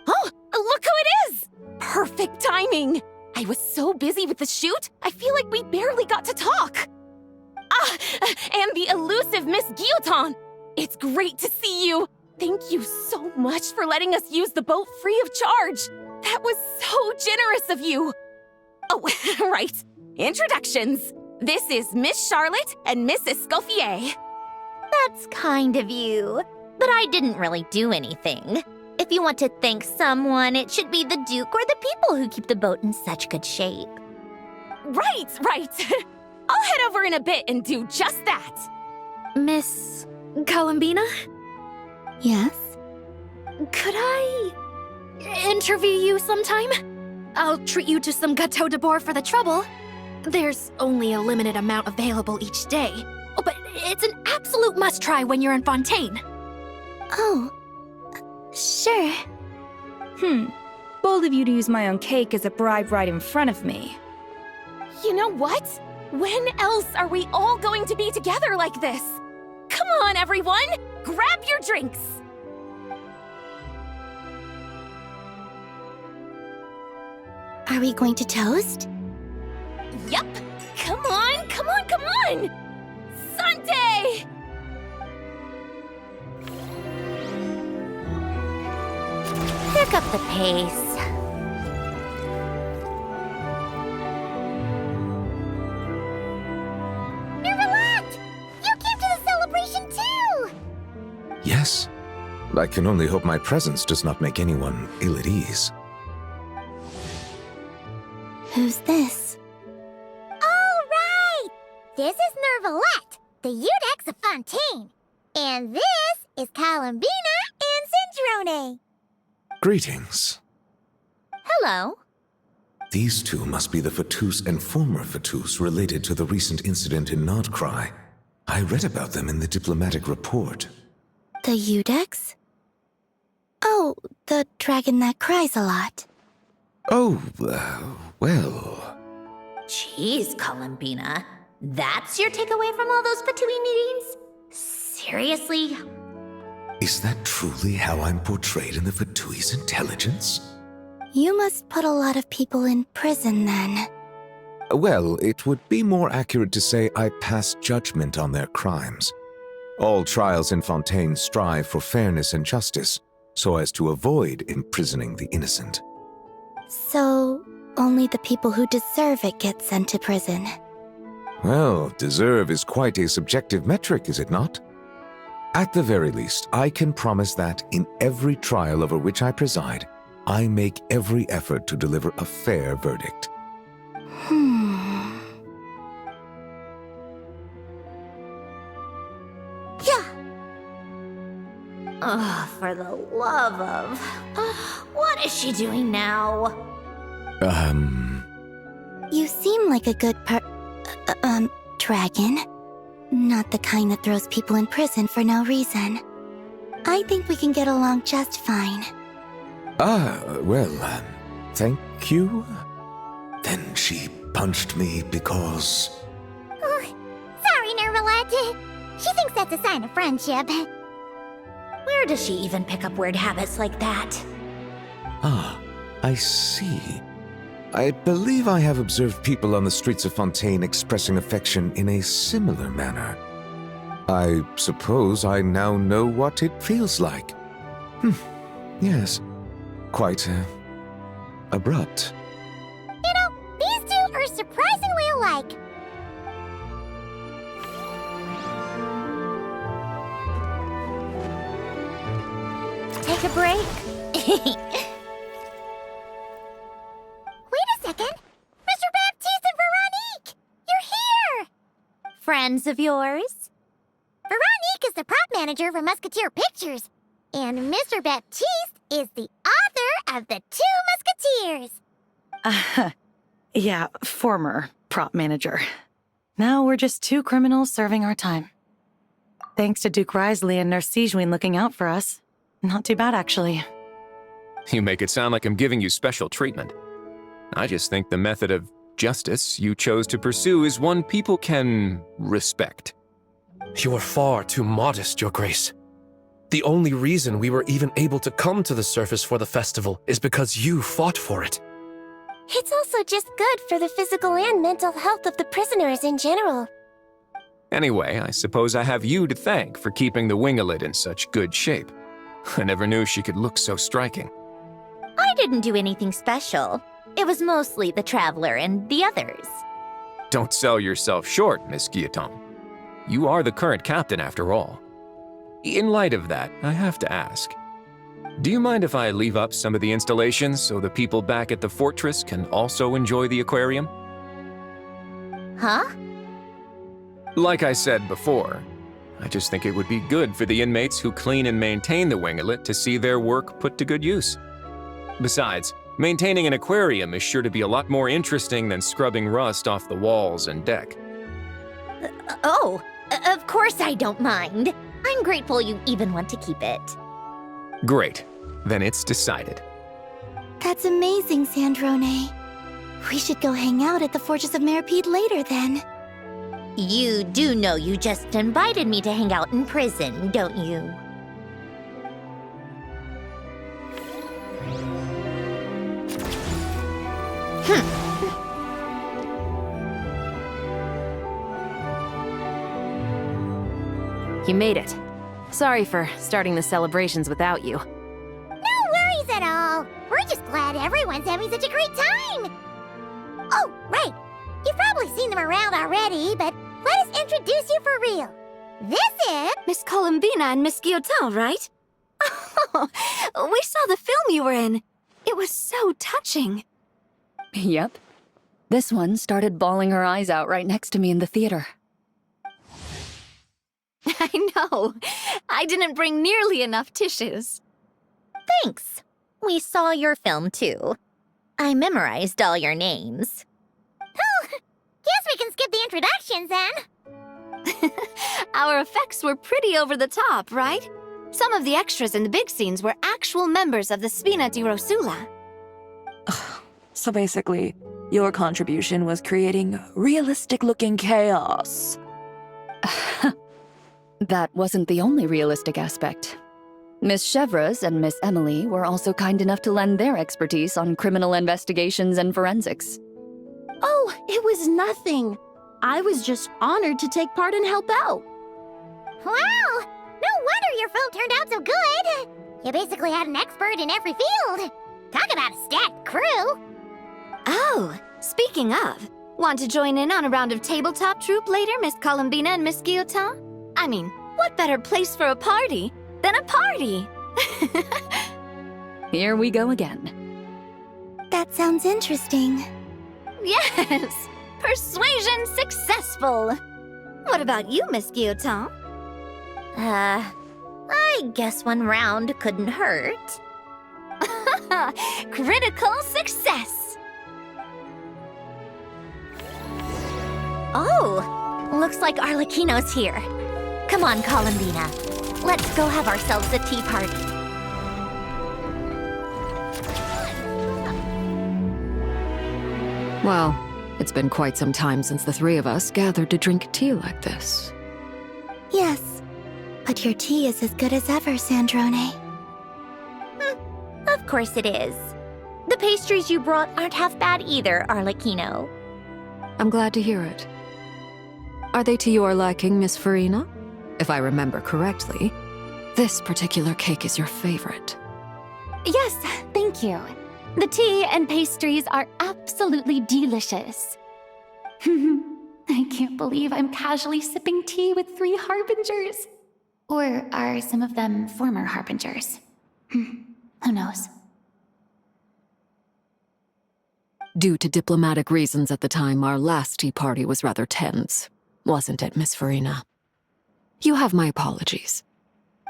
Oh, look who it is! Perfect timing. I was so busy with the shoot, I feel like we barely got to talk. And the elusive Miss Guillotin. It's great to see you. Thank you so much for letting us use the boat free of charge. That was so generous of you. Oh, right. Introductions. This is Miss Charlotte and Miss Escoffier. That's kind of you, but I didn't really do anything. If you want to thank someone, it should be the Duke or the people who keep the boat in such good shape. Right. I'll head over in a bit and do just that. Miss Columbina? Yes? Could I interview you sometime? I'll treat you to some gâteau de bord for the trouble. There's only a limited amount available each day. Oh, but it's an absolute must-try when you're in Fontaine. Oh, Sure. Bold of you to use my own cake as a bribe right in front of me. You know what? When else are we all going to be together like this? Come on, everyone! Grab your drinks! Are we going to toast? Yup! Come on, come on, come on! Sante! Pick up the pace. Nervalat! You came to the celebration too! Yes. I can only hope my presence does not make anyone ill at ease. Who's this? All right! This is Nervalat, the Udex of Fontaine. And this is Columbina and Cendrone. Greetings. Hello. These two must be the Fatus and former Fatus related to the recent incident in Nodcry. I read about them in the diplomatic report. The Udex? Oh, the dragon that cries a lot. Oh, well... Jeez, Columbina. That's your takeaway from all those Fatui meetings? Seriously? Is that truly how I'm portrayed in the Fatui's intelligence? You must put a lot of people in prison then. Well, it would be more accurate to say I pass judgment on their crimes. All trials in Fontaine strive for fairness and justice, so as to avoid imprisoning the innocent. So, only the people who deserve it get sent to prison. Well, deserve is quite a subjective metric, is it not? At the very least, I can promise that in every trial over which I preside, I make every effort to deliver a fair verdict. Yeah. Oh, for the love of... what is she doing now? You seem like a good dragon. Not the kind that throws people in prison for no reason. I think we can get along just fine. Well, thank you? Then she punched me because... Sorry, Nervalat. She thinks that's a sign of friendship. Where does she even pick up weird habits like that? Ah, I see. I believe I have observed people on the streets of Fontaine expressing affection in a similar manner. I suppose I now know what it feels like. Yes. Quite, abrupt. You know, these two are surprisingly alike. Take a break? Wait a second! Mr. Baptiste and Veronique! You're here! Friends of yours? Veronique is the prop manager for Musketeer Pictures, and Mr. Baptiste is the author of The Two Musketeers. Yeah, former prop manager. Now we're just two criminals serving our time. Thanks to Duke Risley and Nurse Sigewin looking out for us. Not too bad, actually. You make it sound like I'm giving you special treatment. I just think the method of justice you chose to pursue is one people can respect. You are far too modest, Your Grace. The only reason we were even able to come to the surface for the festival is because you fought for it. It's also just good for the physical and mental health of the prisoners in general. Anyway, I suppose I have you to thank for keeping the winglet in such good shape. I never knew she could look so striking. I didn't do anything special. It was mostly the Traveler and the others. Don't sell yourself short, Miss Guillotin. You are the current captain, after all. In light of that, I have to ask, do you mind if I leave up some of the installations so the people back at the fortress can also enjoy the aquarium? Huh? Like I said before, I just think it would be good for the inmates who clean and maintain the winglet to see their work put to good use. Besides, maintaining an aquarium is sure to be a lot more interesting than scrubbing rust off the walls and deck. Of course I don't mind. I'm grateful you even want to keep it. Great. Then it's decided. That's amazing, Sandrone. We should go hang out at the Fortress of Meripede later then. You do know you just invited me to hang out in prison, don't you? You made it. Sorry for starting the celebrations without you. No worries at all. We're just glad everyone's having such a great time. Oh, right. You've probably seen them around already, but let us introduce you for real. This is... Miss Columbina and Miss Guillotin, right? Oh, we saw the film you were in. It was so touching. Yep. This one started bawling her eyes out right next to me in the theater. I know. I didn't bring nearly enough tissues. Thanks. We saw your film, too. I memorized all your names. Oh, guess we can skip the introductions then. Our effects were pretty over the top, right? Some of the extras in the big scenes were actual members of the Spina di Rosula. So basically, your contribution was creating realistic-looking chaos. That wasn't the only realistic aspect. Miss Chevres and Miss Emily were also kind enough to lend their expertise on criminal investigations and forensics. Oh, it was nothing. I was just honored to take part and help out. Wow! No wonder your film turned out so good. You basically had an expert in every field. Talk about a stacked crew. Oh, speaking of, want to join in on a round of tabletop troupe later, Miss Columbina and Miss Guillotin? I mean, what better place for a party than a party? Here we go again. That sounds interesting. Yes! Persuasion successful! What about you, Miss Guillotin? I guess one round couldn't hurt. Critical success! Oh, looks like Arlecchino's here. Come on, Columbina. Let's go have ourselves a tea party. Well, it's been quite some time since the three of us gathered to drink tea like this. Yes, but your tea is as good as ever, Sandrone. Of course it is. The pastries you brought aren't half bad either, Arlecchino. I'm glad to hear it. Are they to your liking, Miss Farina? If I remember correctly, this particular cake is your favorite. Yes, thank you. The tea and pastries are absolutely delicious. I can't believe I'm casually sipping tea with 3 harbingers. Or are some of them former harbingers? Who knows? Due to diplomatic reasons at the time, our last tea party was rather tense, wasn't it, Miss Farina? You have my apologies.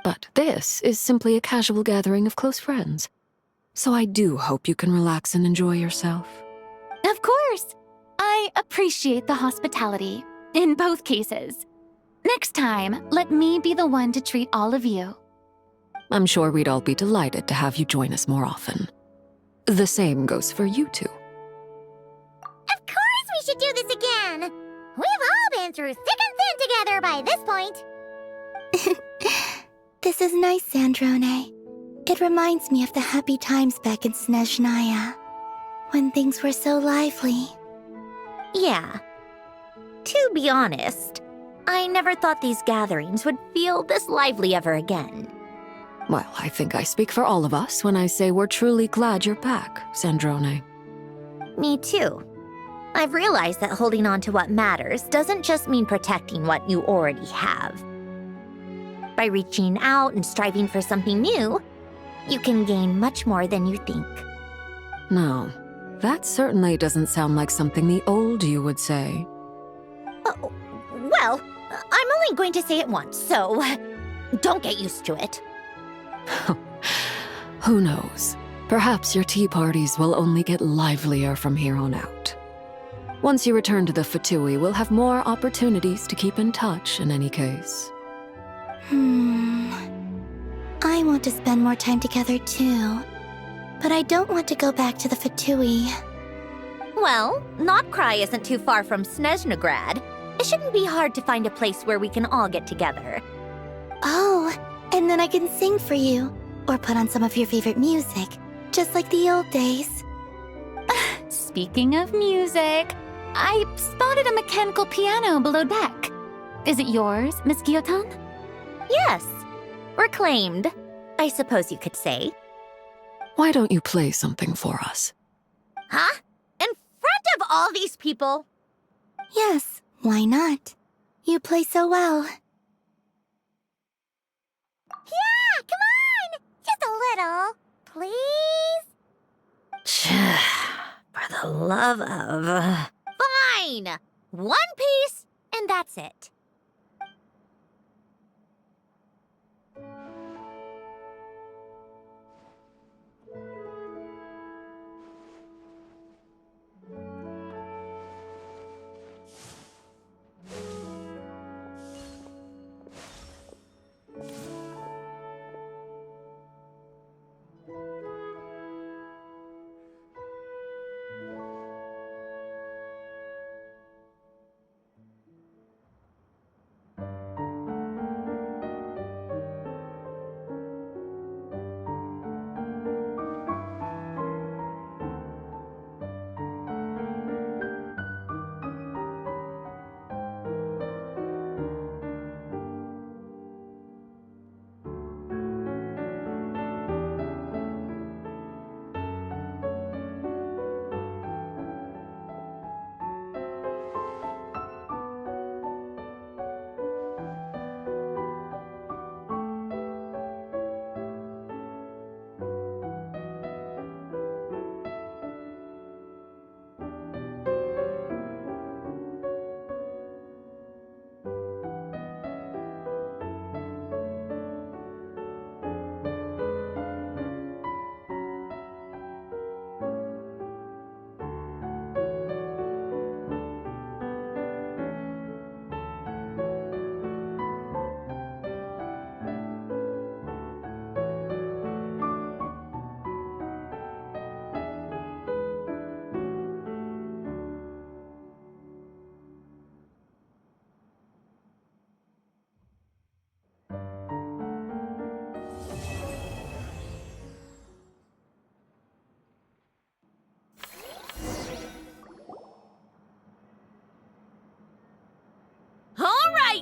But this is simply a casual gathering of close friends. So I do hope you can relax and enjoy yourself. Of course! I appreciate the hospitality, in both cases. Next time, let me be the one to treat all of you. I'm sure we'd all be delighted to have you join us more often. The same goes for you two. Of course we should do this again. We've all been through thick and thin together by this point. This is nice, Sandrone. It reminds me of the happy times back in Snezhnaya, when things were so lively. Yeah. To be honest, I never thought these gatherings would feel this lively ever again. Well, I think I speak for all of us when I say we're truly glad you're back, Sandrone. Me too. I've realized that holding on to what matters doesn't just mean protecting what you already have. By reaching out and striving for something new, you can gain much more than you think. No, that certainly doesn't sound like something the old you would say. Well, I'm only going to say it once, so don't get used to it. Who knows? Perhaps your tea parties will only get livelier from here on out. Once you return to the Fatui, we'll have more opportunities to keep in touch in any case. I want to spend more time together too. But I don't want to go back to the Fatui. Well, Notcry isn't too far from Snezhnograd. It shouldn't be hard to find a place where we can all get together. Oh, and then I can sing for you. Or put on some of your favorite music. Just like the old days. Speaking of music, I spotted a mechanical piano below deck. Is it yours, Miss Guillotin? Yes. Reclaimed, I suppose you could say. Why don't you play something for us? Huh? In front of all these people? Yes, why not? You play so well. Yeah, come on! Just a little, please? For the love of... Fine! One piece, and that's it.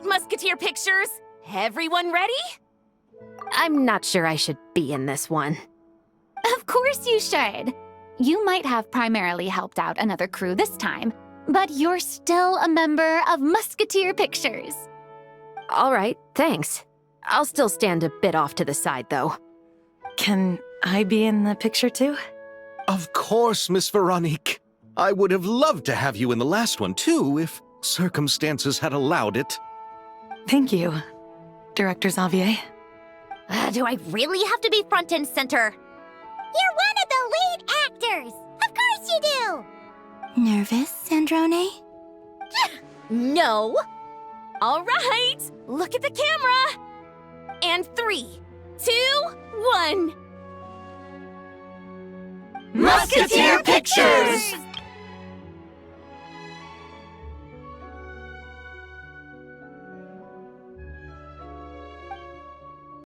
Musketeer pictures. Everyone ready? I'm not sure I should be in this one. Of course you should. You might have primarily helped out another crew this time, but you're still a member of Musketeer Pictures. All right, thanks. I'll still stand a bit off to the side, though. Can I be in the picture too? Of course, Miss Veronique. I would have loved to have you in the last one too, if circumstances had allowed it. Thank you, Director Xavier. Do I really have to be front and center? You're one of the lead actors! Of course you do! Nervous, Sandrone? No. All right, look at the camera. And 3, 2, 1. Musketeer Pictures!